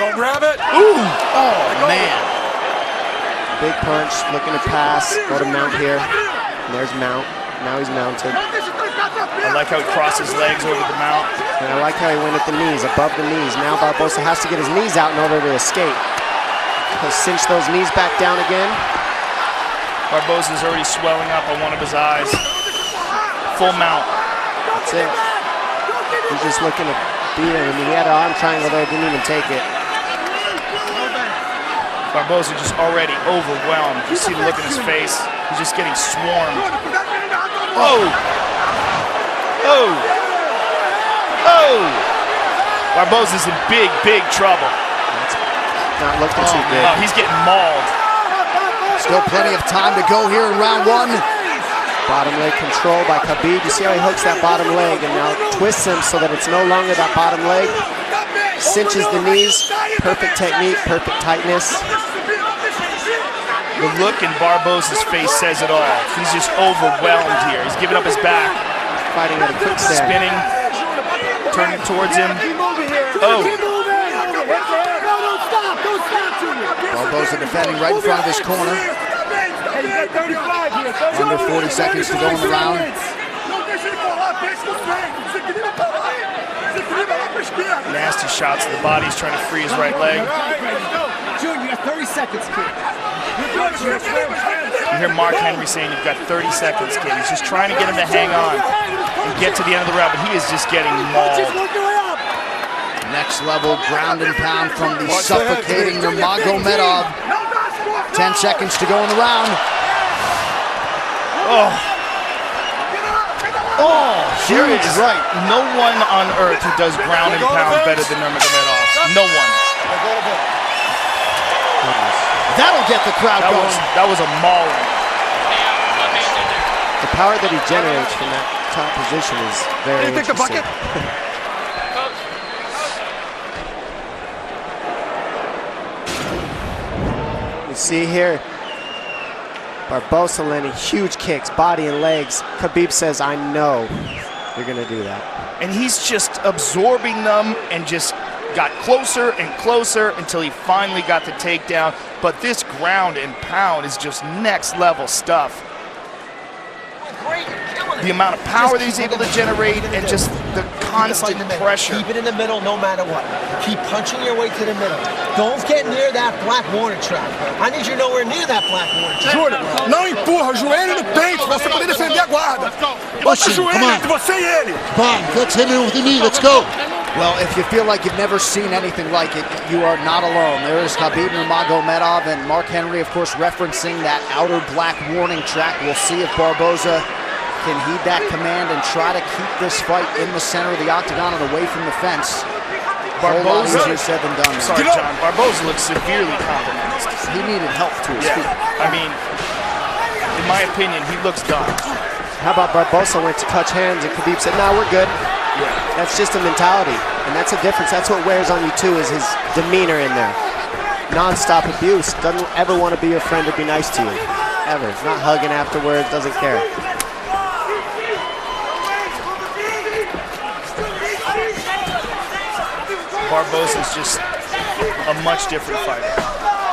Don't grab it. Ooh! Oh, man. Big punch, looking to pass. Go to mount here. And there's mount. Now he's mounted. I like how he crossed his legs over the mount. And I like how he went at the knees, above the knees. Now Barboza has to get his knees out in order to escape. He'll cinch those knees back down again. Barboza's already swelling up on one of his eyes. Full mount. That's it. He's just looking to beat him. I mean, he had an arm triangle there, didn't even take it. Barboza just already overwhelmed. You see the look in his face. He's just getting swarmed. Oh! Oh! Oh! Barboza's in big, big trouble. Not looking too good. Oh, he's getting mauled. Still plenty of time to go here in round 1. Bottom leg control by Khabib. You see how he hooks that bottom leg and now twists him so that it's no longer that bottom leg. Cinches the knees. Perfect technique, perfect tightness. The look in Barboza's face says it all. He's just overwhelmed here. He's giving up his back. Fighting at a quick stand. Spinning. Turning towards him. Oh. Barboza defending right in front of his corner. Under 40 seconds to go in the round. Nasty shots to the body. He's trying to free his right leg. June, you got 30 seconds, kid. You hear Mark Henry saying you've got 30 seconds, kid. He's just trying to get him to hang on and get to the end of the round, but he is just getting mauled. Next level ground and pound from the suffocating Nurmagomedov. 10 seconds to go in the round. Oh. Oh, Huge right. No one on earth who does ground and pound better than Nurmagomedov. No one. That'll get the crowd going. That was a mauling. The power that he generates from that top position is very interesting. You see here, Barboza landing huge kicks, body and legs. Khabib says, I know you're going to do that. And he's just absorbing them and just got closer and closer until he finally got the takedown. But this ground and pound is just next level stuff. The amount of power that he's able to generate and just the constant pressure. Keep it in the middle no matter what. Keep punching your way to the middle. Don't get near that black warning trap. I need you nowhere near that black warning trap. Júnior, não empurra, joelho no peito, pra você poder defender a guarda. Bota o joelho entre você e ele. Come on, let's hit him with the knee, let's go. Well, if you feel like you've never seen anything like it, you are not alone. There is Khabib Nurmagomedov and Mark Henry, of course, referencing that outer black warning track. We'll see if Barboza can heed that command and try to keep this fight in the center of the octagon and away from the fence. Barboza, easier said than done. Sorry, John. Barboza looks severely compromised. He needed help to his feet. I mean, in my opinion, he looks done. How about Barboza went to touch hands and Khabib said, nah, we're good. Yeah. That's just a mentality, and that's a difference. That's what wears on you too, is his demeanor in there. Non-stop abuse. Doesn't ever want to be your friend or be nice to you. Ever. Not hugging afterwards, doesn't care. Barboza's just a much different fighter.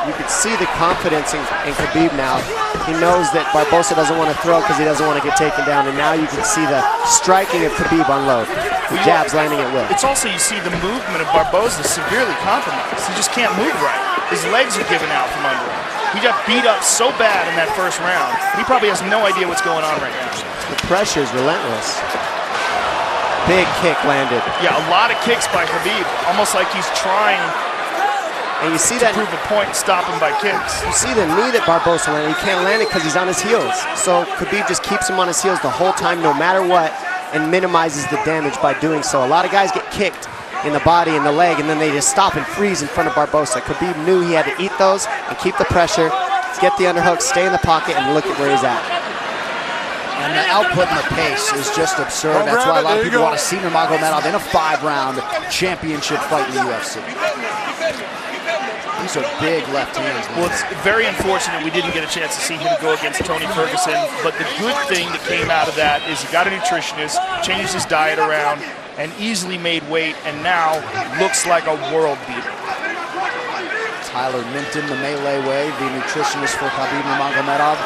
You can see the confidence in Khabib now. He knows that Barboza doesn't want to throw because he doesn't want to get taken down, and now you can see the striking of Khabib unload. The jabs landing at will. It's also, you see the movement of Barboza severely compromised. He just can't move right. His legs are giving out from under him. He got beat up so bad in that first round. He probably has no idea what's going on right now. The pressure is relentless. Big kick landed. Yeah, a lot of kicks by Khabib. Almost like he's trying and you see that prove a point, stop him by kicks. You see the knee that Barbosa landed. He can't land it because he's on his heels. So Khabib just keeps him on his heels the whole time, no matter what, and minimizes the damage by doing so. A lot of guys get kicked in the body and the leg, and then they just stop and freeze in front of Barbosa. Khabib knew he had to eat those and keep the pressure, get the underhook, stay in the pocket, and look at where he's at. And the output and the pace is just absurd. That's why a lot of people want to see Nurmagomedov in a 5-round championship fight in the UFC. These are big left hands. Well, it's very unfortunate we didn't get a chance to see him go against Tony Ferguson, but the good thing that came out of that is he got a nutritionist, changed his diet around, and easily made weight, and now looks like a world beater. Tyler Minton, the melee way, the nutritionist for Khabib Nurmagomedov.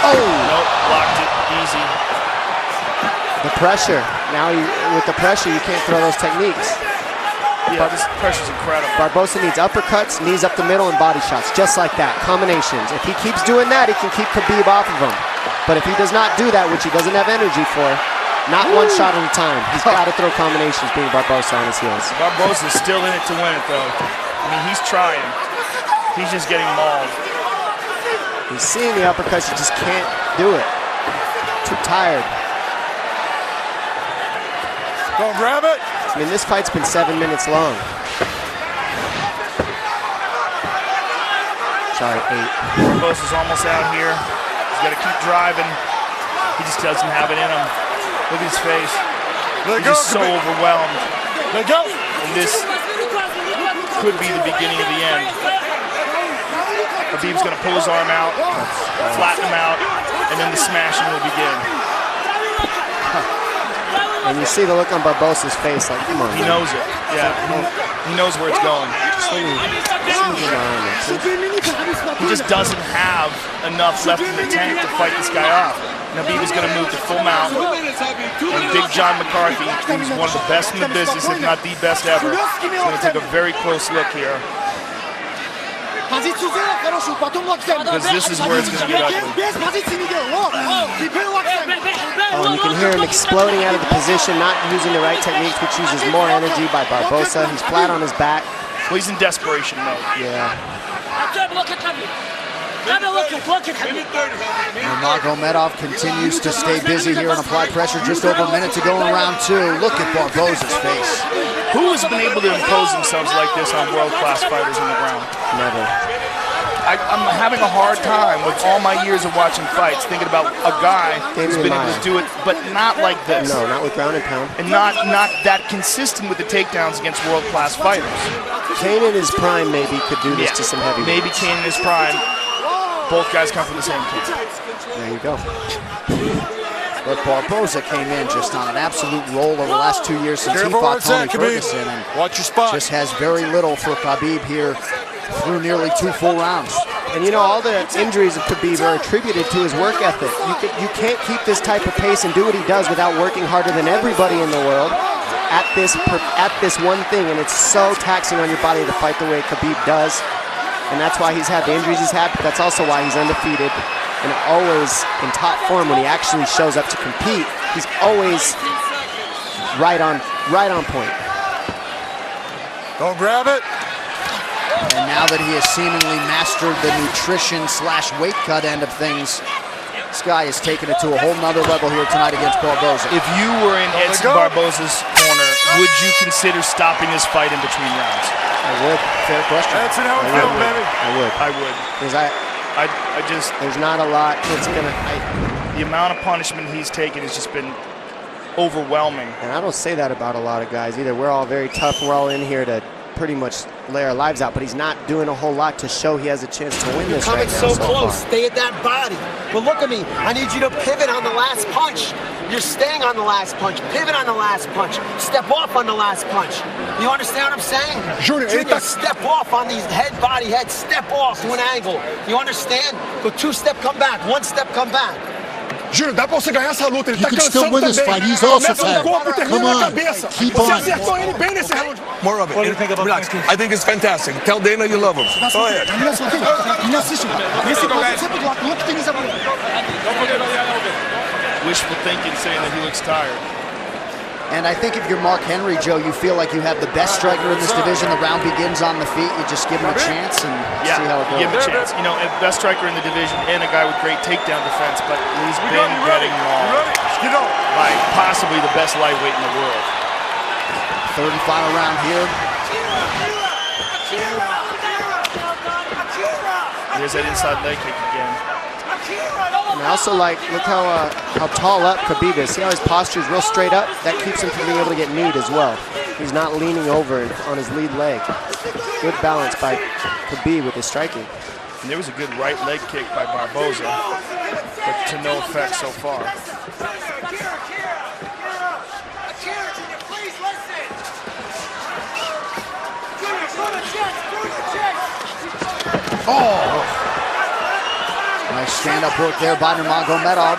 Oh! Nope, blocked it, easy. The pressure. Now, with the pressure, you can't throw those techniques. Yeah, this pressure's incredible. Barbosa needs uppercuts, knees up the middle, and body shots, just like that. Combinations. If he keeps doing that, he can keep Khabib off of him. But if he does not do that, which he doesn't have energy for, not one shot at a time. He's got to throw combinations, being Barbosa on his heels. Barbosa's still in it to win it, though. I mean, he's trying. He's just getting mauled. He's seeing the uppercuts, he just can't do it. Too tired. Go grab it. I mean, this fight's been 7 minutes long. Sorry, 8. Barbosa's almost out here. He's got to keep driving. He just doesn't have it in him. Look at his face. He's just so overwhelmed. Let go. And this could be the beginning of the end. Khabib's going to pull his arm out, flatten him out, and then the smashing will begin. And you see the look on Barbosa's face, like, come on. He knows it. Yeah, he knows where it's going. He just doesn't have enough left in the tank to fight this guy off. Khabib is going to move to full mount. And Big John McCarthy, who's one of the best in the business, if not the best ever, is going to take a very close look here. Because this is where it's going to get ugly. Oh, you can hear him exploding out of the position, not using the right techniques, which uses more energy by Barbosa. He's flat on his back. Well, he's in desperation mode. Yeah. Nurmagomedov continues to stay busy here and apply pressure. Just over a minute to go in round 2. Look at Barbosa's face. Who has been able to impose themselves like this on world-class fighters on the ground? Never. I'm having a hard time with all my years of watching fights thinking about a guy who's been able to do it, but not like this. No, not with ground and pound. And not that consistent with the takedowns against world-class fighters. Kane in his prime maybe could do this to some heavyweights. Maybe Kane in his prime. Both guys come from the same camp. There you go. But Barbosa came in just on an absolute roll over the last 2 years since he fought Tony Ferguson, and watch your spot. Just has very little for Khabib here through nearly 2 full rounds. And you know, all the injuries of Khabib are attributed to his work ethic. You can't keep this type of pace and do what he does without working harder than everybody in the world at this one thing, and it's so taxing on your body to fight the way Khabib does. And that's why he's had the injuries he's had, but that's also why he's undefeated and always in top form when he actually shows up to compete. He's always right on point. Go grab it. And now that he has seemingly mastered the nutrition/weight cut end of things, this guy has taken it to a whole nother level here tonight against Barbosa. If you were in Edson Barbosa's corner, would you consider stopping this fight in between rounds? I would. Fair question. That's an outfield, baby. I would. Because I just there's not a lot that's gonna. The amount of punishment he's taken has just been overwhelming. And I don't say that about a lot of guys either. We're all very tough. We're all in here to pretty much lay our lives out, but he's not doing a whole lot to show he has a chance to win this right now. You're coming so close. Stay at that body. But look at me. I need you to pivot on the last punch. You're staying on the last punch. Pivot on the last punch. Step off on the last punch. You understand what I'm saying? Junior, step off on these head, body, head. Step off to an angle. You understand? Go 2 step, come back. 1 step, come back. Júnior, dá pra você ganhar essa luta. Ele You tá can still cansando win this também. fight. He's also Começa no tired. corpo e termina Come na on. cabeça. Keep Você on. acertou ele bem nesse round. More of it. Relax. I think it's fantastic. Tell Dana you love him. Go ahead. Wishful thinking, saying that he looks tired. And I think if you're Mark Henry, Joe, you feel like you have the best striker in this division. The round begins on the feet. You just give him a chance and see how it goes. Give him a chance. You know, best striker in the division and a guy with great takedown defense, but he's been getting mauled by possibly the best lightweight in the world. Third and final round here. There's that inside leg kick again. And I also like, look how tall up Khabib is. See how his posture is real straight up? That keeps him from being able to get kneed as well. He's not leaning over on his lead leg. Good balance by Khabib with his striking. And there was a good right leg kick by Barboza, but to no effect so far. Oh! Nice stand-up work there by Nurmagomedov.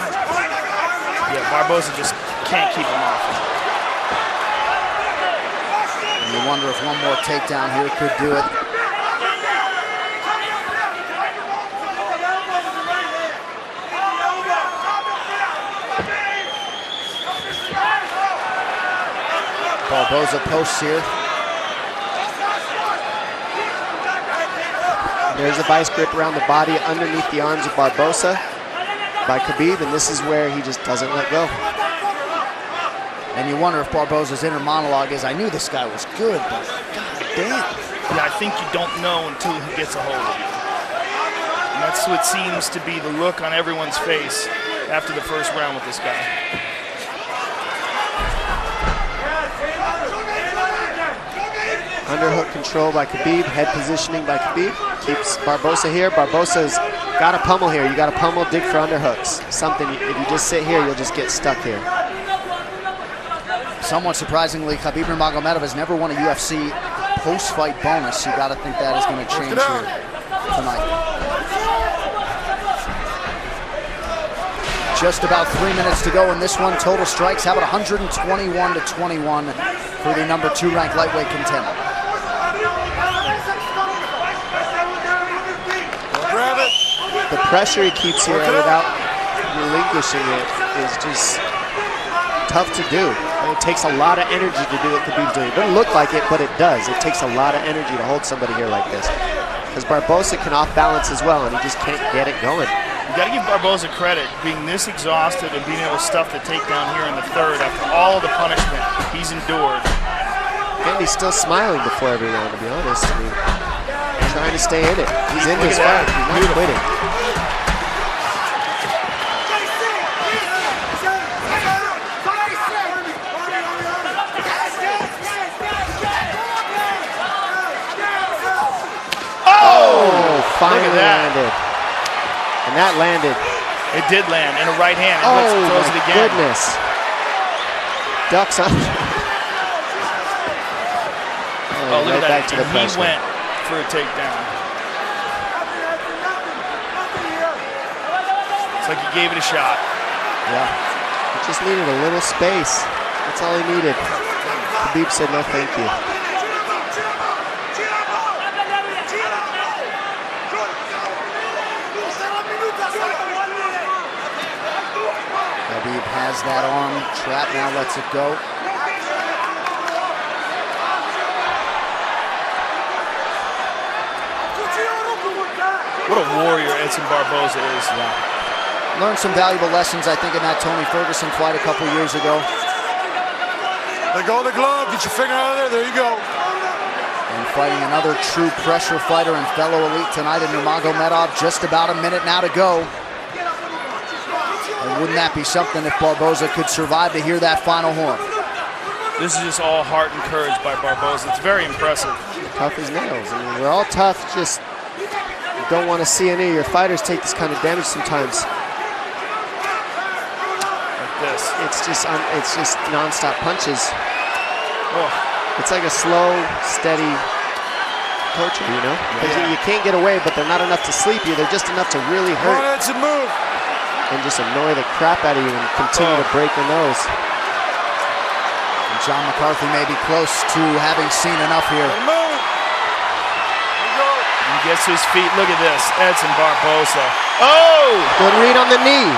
Yeah, Barboza just can't keep him off. And you wonder if one more takedown here could do it. Barboza posts here. There's a vice grip around the body underneath the arms of Barboza by Khabib, and this is where he just doesn't let go. And you wonder if Barboza's inner monologue is, I knew this guy was good, but god damn. Yeah, I think you don't know until he gets a hold of you. And that's what seems to be the look on everyone's face after the first round with this guy. Underhook control by Khabib, head positioning by Khabib. Keeps Barboza here. Barboza's got to pummel here. You got to pummel, dig for underhooks. Something, if you just sit here, you'll just get stuck here. Somewhat surprisingly, Khabib Nurmagomedov has never won a UFC post-fight bonus. You got to think that is going to change here tonight. Just about 3 minutes to go in this one. Total strikes have it 121-21 for the number 2 ranked lightweight contender. The pressure he keeps here without relinquishing it is just tough to do. And it takes a lot of energy to do what Khabib's doing. It doesn't look like it, but it does. It takes a lot of energy to hold somebody here like this. Because Barboza can off-balance as well, and he just can't get it going. You got to give Barboza credit, being this exhausted and being able to stuff the takedown here in the third after all the punishment he's endured. And he's still smiling before every round, to be honest. I mean, trying to stay in it. He's in this fight. He's not quitting. Oh, finally landed. And that landed. It did land in a right hand. Oh, throws it my again. goodness. Ducks on. Oh, look right at that. back to the pressure. He went for a takedown. It's like he gave it a shot. Yeah. He just needed a little space. That's all he needed. Khabib said no thank you. Khabib has that arm trapped, now lets it go. What a warrior Edson Barboza is. Yeah. Learned some valuable lessons, I think, in that Tony Ferguson fight a couple years ago. Let go of the glove, get your finger out of there you go. And fighting another true pressure fighter and fellow elite tonight in Nurmagomedov. Just about a minute now to go. And wouldn't that be something if Barboza could survive to hear that final horn? This is just all heart and courage by Barboza. It's very impressive. Tough as nails. I mean, we're all tough, just don't want to see any of your fighters take this kind of damage sometimes. Like this. It's just non-stop punches. Oh. It's like a slow, steady torture, you know? Because you can't get away, but they're not enough to sleep you. They're just enough to really hurt. It's a move. and just annoy the crap out of you and continue to break your nose. And John McCarthy may be close to having seen enough here. He gets to his feet. Look at this. Edson Barboza. Oh! Good read on the knee.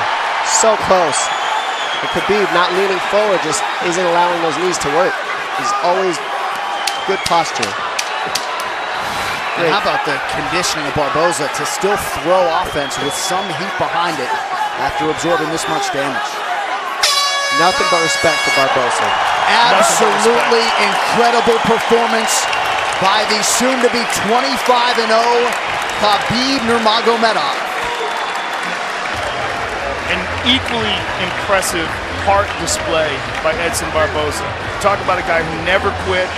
So close. And Khabib not leaning forward just isn't allowing those knees to work. He's always good posture. And how about the conditioning of Barboza to still throw offense with some heat behind it after absorbing this much damage? Nothing but respect for Barboza. Absolutely incredible performance by the soon-to-be 25-0 Khabib Nurmagomedov. An equally impressive heart display by Edson Barboza. Talk about a guy who never quit,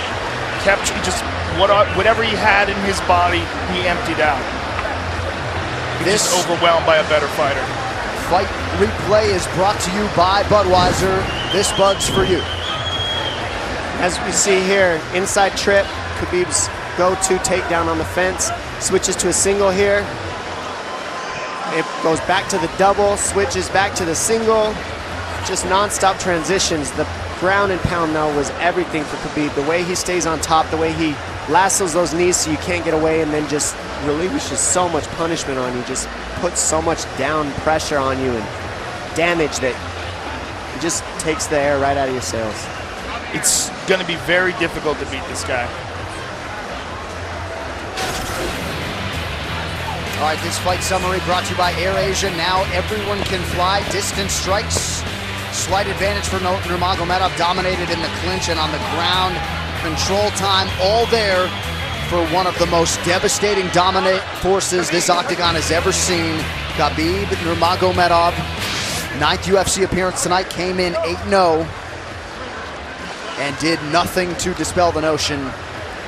kept just whatever he had in his body, he emptied out. He's just overwhelmed by a better fighter. Fight Replay is brought to you by Budweiser. This Bud's for you. As we see here, inside trip, Khabib's go-to takedown on the fence, switches to a single here. It goes back to the double, switches back to the single. Just non-stop transitions. The ground and pound, though, was everything for Khabib. The way he stays on top, the way he lassos those knees so you can't get away, and then just relinquishes so much punishment on you, just puts so much down pressure on you and damage that it just takes the air right out of your sails. It's going to be very difficult to beat this guy. All right, this fight summary brought to you by AirAsia. Now everyone can fly. Distance strikes. Slight advantage for Nurmagomedov, dominated in the clinch and on the ground. Control time, all there for one of the most devastating dominant forces this octagon has ever seen. Khabib Nurmagomedov, 9th UFC appearance tonight, came in 8-0 and did nothing to dispel the notion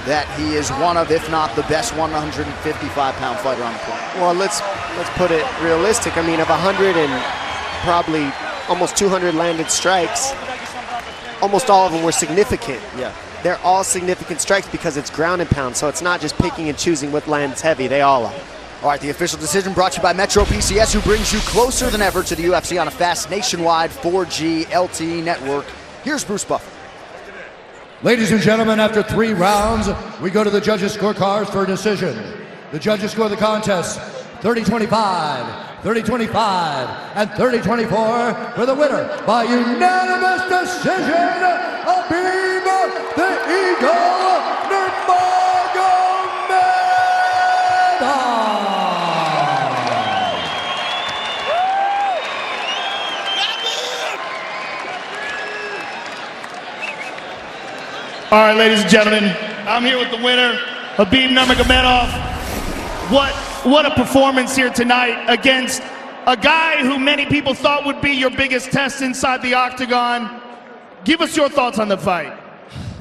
that he is one of, if not the best 155-pound fighter on the planet. Well, let's put it realistic. I mean, of 100 and probably almost 200 landed strikes, almost all of them were significant. Yeah. They're all significant strikes because it's ground and pound, so it's not just picking and choosing what lands heavy. They all are. All right, the official decision brought to you by Metro PCS, who brings you closer than ever to the UFC on a fast nationwide 4G LTE network. Here's Bruce Buffer. Ladies and gentlemen, after 3 rounds, we go to the judges' scorecards for a decision. The judges score the contest 30-25, 30-25, and 30-24 for the winner by unanimous decision, Khabib the Eagle Nurmagomedov. All right, ladies and gentlemen, I'm here with the winner, Khabib Nurmagomedov. What a performance here tonight against a guy who many people thought would be your biggest test inside the octagon. Give us your thoughts on the fight.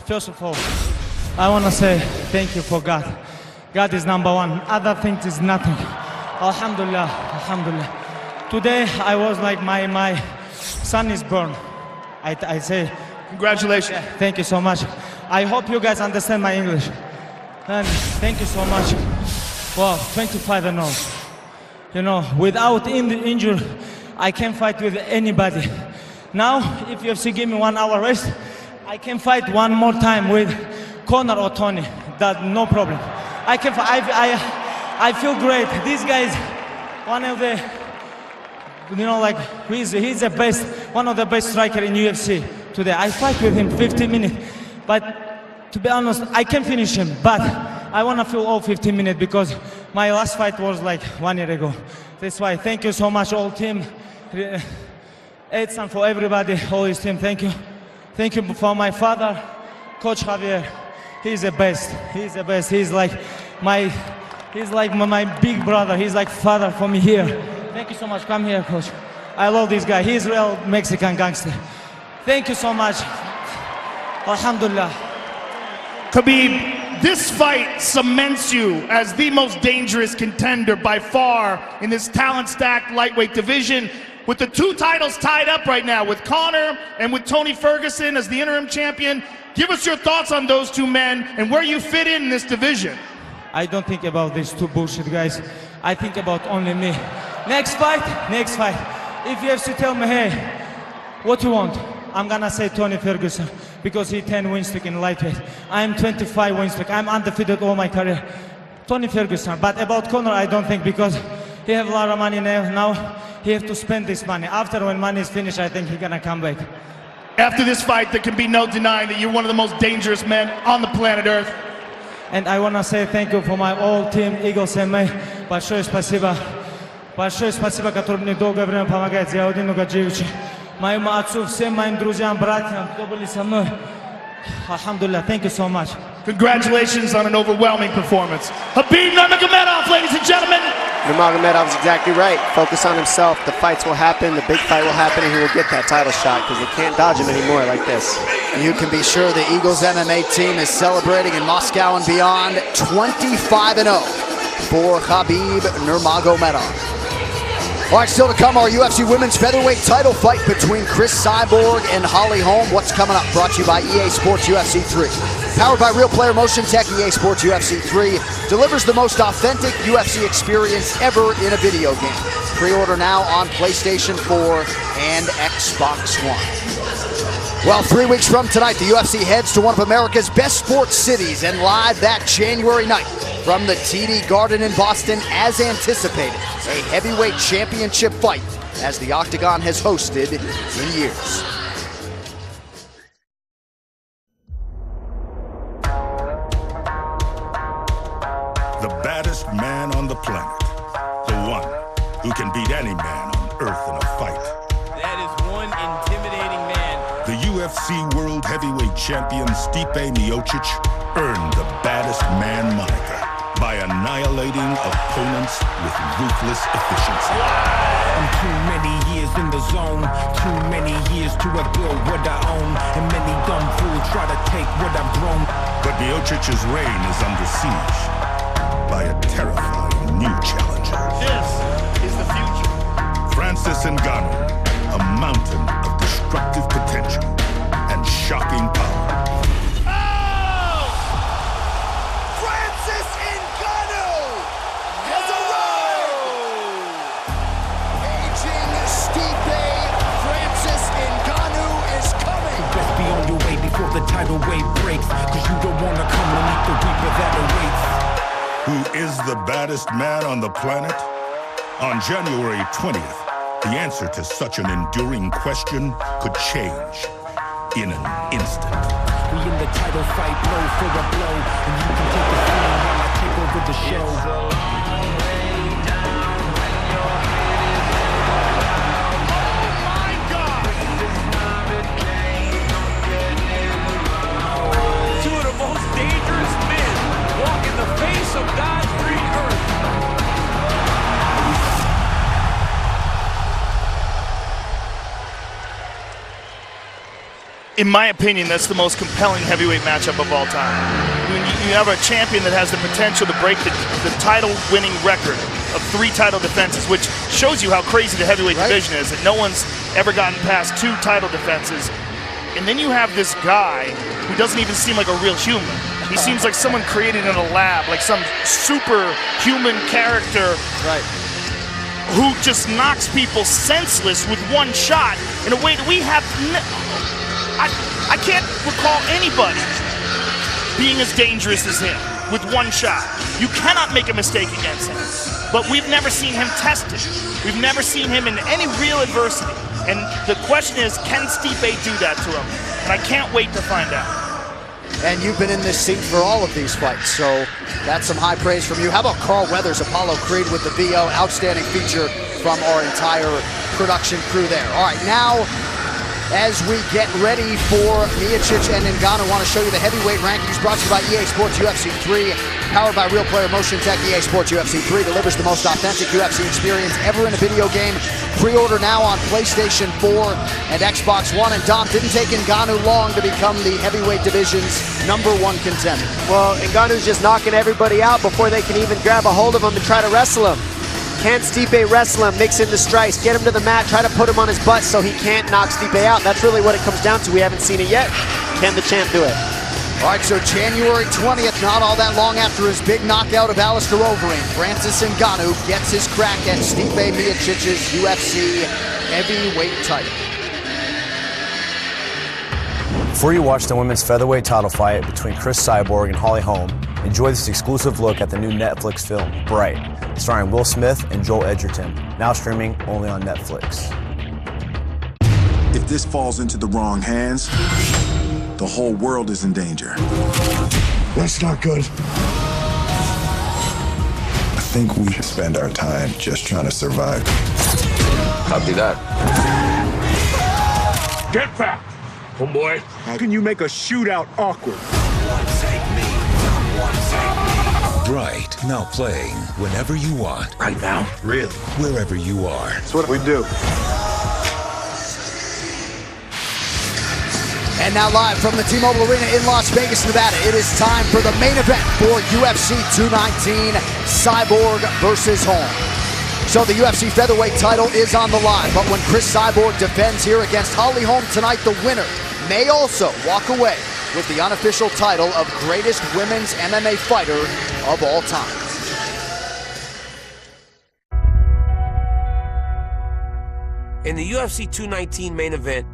First of all, I want to say thank you for God. God is number one. Other things is nothing. Alhamdulillah, alhamdulillah. Today I was like my son is born. I say congratulations. Thank you so much. I hope you guys understand my English. And thank you so much. Wow, 25-0. You know, without injury, I can fight with anybody. Now, if UFC give me 1 hour rest, I can fight one more time with Conor or Tony. That no problem. I can. I feel great. This guy is one of the, you know, like he's the best, one of the best striker in UFC today. I fight with him 15 minutes, but to be honest, I can finish him. But I want to feel all 15 minutes because my last fight was like 1 year ago. That's why. Thank you so much, all team. Edson, for everybody, all his team. Thank you. Thank you for my father, Coach Javier. He's the best. He's the best. He's like my big brother. He's like father for me here. Thank you so much. Come here, Coach. I love this guy. He's real Mexican gangster. Thank you so much. Alhamdulillah. Khabib, this fight cements you as the most dangerous contender by far in this talent-stacked lightweight division, with the 2 titles tied up right now with Conor and with Tony Ferguson as the interim champion. Give us your thoughts on those 2 men and where you fit in this division. I don't think about these 2 bullshit guys. I think about only me. Next fight, if UFC tell me, hey, what you want? I'm gonna say Tony Ferguson because he 10 win streak in lightweight. I'm 25 win streak. I'm undefeated all my career. Tony Ferguson. But about Conor, I don't think because he have a lot of money now. He have to spend this money. After when money is finished, I think he gonna come back. After this fight, there can be no denying that you're one of the most dangerous men on the planet Earth. And I wanna say thank you for my whole team, Eagles and me. Большое спасибо. Большое спасибо, который мне долгое время помогает. Зиаудину Гаджиевичу, моему отцу, всем моим друзьям, братьям, кто были со мной. Alhamdulillah, thank you so much. Congratulations on an overwhelming performance. Khabib Nurmagomedov, ladies and gentlemen. Nurmagomedov's exactly right. Focus on himself. The fights will happen. The big fight will happen, and he will get that title shot because they can't dodge him anymore like this. You can be sure the Eagles MMA team is celebrating in Moscow and beyond. 25-0 for Khabib Nurmagomedov. All right, still to come, our UFC Women's Featherweight title fight between Cris Cyborg and Holly Holm. What's coming up? Brought to you by EA Sports UFC 3. Powered by Real Player Motion Tech, EA Sports UFC 3 delivers the most authentic UFC experience ever in a video game. Pre-order now on PlayStation 4 and Xbox One. Well, 3 weeks from tonight, the UFC heads to one of America's best sports cities, and live that January night from the TD Garden in Boston, as anticipated, a heavyweight championship fight as the Octagon has hosted in years. The baddest man on the planet. The one who can beat any man on earth in a fight. That is one intimidating man. The UFC World Heavyweight Champion Stipe Miocic earned the baddest man moniker by annihilating opponents with ruthless efficiency. I'm too many years in the zone, too many years to have built what I own, and many dumb fools try to take what I've grown. But Miocic's reign is under siege by a terrifying new challenger. This is the future. Francis Ngannou, a mountain of destructive potential and shocking power. The tidal wave breaks, cause you don't wanna come and meet the reaper that awaits. Who is the baddest man on the planet? On January 20th, the answer to such an enduring question could change in an instant. We in the title fight, blow for a blow, and you can take the scene while I take over the show. Of God's green earth. In my opinion, that's the most compelling heavyweight matchup of all time. When you have a champion that has the potential to break the title-winning record of 3 title defenses, which shows you how crazy the heavyweight division is, that no one's ever gotten past 2 title defenses. And then you have this guy who doesn't even seem like a real human. He seems like someone created in a lab, like some superhuman character who just knocks people senseless with one shot in a way that we have... I can't recall anybody being as dangerous as him with one shot. You cannot make a mistake against him. But we've never seen him tested. We've never seen him in any real adversity. And the question is, can Stipe do that to him? And I can't wait to find out. And you've been in this seat for all of these fights, so that's some high praise from you. How about Carl Weathers, Apollo Creed with the VO? Outstanding feature from our entire production crew there. All right, now as we get ready for Miocic and Ngannou, I want to show you the heavyweight rankings brought to you by EA Sports UFC 3. Powered by Real Player Motion Tech, EA Sports UFC 3 delivers the most authentic UFC experience ever in a video game. Pre-order now on PlayStation 4 and Xbox One. And Dom, didn't take Ngannou long to become the heavyweight division's #1 contender. Well, Ngannou's just knocking everybody out before they can even grab a hold of him and try to wrestle him. Can Stipe wrestle him, mix in the strikes, get him to the mat, try to put him on his butt so he can't knock Stipe out? That's really what it comes down to. We haven't seen it yet. Can the champ do it? All right, so January 20th, not all that long after his big knockout of Alistair Overeem, Francis Ngannou gets his crack at Stipe Miocic's UFC heavyweight title. Before you watch the women's featherweight title fight between Chris Cyborg and Holly Holm, enjoy this exclusive look at the new Netflix film, Bright, starring Will Smith and Joel Edgerton, now streaming only on Netflix. If this falls into the wrong hands, the whole world is in danger. That's not good. I think we should spend our time just trying to survive. Copy that. Get back, homeboy. How can you make a shootout awkward? Bright, now playing whenever you want. Right now? Really? Wherever you are. That's what we do. And now live from the T-Mobile Arena in Las Vegas, Nevada, it is time for the main event for UFC 219, Cyborg versus Holm. So the UFC featherweight title is on the line, but when Chris Cyborg defends here against Holly Holm tonight, the winner may also walk away with the unofficial title of greatest women's MMA fighter of all time. In the UFC 219 main event,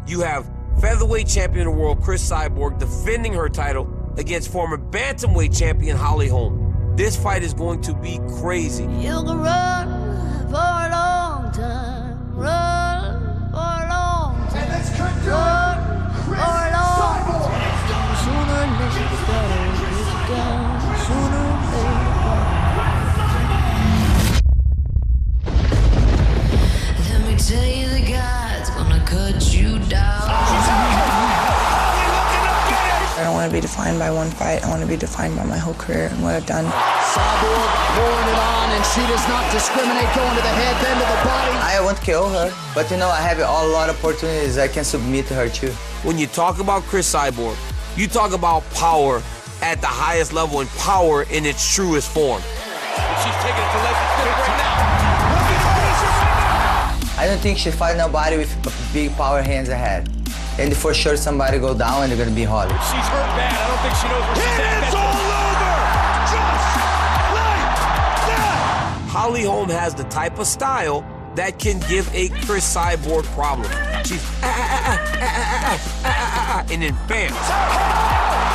you have featherweight champion of the world Chris Cyborg defending her title against former bantamweight champion Holly Holm. This fight is going to be crazy. You can run for a long time, run for a long time. And let's cut to run for a long time. Sooner or later, it's gone. Sooner or later. Let me tell you, the God's gonna cut you down. I don't want to be defined by one fight. I want to be defined by my whole career and what I've done. Cyborg pouring it on, and she does not discriminate, going to the head, then to the body. I won't kill her, but you know, I have a lot of opportunities. I can submit to her too. When you talk about Chris Cyborg, you talk about power at the highest level and power in its truest form. She's taking it to left right now. I don't think she fight nobody with big power hands ahead. And for sure somebody go down and they're gonna be Holly. She's hurt bad. I don't think she knows where she's at. It's all over! Just like that! Holly Holm has the type of style that can give a Chris Cyborg problem. She's and then bam,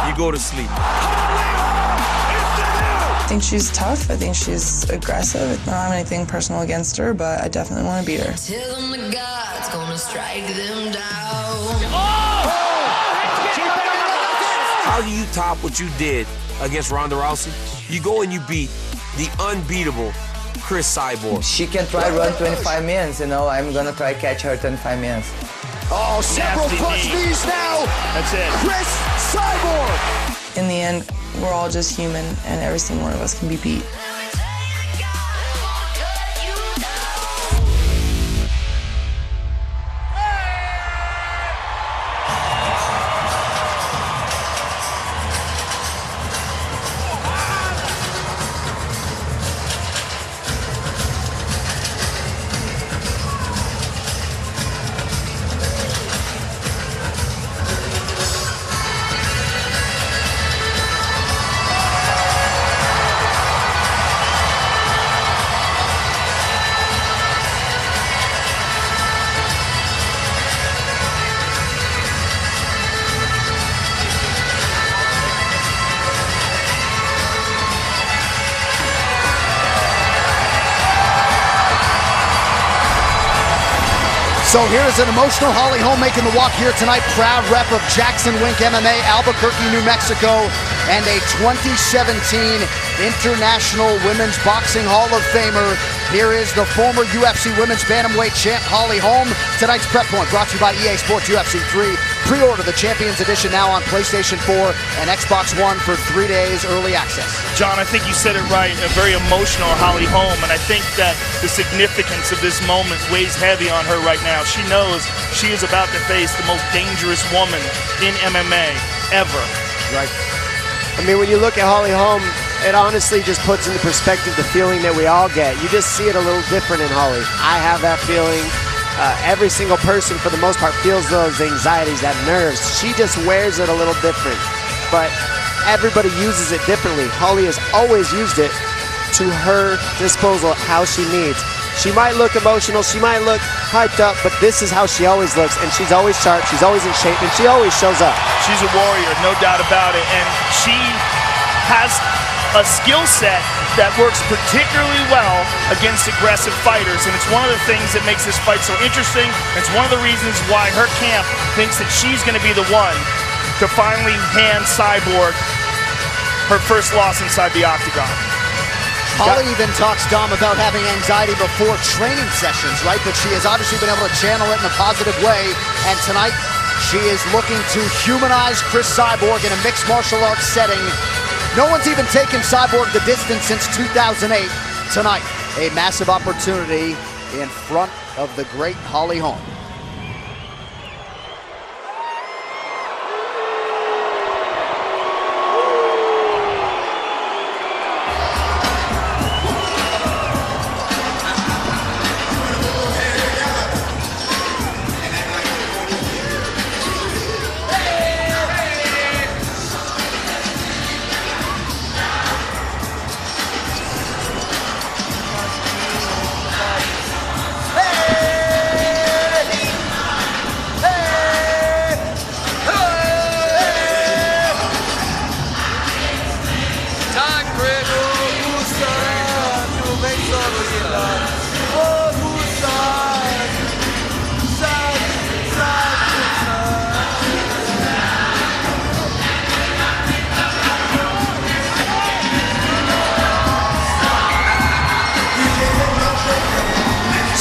you go to sleep. I think she's tough. I think she's aggressive. I don't have anything personal against her, but I definitely want to beat her. Tell them the God's gonna strike them down. How do you top what you did against Ronda Rousey? You go and you beat the unbeatable Chris Cyborg. She can try run 25 minutes, you know. I'm gonna try catch her 25 minutes. Oh, several punch knees now. That's it. Chris Cyborg. In the end, we're all just human, and every single one of us can be beat. So here's an emotional Holly Holm making the walk here tonight. Proud rep of Jackson Wink MMA, Albuquerque, New Mexico, and a 2017 International Women's Boxing Hall of Famer. Here is the former UFC Women's Bantamweight champ, Holly Holm. Tonight's Prep Point brought to you by EA Sports UFC 3. Pre-order the Champions Edition now on PlayStation 4 and Xbox One for 3 days early access. John, I think you said it right. A very emotional Holly Holm, and I think that the significance of this moment weighs heavy on her right now. She knows she is about to face the most dangerous woman in MMA ever. Right. I mean, when you look at Holly Holm, it honestly just puts into perspective the feeling that we all get. You just see it a little different in Holly. I have that feeling. Every single person, for the most part, feels those anxieties, that nerves. She just wears it a little different. but everybody uses it differently. Holly has always used it to her disposal, how she needs. She might look emotional, she might look hyped up, but this is how she always looks, and she's always sharp, she's always in shape, and she always shows up. She's a warrior, no doubt about it, and she has a skill set that works particularly well against aggressive fighters, and it's one of the things that makes this fight so interesting. It's one of the reasons why her camp thinks that she's going to be the one to finally hand Cyborg her first loss inside the octagon. Holly even talks, Dom, about having anxiety before training sessions, right? But she has obviously been able to channel it in a positive way, and tonight she is looking to humanize Chris Cyborg in a mixed martial arts setting. No one's even taken Cyborg the distance since 2008. Tonight, a massive opportunity in front of the great Holly Holm.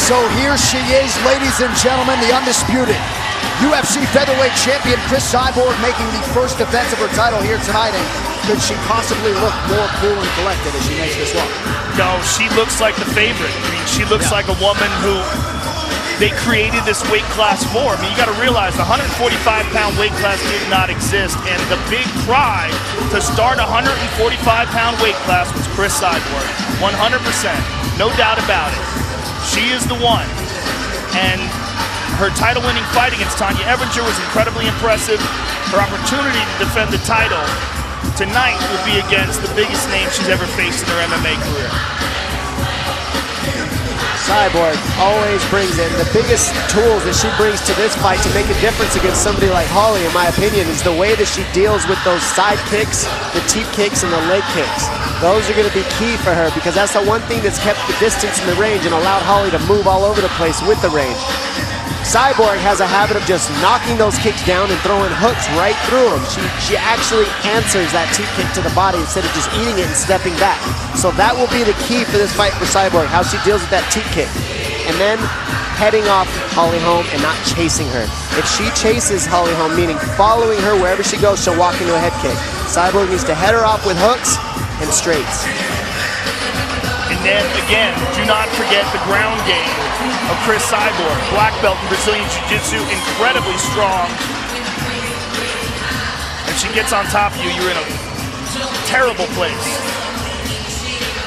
So here she is, ladies and gentlemen, the undisputed UFC featherweight champion Chris Cyborg making the first defense of her title here tonight. And could she possibly look more cool and collected as she makes this one? No, she looks like the favorite. I mean, she looks like a woman who they created this weight class for. I mean, you got to realize the 145-pound weight class did not exist, and the big cry to start a 145-pound weight class was Chris Cyborg. 100%, no doubt about it. She is the one, and her title-winning fight against Tanya Evinger was incredibly impressive. Her opportunity to defend the title tonight will be against the biggest name she's ever faced in her MMA career. Cyborg always brings in the biggest tools that she brings to this fight to make a difference against somebody like Holly, in my opinion, is the way that she deals with those side kicks, the teep kicks, and the leg kicks. Those are going to be key for her because that's the one thing that's kept the distance in the range and allowed Holly to move all over the place with the range. Cyborg has a habit of just knocking those kicks down and throwing hooks right through them. She actually answers that teep kick to the body instead of just eating it and stepping back. So that will be the key for this fight for Cyborg, how she deals with that teep kick. And then heading off Holly Holm and not chasing her. If she chases Holly Holm, meaning following her wherever she goes, she'll walk into a head kick. Cyborg needs to head her off with hooks and straights. And then again, do not forget the ground game of Chris Cyborg. Black belt in Brazilian Jiu-Jitsu, incredibly strong. If she gets on top of you, you're in a terrible place.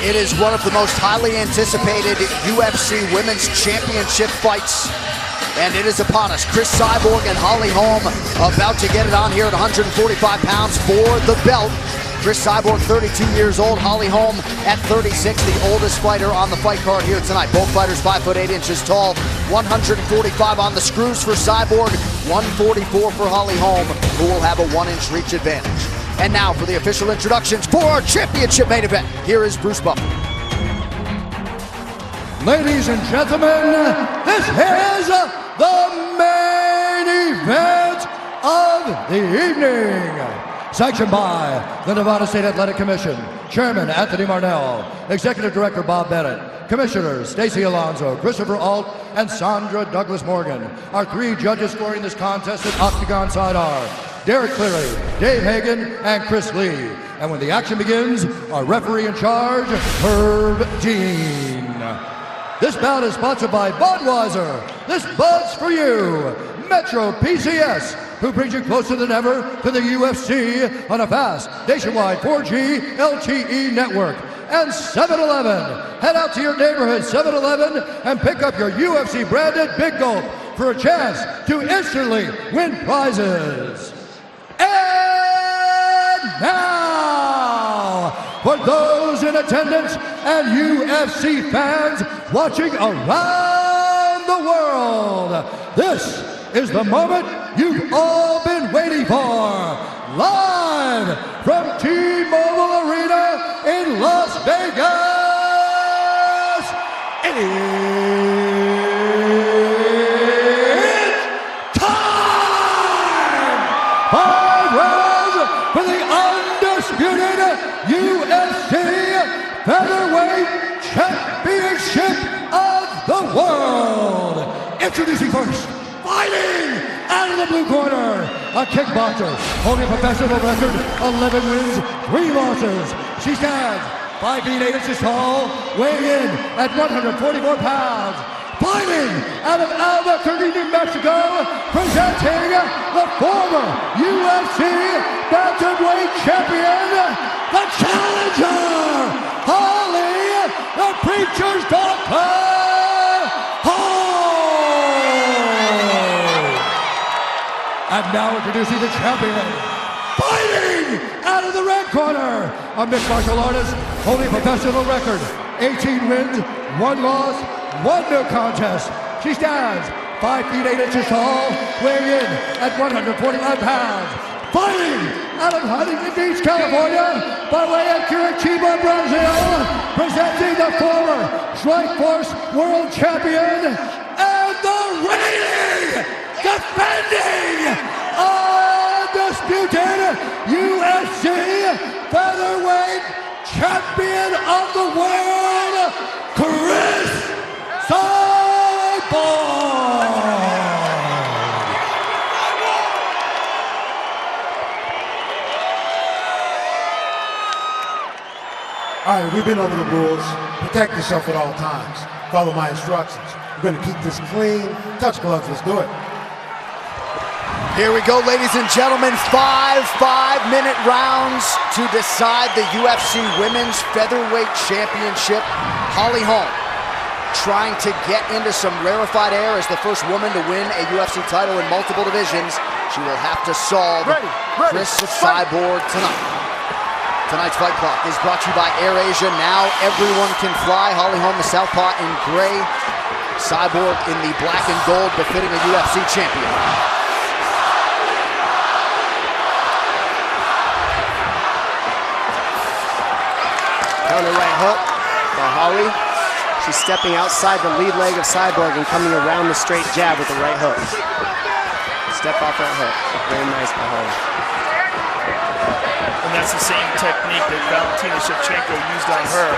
It is one of the most highly anticipated UFC Women's Championship fights, and it is upon us. Chris Cyborg and Holly Holm about to get it on here at 145 pounds for the belt. Chris Cyborg, 32 years old. Holly Holm at 36, the oldest fighter on the fight card here tonight. Both fighters 5'8" tall. 145 on the screws for Cyborg, 144 for Holly Holm, who will have a 1-inch reach advantage. And now for the official introductions for our championship main event. Here is Bruce Buffer. Ladies and gentlemen, this is the main event of the evening. Sanctioned by the Nevada State Athletic Commission, Chairman Anthony Marnell, Executive Director Bob Bennett, Commissioners Stacey Alonso, Christopher Alt, and Sandra Douglas Morgan. Our three judges scoring this contest at Octagon side are Derek Cleary, Dave Hagan, and Chris Lee. And when the action begins, our referee in charge, Herb Dean. This bout is sponsored by Budweiser. This Bud's for you. Metro PCS, who brings you closer than ever to the UFC on a fast nationwide 4G LTE network. And 7-Eleven. Head out to your neighborhood 7-Eleven and pick up your UFC branded Big Gulp for a chance to instantly win prizes. And for those in attendance and UFC fans watching around the world. This is the moment you've all been waiting for. Live from T-Mobile Arena in Las Vegas, it's time! 5 rounds for the undisputed UFC Featherweight Championship of the world. Introducing first, fighting out of the blue corner, a kickboxer holding a professional record, 11 wins, 3 losses. She stands 5 feet 8 inches tall, weighing in at 144 pounds. Fighting out of Albuquerque, New Mexico, presenting the former UFC bantamweight champion, the challenger, Holly, the Preacher's Daughter. And now introducing the champion, fighting out of the red corner, a mixed martial artist holding a professional record, 18 wins, 1 loss, 1 no contest. She stands 5 feet 8 inches tall, weighing in at 145 pounds. Fighting out of Huntington Beach, California, by way of Curitiba, Brazil, presenting the former Strikeforce World Champion and the reigning, defending, undisputed UFC Featherweight Champion of the World, Chris Cyborg! All right, we've been over the rules. Protect yourself at all times. Follow my instructions. We're going to keep this clean. Touch gloves, let's do it. Here we go, ladies and gentlemen. 5 5-minute rounds to decide the UFC Women's Featherweight Championship. Holly Holm trying to get into some rarefied air as the first woman to win a UFC title in multiple divisions. She will have to solve Chris Cyborg tonight. Tonight's fight clock is brought to you by AirAsia. Now everyone can fly. Holly Holm, the southpaw, in gray. Cyborg in the black and gold, befitting a UFC champion. Counter right hook by Holly. She's stepping outside the lead leg of Cyborg and coming around the straight jab with the right hook. Step off that hook. Very nice by Holly. And that's the same technique that Valentina Shevchenko used on her.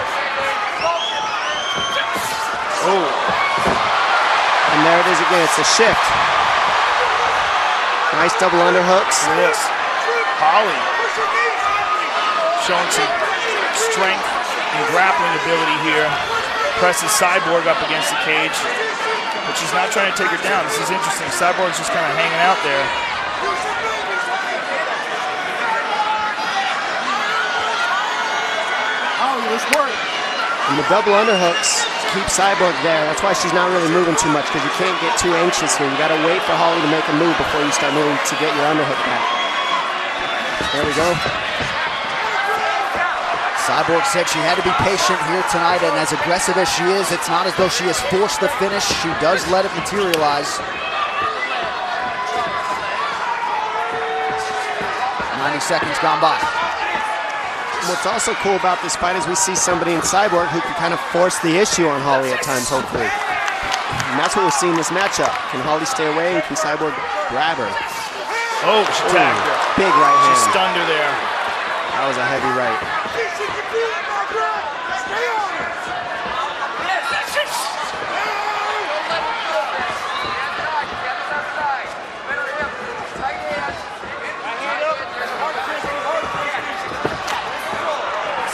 Oh. And there it is again. It's a shift. Nice double underhooks. Yes. Holly showing some strength and grappling ability here. Presses Cyborg up against the cage, but she's not trying to take her down. This is interesting. Cyborg's just kind of hanging out there. And the double underhooks keep Cyborg there. That's why she's not really moving too much, because you can't get too anxious here. You got to wait for Holly to make a move before you start moving to get your underhook back. There we go. Cyborg said she had to be patient here tonight, and as aggressive as she is, it's not as though she has forced the finish. She does let it materialize. 90 seconds gone by. What's also cool about this fight is we see somebody in Cyborg who can kind of force the issue on Holly at times, hopefully. And that's what we're seeing in this matchup. Can Holly stay away, and can Cyborg grab her? Oh, she tagged her. Big right hand. She stunned her there. That was a heavy right.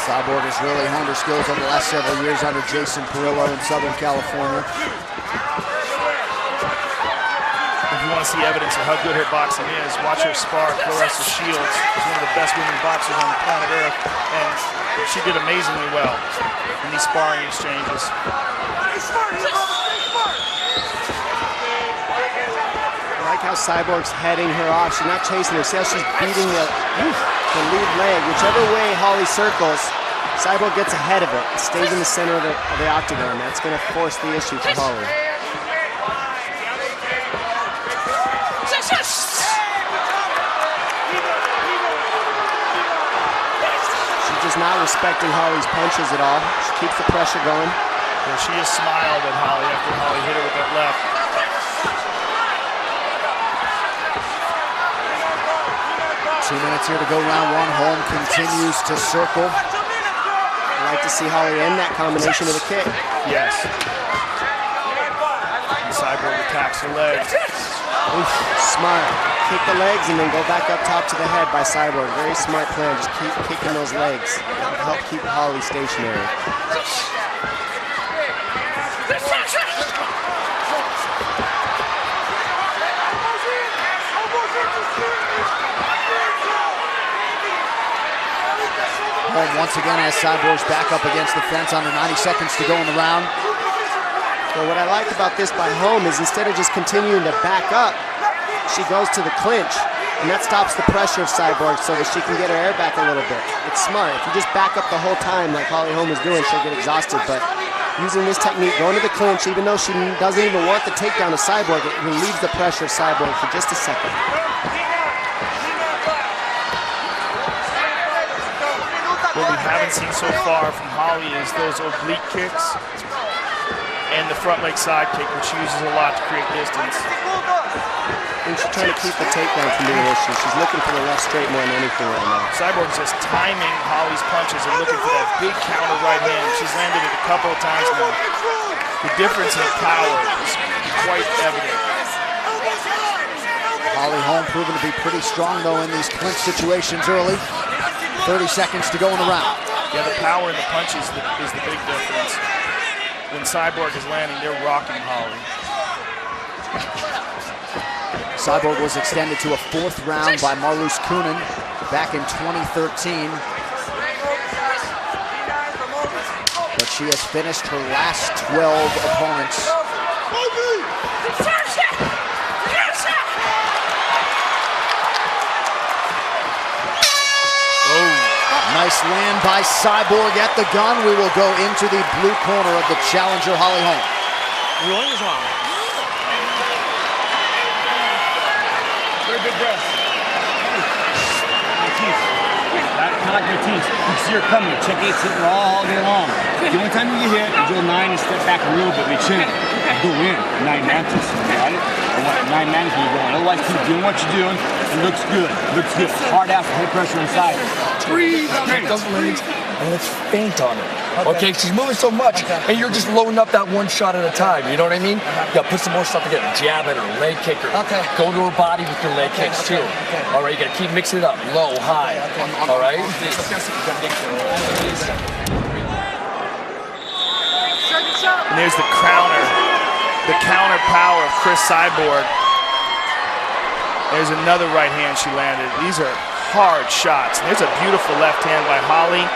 Cyborg has really honed her skills over the last several years under Jason Perillo in Southern California. If you want to see evidence of how good her boxing is, watch her spar Clarissa Shields. She's one of the best women boxers on the planet Earth, and she did amazingly well in these sparring exchanges. I like how Cyborg's heading her off. She's not chasing her. See how she's beating the lead leg. Whichever way Holly circles, Cyborg gets ahead of it, stays in the center of the octagon. That's going to force the issue for Holly. She's just not respecting Holly's punches at all. She keeps the pressure going. Yeah, she just smiled at Holly after Holly hit her with that left. 2 minutes here to go, round one. Holm continues to circle. I like to see Holly end that combination with a kick. Yes. And Cyborg attacks the legs. Oof, smart. Kick the legs and then go back up top to the head by Cyborg. Very smart plan. Just keep kicking those legs. That'll help keep Holly stationary. Holm once again has Cyborg's back up against the fence, under 90 seconds to go in the round. So what I liked about this by Holm is instead of just continuing to back up, she goes to the clinch, and that stops the pressure of Cyborg so that she can get her air back a little bit. It's smart. If you just back up the whole time like Holly Holm is doing, she'll get exhausted. But using this technique, going to the clinch, even though she doesn't even want the takedown of Cyborg, it relieves the pressure of Cyborg for just a second. What we haven't seen so far from Holly is those oblique kicks and the front leg side kick, which she uses a lot to create distance. I think she's trying to keep the takedown from being an issue. She's looking for the left straight more than anything right now. Cyborg's just timing Holly's punches and looking for that big counter right hand. She's landed it a couple of times now. The difference in power is quite evident. Holly Holm proven to be pretty strong, though, in these clinch situations early. 30 seconds to go in the round. Yeah, the power in the punches is the big difference. When Cyborg is landing, they're rocking Holly. Cyborg was extended to a 4th round by Marloes Kunin back in 2013. But she has finished her last 12 opponents. Nice land by Cyborg at the gun. We will go into the blue corner of the challenger, Holly Holm. Rolling is on. Very good breath. Your teeth. Kind of like your teeth. You see her coming. Check 8 sitting all day long. The only time you get hit, you go 9 and step back a little bit. We chin it. Go in. 9 mantis. Got it? I want 9 mantis when you're going. Otherwise, keep doing what you're doing. It looks good. Looks good. Hard ass, head pressure inside. Breathe out her legs and let's feint on her. Okay, she's moving so much, and you're just loading up that one shot at a time. You know what I mean? You gotta put some more stuff together. Jab at her, leg kick her. Okay. Go to her body with your leg kicks too. All right, you gotta keep mixing it up. Low, high. All right. And there's the counter power of Chris Cyborg. There's another right hand she landed. These are hard shots. There's a beautiful left hand by Holly.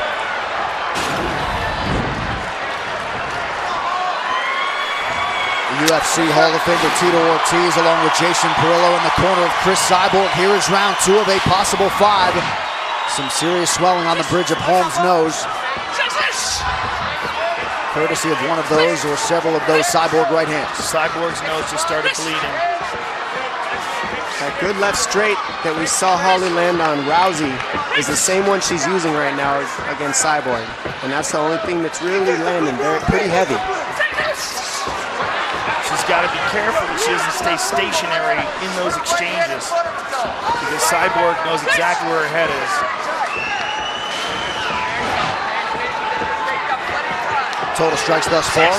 The UFC Hall of Famer Tito Ortiz along with Jason Perillo in the corner of Chris Cyborg. Here is round 2 of a possible 5. Some serious swelling on the bridge of Holm's nose, courtesy of one of those or several of those Cyborg right hands. Cyborg's nose just started bleeding. That good left straight that we saw Holly land on Rousey is the same one she's using right now against Cyborg. And that's the only thing that's really landing. They're pretty heavy. She's got to be careful that she doesn't stay stationary in those exchanges, because Cyborg knows exactly where her head is. Total strikes thus far,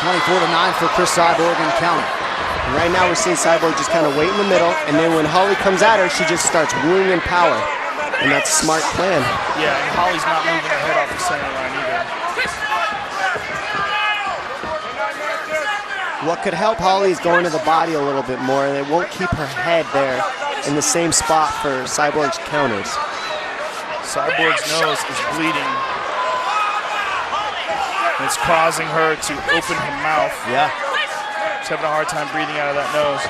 24-9 for Chris Cyborg and counting. And right now we're seeing Cyborg just kind of wait in the middle, and then when Holly comes at her, she just starts wooing in power. And that's a smart plan. Yeah, and Holly's not moving her head off the center line either. What could help Holly is going to the body a little bit more, and it won't keep her head there in the same spot for Cyborg's counters. Cyborg's nose is bleeding. And it's causing her to open her mouth. Yeah. She's having a hard time breathing out of that nose.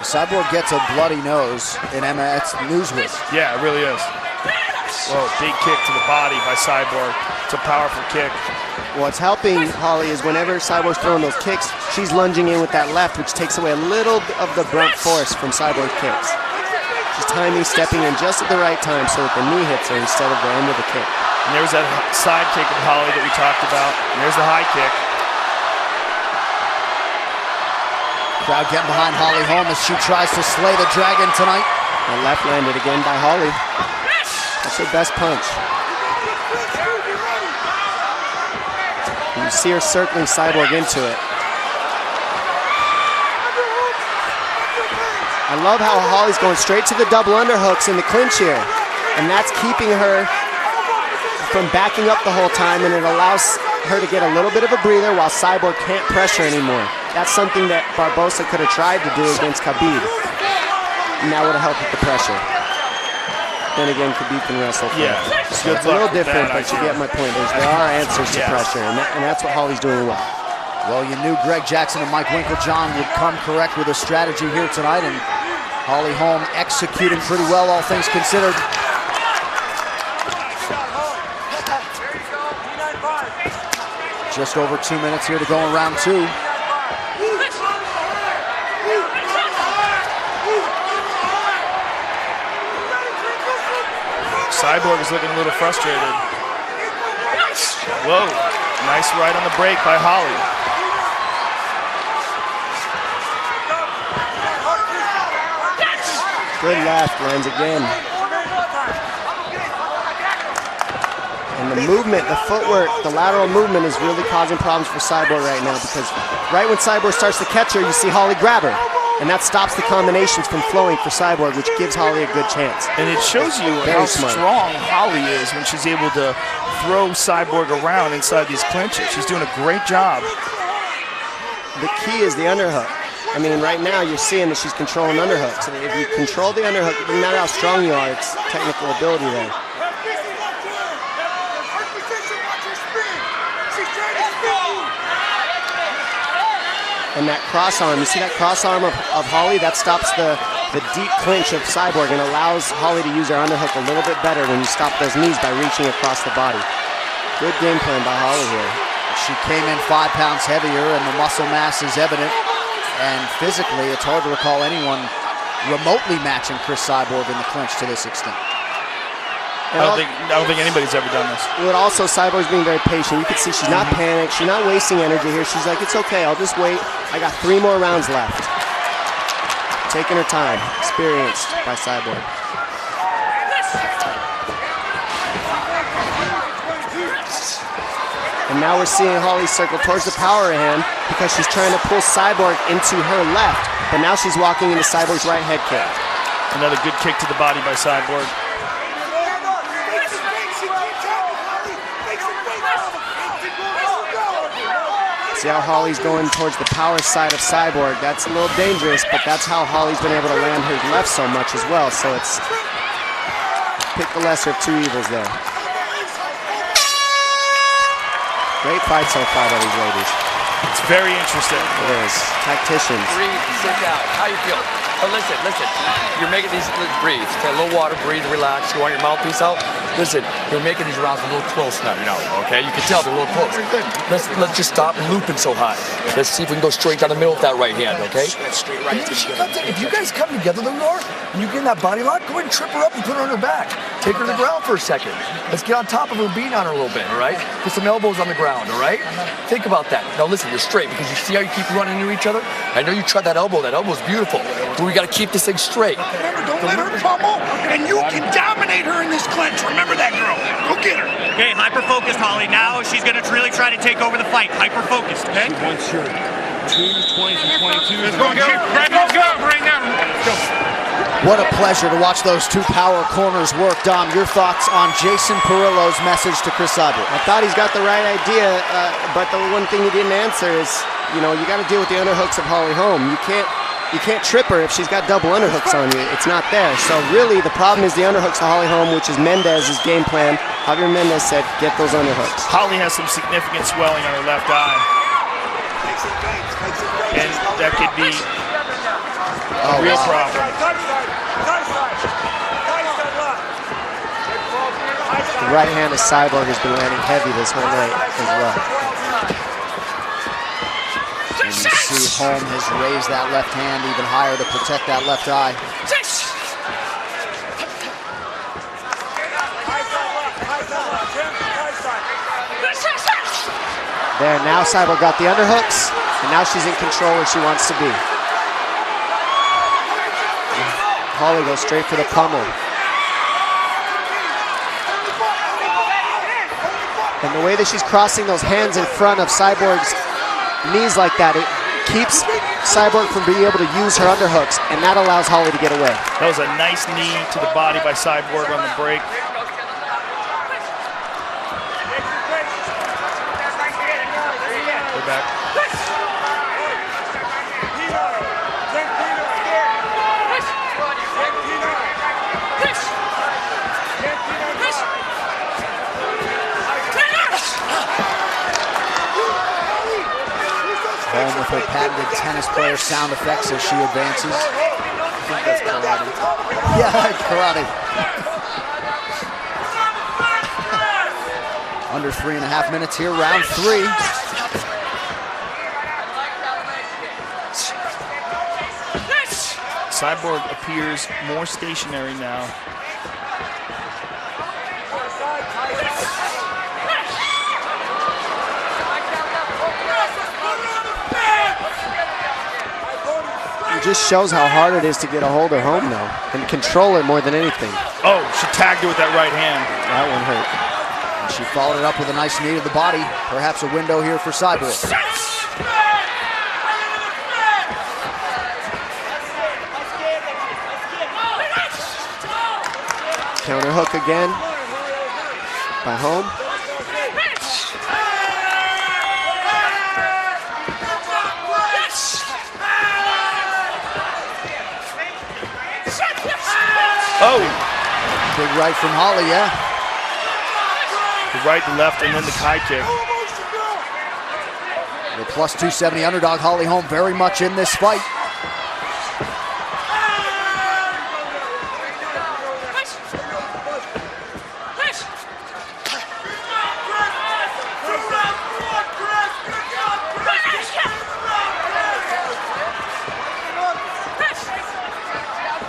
Cyborg gets a bloody nose in Emma. It's newsworthy. Yeah, it really is. Whoa, big kick to the body by Cyborg. It's a powerful kick. What's helping Holly is whenever Cyborg's throwing those kicks, she's lunging in with that left, which takes away a little of the brunt force from Cyborg kicks. She's timing, stepping in just at the right time so that the knee hits her instead of the end of the kick. And there's that side kick of Holly that we talked about. And there's the high kick. Crowd getting behind Holly Holm as she tries to slay the dragon tonight. And left landed again by Holly. That's her best punch. And you see her circling Cyborg into it. I love how Holly's going straight to the double underhooks in the clinch here. And that's keeping her from backing up the whole time, and it allows her to get a little bit of a breather while Cyborg can't pressure anymore. That's something that Barbosa could have tried to do against Khabib. And that would have helped with the pressure. Then again, Khabib can wrestle. Yeah, so it's a little different, but you get my point. There are answers to pressure, and that's what Holly's doing well. Well, you knew Greg Jackson and Mike Winklejohn would come correct with a strategy here tonight, and Holly Holm executing pretty well, all things considered. Just over 2 minutes here to go in round 2. Cyborg is looking a little frustrated. Whoa, nice right on the break by Holly. Good left, lands again. And the movement, the footwork, the lateral movement is really causing problems for Cyborg right now, because right when Cyborg starts to catch her, you see Holly grab her. And that stops the combinations from flowing for Cyborg, which gives Holly a good chance. And it shows you how strong Holly is when she's able to throw Cyborg around inside these clinches. She's doing a great job. The key is the underhook. I mean, right now you're seeing that she's controlling underhooks. And if you control the underhook, it doesn't matter how strong you are, it's technical ability there. And that cross arm, you see that cross arm of Holly? That stops the deep clinch of Cyborg and allows Holly to use her underhook a little bit better when you stop those knees by reaching across the body. Good game plan by Holly here. She came in 5 pounds heavier, and the muscle mass is evident. And physically, it's hard to recall anyone remotely matching Chris Cyborg in the clinch to this extent. I don't think anybody's ever done this. But also, Cyborg's being very patient. You can see she's not panicked. She's not wasting energy here. She's like, it's okay, I'll just wait. I got 3 more rounds left. Taking her time. Experienced by Cyborg. And now we're seeing Holly circle towards the power hand because she's trying to pull Cyborg into her left. But now she's walking into Cyborg's right head kick. Another good kick to the body by Cyborg. See how Holly's going towards the power side of Cyborg. That's a little dangerous, but that's how Holly's been able to land her left so much as well. So it's pick the lesser of 2 evils there. Great fight so far by these ladies. It's very interesting. It is. Tacticians. Breathe, sit down. How you feel? Oh, listen. You're making these, breathe. Take a little water, breathe, relax. You want your mouthpiece out? Listen, you're making these rounds a little close now, okay? You can tell they're a little close. Let's just stop looping so high. Let's see if we can go straight down the middle with that right hand, okay? Straight right. If you guys come together, Lenore, and you get in that body lock, go ahead and trip her up and put her on her back. Take her to the ground for a second. Let's get on top of her, beat on her a little bit, all right? Put some elbows on the ground, all right? Think about that. Now listen, you're straight, because you see how you keep running into each other? I know you tried that elbow. That elbow's beautiful. But we got to keep this thing straight. Remember, don't let her pummel, and you can dominate her in this clinch. Remember that, girl. Go get her. Okay, hyper-focused, Holly. Now she's going to really try to take over the fight. Hyper-focused, okay? She wants your 2s, 20s, and 22s. Let's go, go right now. Go. What a pleasure to watch those 2 power corners work. Dom, your thoughts on Jason Perillo's message to Chris Cyborg? I thought he's got the right idea, but the one thing he didn't answer is, you got to deal with the underhooks of Holly Holm. You can't trip her if she's got double underhooks on you. It's not there. So really, the problem is the underhooks to Holly Holm, which is Mendez's game plan. Javier Mendez said, get those underhooks. Holly has some significant swelling on her left eye. And that could be A real problem. The right hand of Cyborg has been landing heavy this whole night as well. And you see Holm has raised that left hand even higher to protect that left eye. There, now Cyborg got the underhooks, and now she's in control where she wants to be. Holly goes straight for the pummel. And the way that she's crossing those hands in front of Cyborg's knees like that, it keeps Cyborg from being able to use her underhooks, and that allows Holly to get away. That was a nice knee to the body by Cyborg on the break. Go back. Holm with her patented tennis player sound effects as she advances. I think that's karate. Yeah, karate. Under 3.5 minutes here, round 3. Cyborg appears more stationary now. It just shows how hard it is to get a hold of Holm now and control it more than anything. Oh, she tagged her with that right hand. That one hurt. And she followed it up with a nice knee to the body. Perhaps a window here for Cyborg. Counter hook again by Holm. Oh! Big right from Holly, yeah. The right, the left, and then the high kick. The plus 270 underdog Holly Holm very much in this fight.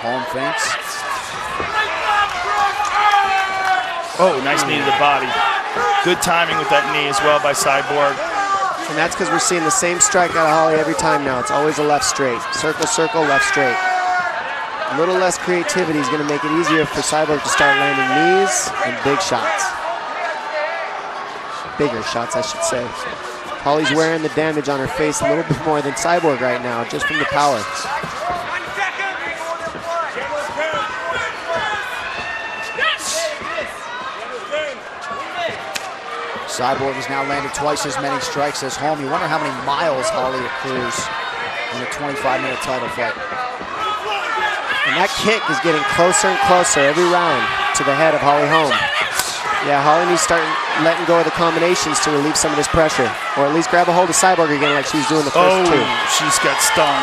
Holm feints. Oh, nice knee to the body. Good timing with that knee as well by Cyborg. And that's because we're seeing the same strike out of Holly every time now. It's always a left straight. Circle, circle, left straight. A little less creativity is going to make it easier for Cyborg to start landing knees and big shots. Bigger shots, I should say. Holly's wearing the damage on her face a little bit more than Cyborg right now, just from the power. Cyborg has now landed twice as many strikes as Holm. You wonder how many miles Holly accrues in a 25-minute title fight. And that kick is getting closer and closer every round to the head of Holly Holm. Yeah, Holly needs to start letting go of the combinations to relieve some of this pressure, or at least grab a hold of Cyborg again like she was doing the first two. She's got stung.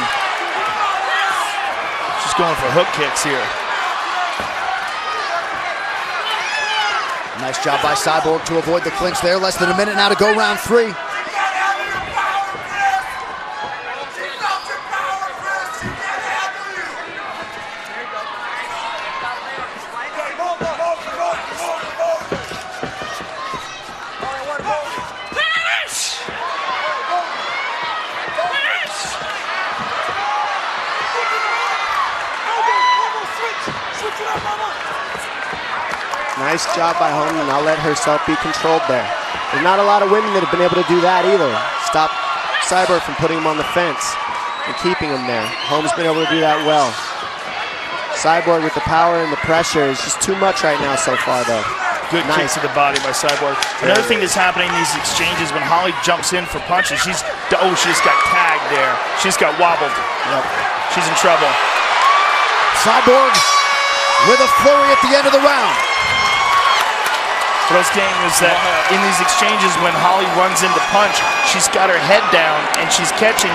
She's going for hook kicks here. Nice job by Cyborg to avoid the clinch there. Less than a minute now to go round 3. Nice job by Holm to not let herself be controlled there. There's not a lot of women that have been able to do that either. Stop Cyborg from putting him on the fence and keeping him there. Holm's been able to do that well. Cyborg with the power and the pressure is just too much right now so far though. Good kick to the body by Cyborg. Another thing that's happening in these exchanges when Holly jumps in for punches, she just got tagged there. She just got wobbled. Yep. She's in trouble. Cyborg with a flurry at the end of the round. What I was saying is that in these exchanges, when Holly runs into punch, she's got her head down and she's catching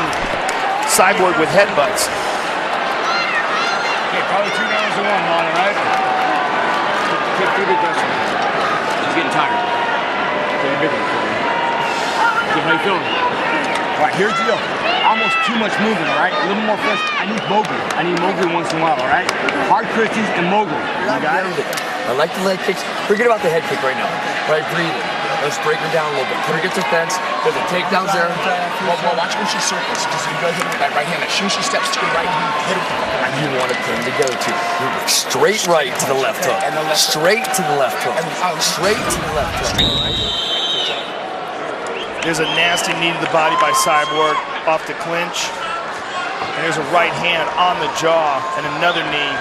Cyborg with headbutts. Probably 2 rounds to 1, Marlon, right? Keep the aggression. She's getting tired. Getting bigger. Okay, how you feeling? All right, here's the deal. Almost too much movement, all right? A little more fresh. I need Mowgli. I need Mowgli once in a while, all right? Hard Christians and Mowgli. You got it? I like the leg kicks. Forget about the head kick right now. Right, breathe it. Let's break her down a little bit. Put her against the fence. There's a takedowns there. Well, watch when she circles. Just you gotta hit her with that right hand. As soon as she steps to your right hand, hit her. And you want to put them together too. Straight right to the left hook. And the left straight to the left hook. Straight to the left hook. There's a nasty knee to the body by Cyborg off the clinch. And there's a right hand on the jaw and another knee.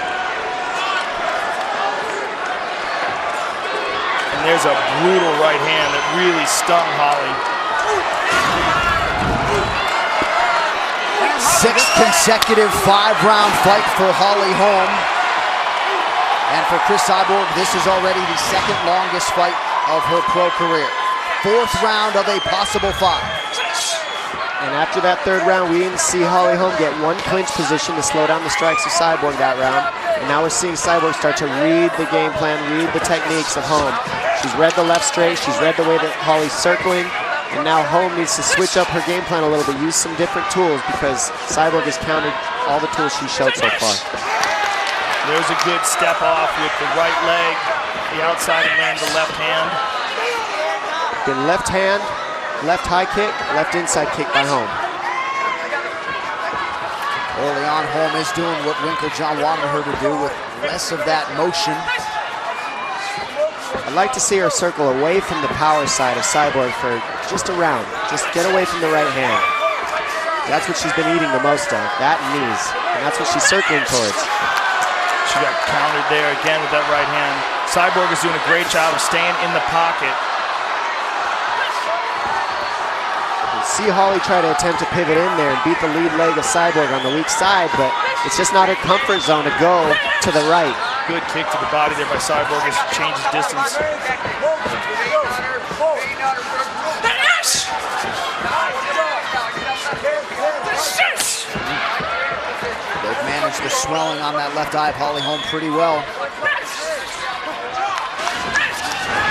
And there's a brutal right hand that really stung Holly. 6th consecutive 5-round fight for Holly Holm. And for Cris Cyborg, this is already the 2nd longest fight of her pro career. 4th round of a possible 5. And after that 3rd round, we didn't see Holly Holm get one clinch position to slow down the strikes of Cyborg that round. And now we're seeing Cyborg start to read the game plan, read the techniques of Holm. She's read the left straight, she's read the way that Holly's circling, and now Holm needs to switch up her game plan a little bit, use some different tools, because Cyborg has countered all the tools she showed so far. There's a good step off with the right leg, the outside, and then the left hand. Then left hand, left high kick, left inside kick by Holm. Early on, Holm is doing what Winklejohn wanted her to do with less of that motion. I'd like to see her circle away from the power side of Cyborg for just a round. Just get away from the right hand. That's what she's been eating the most of, that and knees. And that's what she's circling towards. She got countered there again with that right hand. Cyborg is doing a great job of staying in the pocket. See Holly try to attempt to pivot in there and beat the lead leg of Cyborg on the weak side, but it's just not her comfort zone to go to the right. Good kick to the body there by Cyborg as she changes distance. They've managed the swelling on that left eye of Holly Holm pretty well.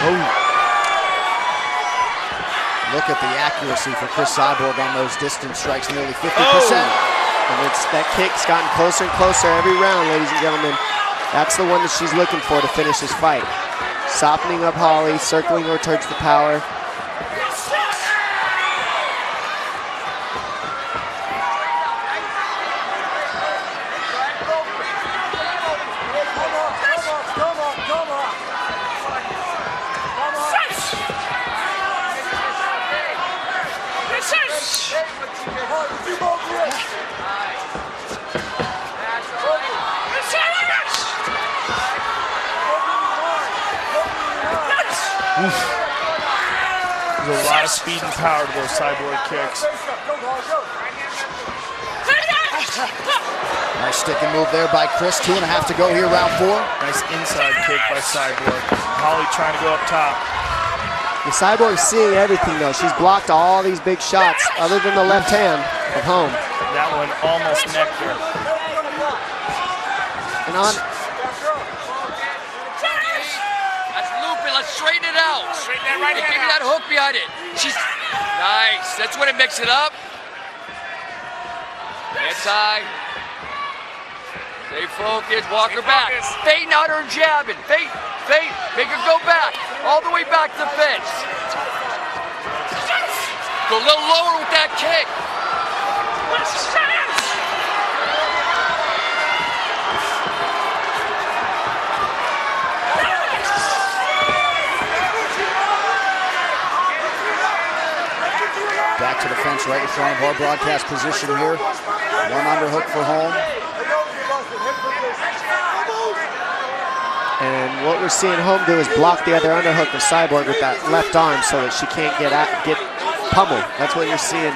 Oh. Look at the accuracy for Cris Cyborg on those distance strikes, nearly 50%. And it's, that kick's gotten closer and closer every round, ladies and gentlemen. That's the one that she's looking for to finish this fight. Softening up Holly, circling her towards the power. There's a lot of speed and power to those Cyborg kicks. Nice stick and move there by Cris. 2.5 to go here, round 4. Nice inside kick by Cyborg. Holly trying to go up top. The Cyborg's seeing everything though. She's blocked all these big shots other than the left hand of Holm. That one almost necked her. And on. Let's loop it. Let's straighten it out. Straighten that right hand. Give me that hook behind it. She's nice. That's when it mixes it up. Inside. Stay focused. Walk her back. Fade out her jabbing. Fade. Fade. Make her go back. All the way back to the fence. Go a little lower with that kick. Back to the fence right in front of our broadcast position here. One underhook for Holm. And what we're seeing Holm do is block the other underhook of Cyborg with that left arm so that she can't get pummeled. That's what you're seeing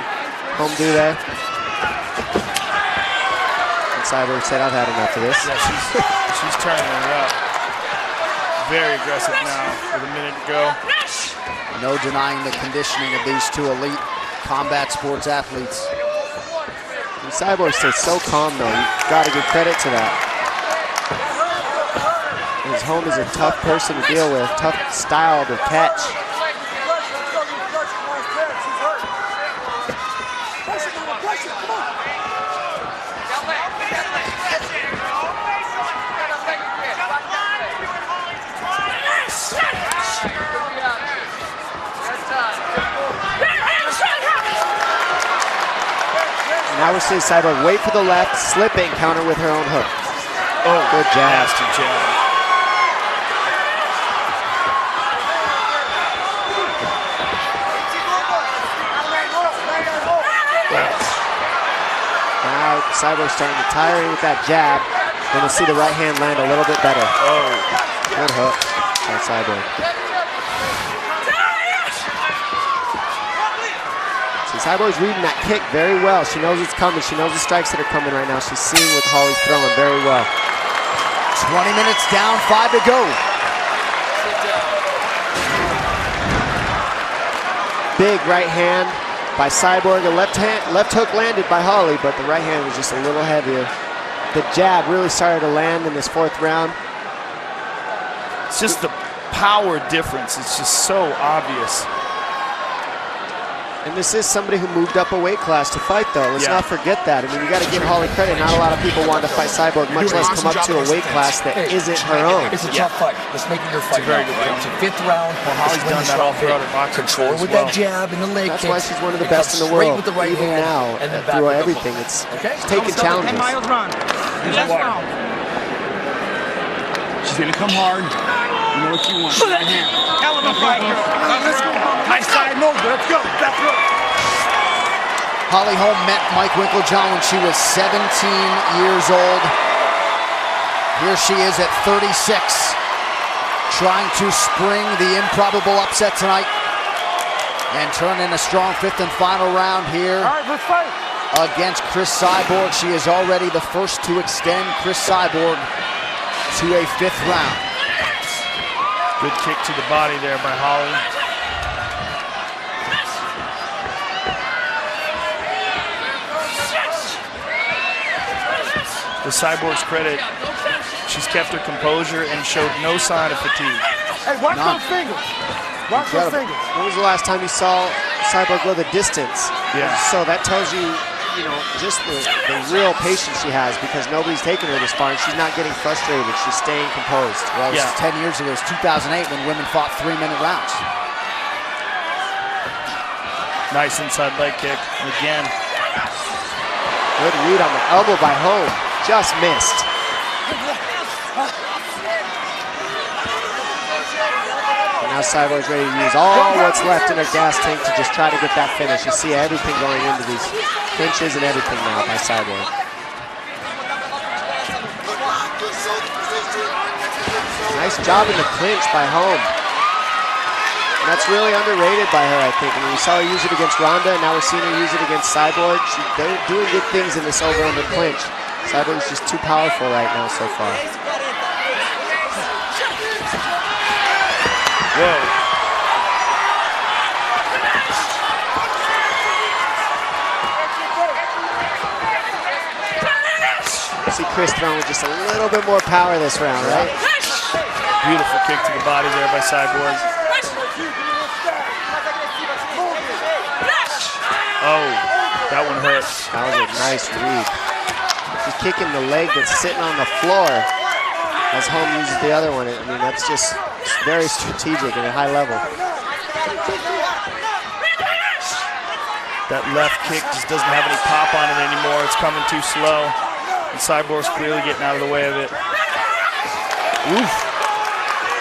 Holm do there. And Cyborg said, I've had enough of this. Yeah, she's turning her up. Very aggressive now with a minute to go. No denying the conditioning of these two elite combat sports athletes. And Cyborg stays so calm though. You've got to give credit to that. Holm is a tough person to deal with, tough style to catch. Now we're seeing Cyborg wait for the left, slip it, and counter with her own hook. Oh, good jab. Nasty jab. Now Cyborg's starting to tire in with that jab. Then we'll see the right hand land a little bit better. Oh. Good hook by Cyborg. Cyborg's reading that kick very well. She knows it's coming. She knows the strikes that are coming right now. She's seeing what Holly's throwing very well. 20 minutes down, 5 to go. Big right hand by Cyborg. The left hook landed by Holly, but the right hand was just a little heavier. The jab really started to land in this 4th round. It's just the power difference. It's just so obvious. And this is somebody who moved up a weight class to fight, though. Let's not forget that. I mean, you got to give Holly credit. Not a lot of people want to fight Cyborg, much less come up to a weight class that isn't her own. It's a tough fight. Let's make it your fight. It's a very good fight. It's a 5th round. Well, Holly's done that all throughout her boxing. Control with that jab and the leg That's why she's one of the best in the world. With the right Even hand, now, and then through everything, it's taking challenges. 10 miles run. Last round. She's gonna come hard. You know what you want. Right hand. Hell of a fight, girl. Let's go. Nice side move. Let's go. That's good. Holly Holm met Mike Winklejohn when she was 17 years old. Here she is at 36, trying to spring the improbable upset tonight and turn in a strong 5th and final round here against Cris Cyborg. She is already the first to extend Cris Cyborg to a 5th round. Good kick to the body there by Holly. To Cyborg's credit, she's kept her composure and showed no sign of fatigue. Hey, watch those fingers. Watch those fingers. When was the last time you saw Cyborg go the distance? Yeah. So that tells you, just the real patience she has, because nobody's taking her this far and she's not getting frustrated. She's staying composed. Well, it was 10 years ago. It was 2008 when women fought 3-minute rounds. Nice inside leg kick. And again. Good read on the elbow by Holm. Just missed. And now Cyborg's ready to use all what's left in her gas tank to just try to get that finish. You see everything going into these clinches and everything now by Cyborg. Nice job in the clinch by Holm. And that's really underrated by her, I think. I mean, we saw her use it against Ronda, and now we're seeing her use it against Cyborg. They're doing good things in this over-under clinch. Cyborg's just too powerful right now so far. Whoa. See Cris throwing with just a little bit more power this round, right? Beautiful kick to the body there by Cyborg. Oh, that one hurt. That was a nice read. She's kicking the leg that's sitting on the floor as Holm uses the other one. I mean, that's just very strategic at a high level. That left kick just doesn't have any pop on it anymore. It's coming too slow. And Cyborg's clearly getting out of the way of it. Oof.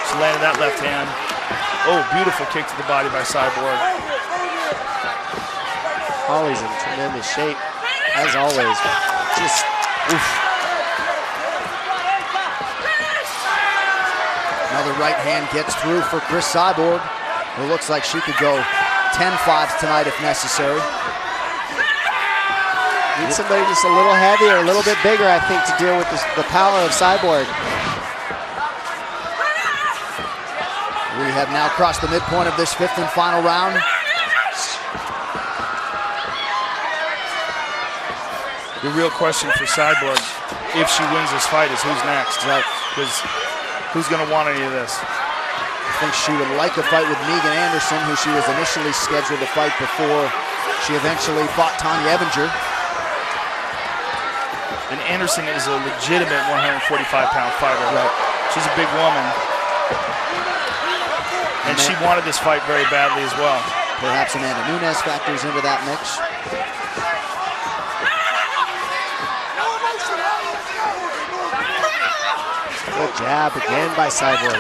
She landed that left hand. Oh, beautiful kick to the body by Cyborg. Holly's in tremendous shape, as always. Just, oof. Another right hand gets through for Cris Cyborg. It looks like she could go 10-5 tonight if necessary. Need somebody just a little heavier, a little bit bigger, I think, to deal with the power of Cyborg. We have now crossed the midpoint of this 5th and final round. The real question for Cyborg, if she wins this fight, is who's next. Right. Because who's going to want any of this. I think she would like a fight with Megan Anderson, who she was initially scheduled to fight before she eventually fought Tanya Ebinger. And Anderson is a legitimate 145-pound fighter. Right. She's a big woman. And she wanted this fight very badly as well. Perhaps Amanda Nunes factors into that mix. Good jab again by Cyborg.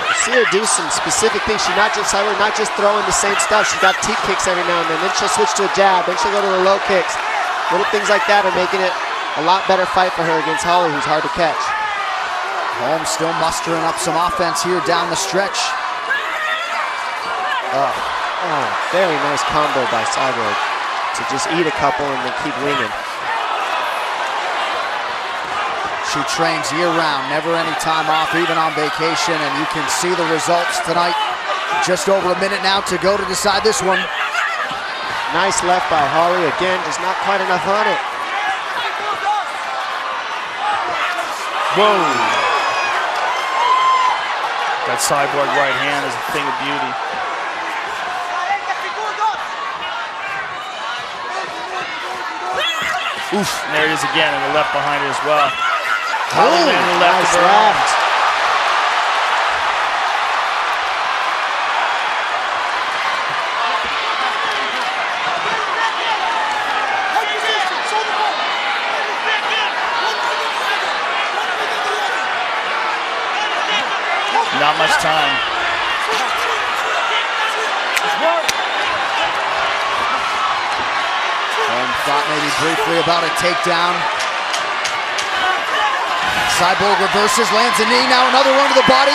You see her do some specific things. She's not just Cyborg, not just throwing the same stuff. She's got teep kicks every now and then she'll switch to a jab, then she'll go to the low kicks. Little things like that are making it a lot better fight for her against Holly, who's hard to catch. Holm still mustering up some offense here down the stretch. Oh, very nice combo by Cyborg to just eat a couple and then keep winging. She trains year-round, never any time off, even on vacation, and you can see the results tonight. Just over a minute now to go to decide this one. Nice left by Holly. Again, just not quite enough on it. Whoa. That Cyborg right hand is a thing of beauty. Oof, and there it is again, and the left behind it as well. Holly landed the left of her arms. Not much time. Holm thought maybe briefly about a takedown. Cyborg reverses, lands a knee, now another one to the body.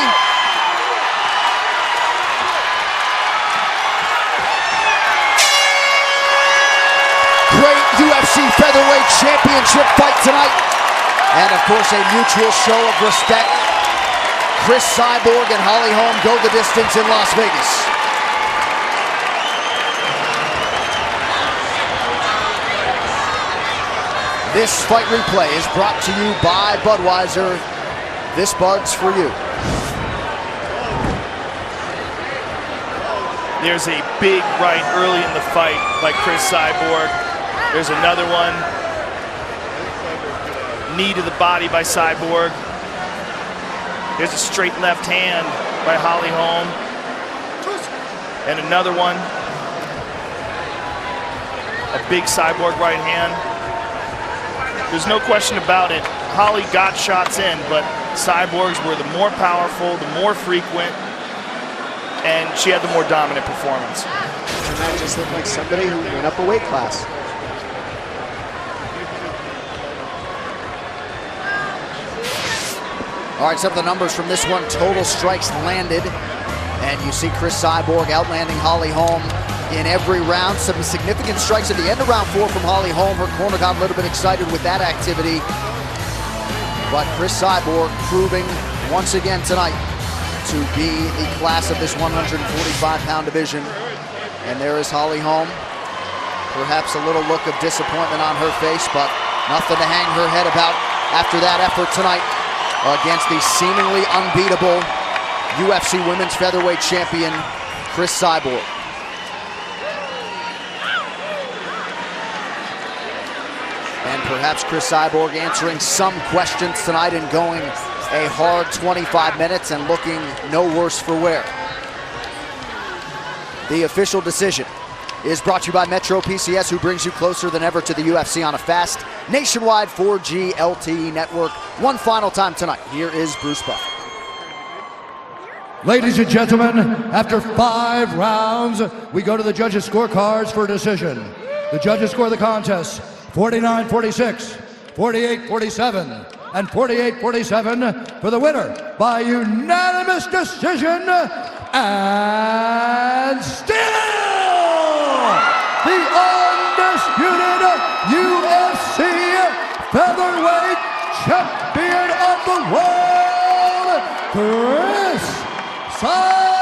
Great UFC featherweight championship fight tonight. And of course a mutual show of respect. Chris Cyborg and Holly Holm go the distance in Las Vegas. This fight replay is brought to you by Budweiser. This Bud's for you. There's a big right early in the fight by Chris Cyborg. There's another one. Knee to the body by Cyborg. There's a straight left hand by Holly Holm. And another one. A big Cyborg right hand. There's no question about it. Holly got shots in, but Cyborg's were the more powerful, the more frequent, and she had the more dominant performance. And that just looked like somebody who went up a weight class. All right, some of the numbers from this one. Total strikes landed. And you see Chris Cyborg outlanding Holly Holm in every round. Some significant strikes at the end of round 4 from Holly Holm. Her corner got a little bit excited with that activity. But Chris Cyborg proving once again tonight to be the class of this 145-pound division. And there is Holly Holm. Perhaps a little look of disappointment on her face, but nothing to hang her head about after that effort tonight against the seemingly unbeatable UFC Women's Featherweight Champion, Chris Cyborg. And perhaps Chris Cyborg answering some questions tonight and going a hard 25 minutes and looking no worse for wear. The official decision is brought to you by Metro PCS, who brings you closer than ever to the UFC on a fast, nationwide 4G LTE network. One final time tonight, here is Bruce Buffer. Ladies and gentlemen, after 5 rounds, we go to the judges' scorecards for a decision. The judges score the contest 49-46, 48-47, and 48-47 for the winner by unanimous decision, and still the undisputed UFC featherweight champion of the world, Chris Cyborg.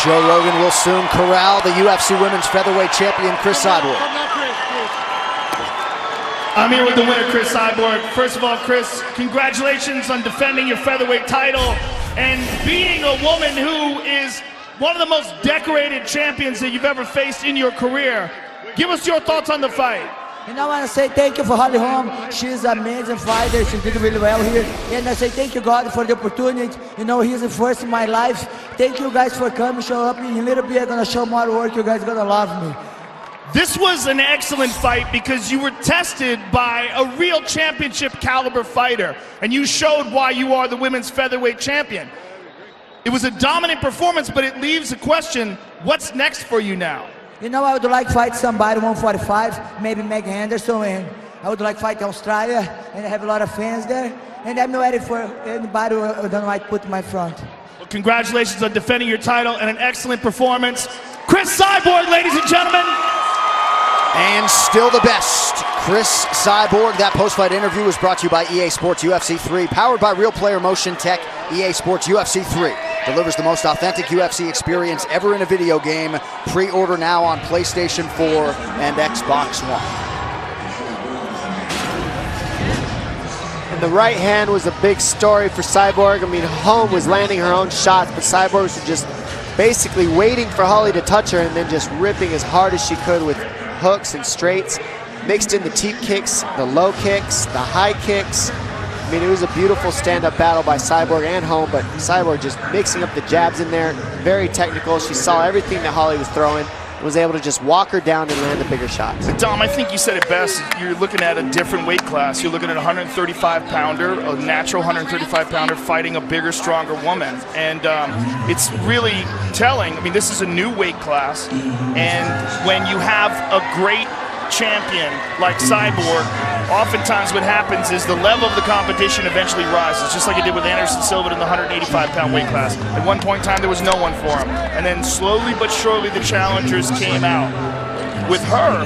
Joe Rogan will soon corral the UFC Women's Featherweight Champion, Chris Cyborg. I'm here with the winner, Chris Cyborg. First of all, Chris, congratulations on defending your featherweight title and being a woman who is one of the most decorated champions that you've ever faced in your career. Give us your thoughts on the fight. And I want to say thank you for Holly Holm. She's an amazing fighter. She did really well here. And I say thank you, God, for the opportunity. You know, he's the first in my life. Thank you guys for coming, show up. In a little bit, I'm going to show more work. You guys are going to love me. This was an excellent fight because you were tested by a real championship caliber fighter. And you showed why you are the women's featherweight champion. It was a dominant performance, but it leaves a question, what's next for you now? You know, I would like to fight somebody 145, maybe Meg Henderson, and I would like to fight Australia, and I have a lot of fans there, and I'm ready for anybody who don't like to put my front. Well, congratulations on defending your title and an excellent performance. Chris Cyborg, ladies and gentlemen. And still the best, Chris Cyborg. That post-fight interview was brought to you by EA Sports UFC 3, powered by Real Player Motion Tech. EA Sports UFC 3 delivers the most authentic UFC experience ever in a video game. Pre-order now on PlayStation 4 and Xbox One. And the right hand was a big story for Cyborg. I mean, Holm was landing her own shots, but Cyborg was just basically waiting for Holly to touch her and then just ripping as hard as she could with hooks and straights. Mixed in the teep kicks, the low kicks, the high kicks. I mean, it was a beautiful stand-up battle by Cyborg and Holm, but Cyborg just mixing up the jabs in there. Very technical. She saw everything that Holly was throwing and was able to just walk her down and land the bigger shots. Dom, I think you said it best. You're looking at a different weight class. You're looking at a 135-pounder, a natural 135-pounder fighting a bigger, stronger woman. And it's really telling. I mean, this is a new weight class. And when you have a great champion like Cyborg, oftentimes what happens is the level of the competition eventually rises, just like it did with Anderson Silva in the 185-pound weight class. At one point in time, there was no one for him. And then slowly but surely, the challengers came out. With her,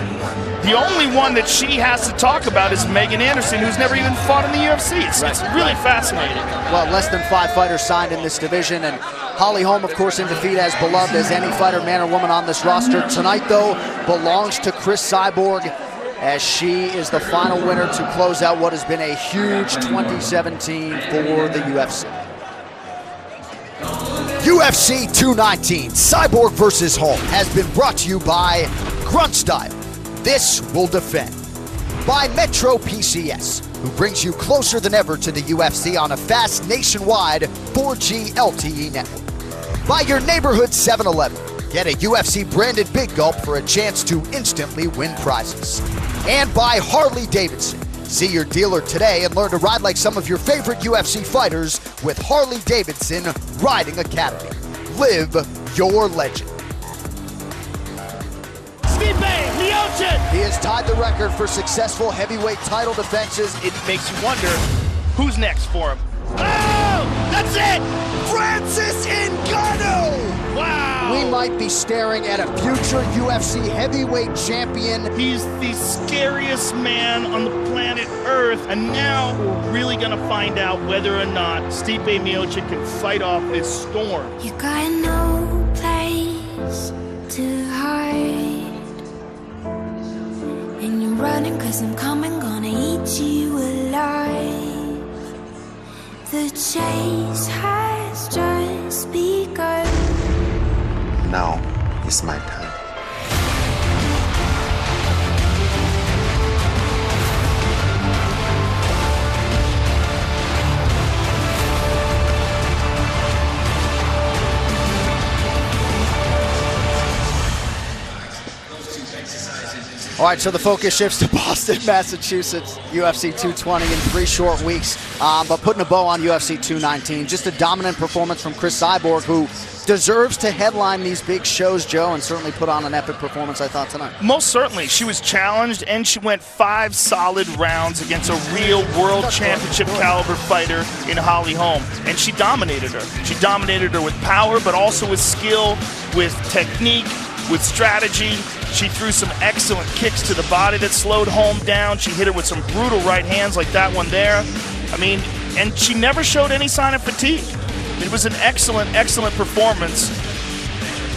the only one that she has to talk about is Megan Anderson, who's never even fought in the UFC. It's really fascinating. Well, less than 5 fighters signed in this division, and Holly Holm, of course, in defeat, as beloved as any fighter, man or woman on this roster. Tonight, though, belongs to Chris Cyborg, as she is the final winner to close out what has been a huge 2017 for the UFC. UFC 219, Cyborg versus Holm, has been brought to you by Grunt Style. This will defend. By Metro PCS, who brings you closer than ever to the UFC on a fast nationwide 4G LTE network. By your neighborhood 7-Eleven. Get a UFC branded Big Gulp for a chance to instantly win prizes. And by Harley Davidson. See your dealer today and learn to ride like some of your favorite UFC fighters with Harley Davidson Riding Academy. Live your legend. He has tied the record for successful heavyweight title defenses. It makes you wonder, who's next for him? Oh, that's it! Francis Ngannou! Wow! We might be staring at a future UFC heavyweight champion. He's the scariest man on the planet Earth, and now we're really gonna find out whether or not Stipe Miocic can fight off this storm. You got no place to hide, and you're running 'cause I'm coming, gonna eat you alive. The chase has just begun. Now is my time. All right, so the focus shifts to Boston, Massachusetts, UFC 220 in 3 short weeks. But putting a bow on UFC 219, just a dominant performance from Chris Cyborg, who deserves to headline these big shows, Joe, and certainly put on an epic performance, I thought, tonight. Most certainly. She was challenged, and she went 5 solid rounds against a real world championship caliber fighter in Holly Holm. And she dominated her. She dominated her with power, but also with skill, with technique, with strategy. She threw some excellent kicks to the body that slowed Holm down. She hit her with some brutal right hands like that one there. I mean, and she never showed any sign of fatigue. It was an excellent, excellent performance.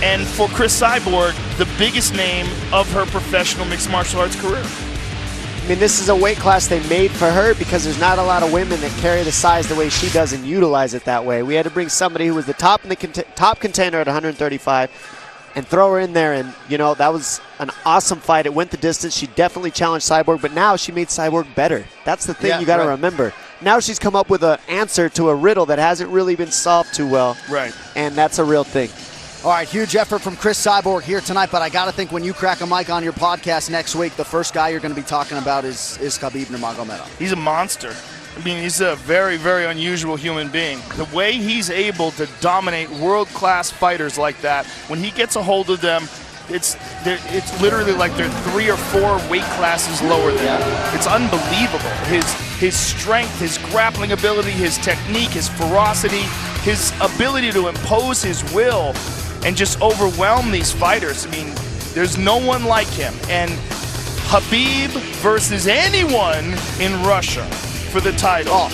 and for Chris Cyborg, the biggest name of her professional mixed martial arts career. I mean, this is a weight class they made for her because there's not a lot of women that carry the size the way she does and utilize it that way. We had to bring somebody who was the top in the top contender at 135 and throw her in there, and you know, that was an awesome fight. It went the distance. She definitely challenged Cyborg, but now she made Cyborg better. That's the thing you got to remember. Now she's come up with an answer to a riddle that hasn't really been solved too well. Right. And that's a real thing. All right, huge effort from Chris Cyborg here tonight, but I got to think when you crack a mic on your podcast next week, the first guy you're going to be talking about is Khabib Nurmagomedov. He's a monster. I mean, he's a very, very unusual human being. The way he's able to dominate world-class fighters like that, when he gets a hold of them, it's literally like they're 3 or 4 weight classes lower than him. It's unbelievable. His strength, his grappling ability, his technique, his ferocity, his ability to impose his will and just overwhelm these fighters. I mean, there's no one like him. And Khabib versus anyone in Russia for the title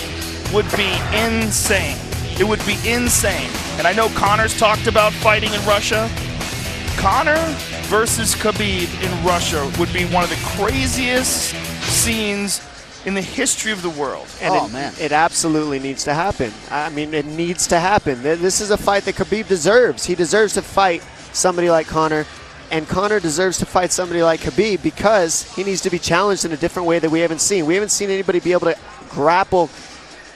would be insane. It would be insane. And I know Conor's talked about fighting in Russia. Conor versus Khabib in Russia would be one of the craziest scenes in the history of the world. And it absolutely needs to happen. I mean, it needs to happen. This is a fight that Khabib deserves. He deserves to fight somebody like Conor, and Conor deserves to fight somebody like Khabib because he needs to be challenged in a different way that we haven't seen. We haven't seen anybody be able to grapple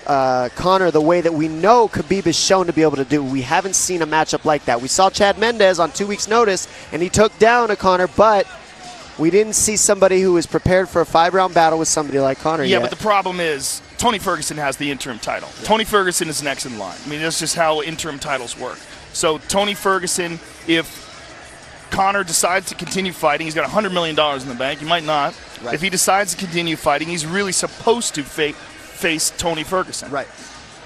Conor the way that we know Khabib is shown to be able to do. We haven't seen a matchup like that. We saw Chad Mendes on 2 weeks' notice, and he took down a Conor, but we didn't see somebody who was prepared for a 5-round battle with somebody like Conor yet. Yeah, but the problem is Tony Ferguson has the interim title. Yeah. Tony Ferguson is next in line. I mean, that's just how interim titles work. So Tony Ferguson, if Conor decides to continue fighting, he's got $100 million in the bank. He might not. Right. If he decides to continue fighting, he's really supposed to face Tony Ferguson. Right.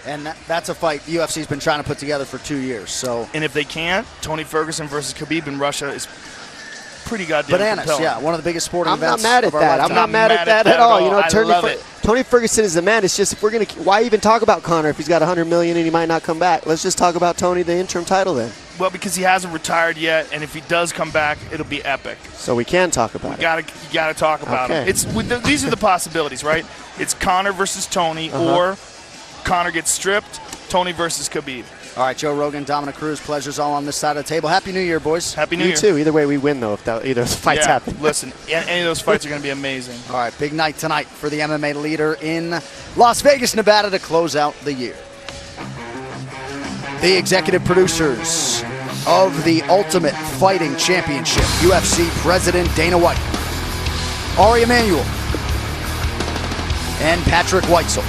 And that's a fight UFC's been trying to put together for 2 years. So, and if they can't, Tony Ferguson versus Khabib in Russia is pretty goddamn bananas. Compelling. Yeah, one of the biggest sporting events. I'm not mad at that. I'm not mad at that at all. You know, Tony Ferguson is the man. It's just, if we're gonna, why even talk about Conor if he's got $100 million and he might not come back? Let's just talk about Tony, the interim title, then. Well, because he hasn't retired yet, and if he does come back, it'll be epic. So we can talk about it. You gotta talk about it. These are the possibilities, right? It's Conor versus Tony, or Conor gets stripped. Tony versus Khabib. All right, Joe Rogan, Dominic Cruz, pleasure's all on this side of the table. Happy New Year, boys. Happy New Year. You too. Either way, we win, though, if either of those fights happen. Listen, any of those fights are going to be amazing. All right, big night tonight for the MMA leader in Las Vegas, Nevada to close out the year. The executive producers of the Ultimate Fighting Championship, UFC President Dana White, Ari Emanuel, and Patrick Weitzel.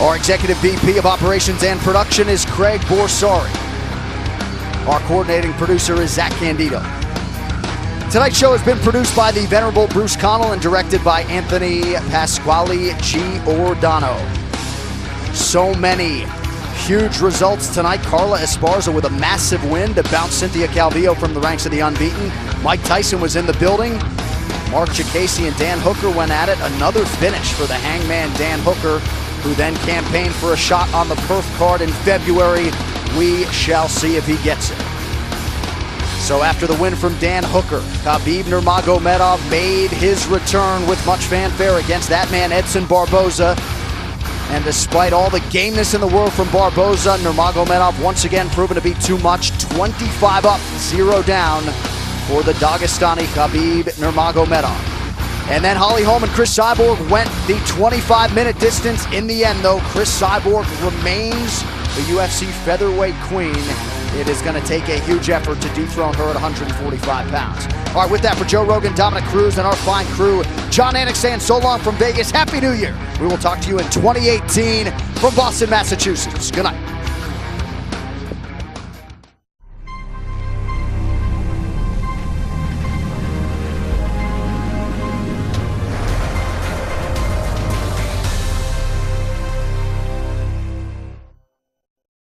Our Executive VP of Operations and Production is Craig Borsari. Our coordinating producer is Zach Candido. Tonight's show has been produced by the venerable Bruce Connell and directed by Anthony Pasquale Giordano. So many huge results tonight. Carla Esparza with a massive win to bounce Cynthia Calvillo from the ranks of the unbeaten. Mike Tyson was in the building. Mark Chikasi and Dan Hooker went at it. Another finish for the hangman Dan Hooker, who then campaigned for a shot on the Perth card in February. We shall see if he gets it. So after the win from Dan Hooker, Khabib Nurmagomedov made his return with much fanfare against that man Edson Barboza. And despite all the gameness in the world from Barboza, Nurmagomedov once again proven to be too much. 25 up, 0 down for the Dagestani Khabib Nurmagomedov. And then Holly Holm and Chris Cyborg went the 25-minute distance. In the end, though, Chris Cyborg remains the UFC featherweight queen. It is going to take a huge effort to dethrone her at 145 pounds. All right, with that, for Joe Rogan, Dominic Cruz, and our fine crew, John Anik saying so long from Vegas. Happy New Year. We will talk to you in 2018 from Boston, Massachusetts. Good night.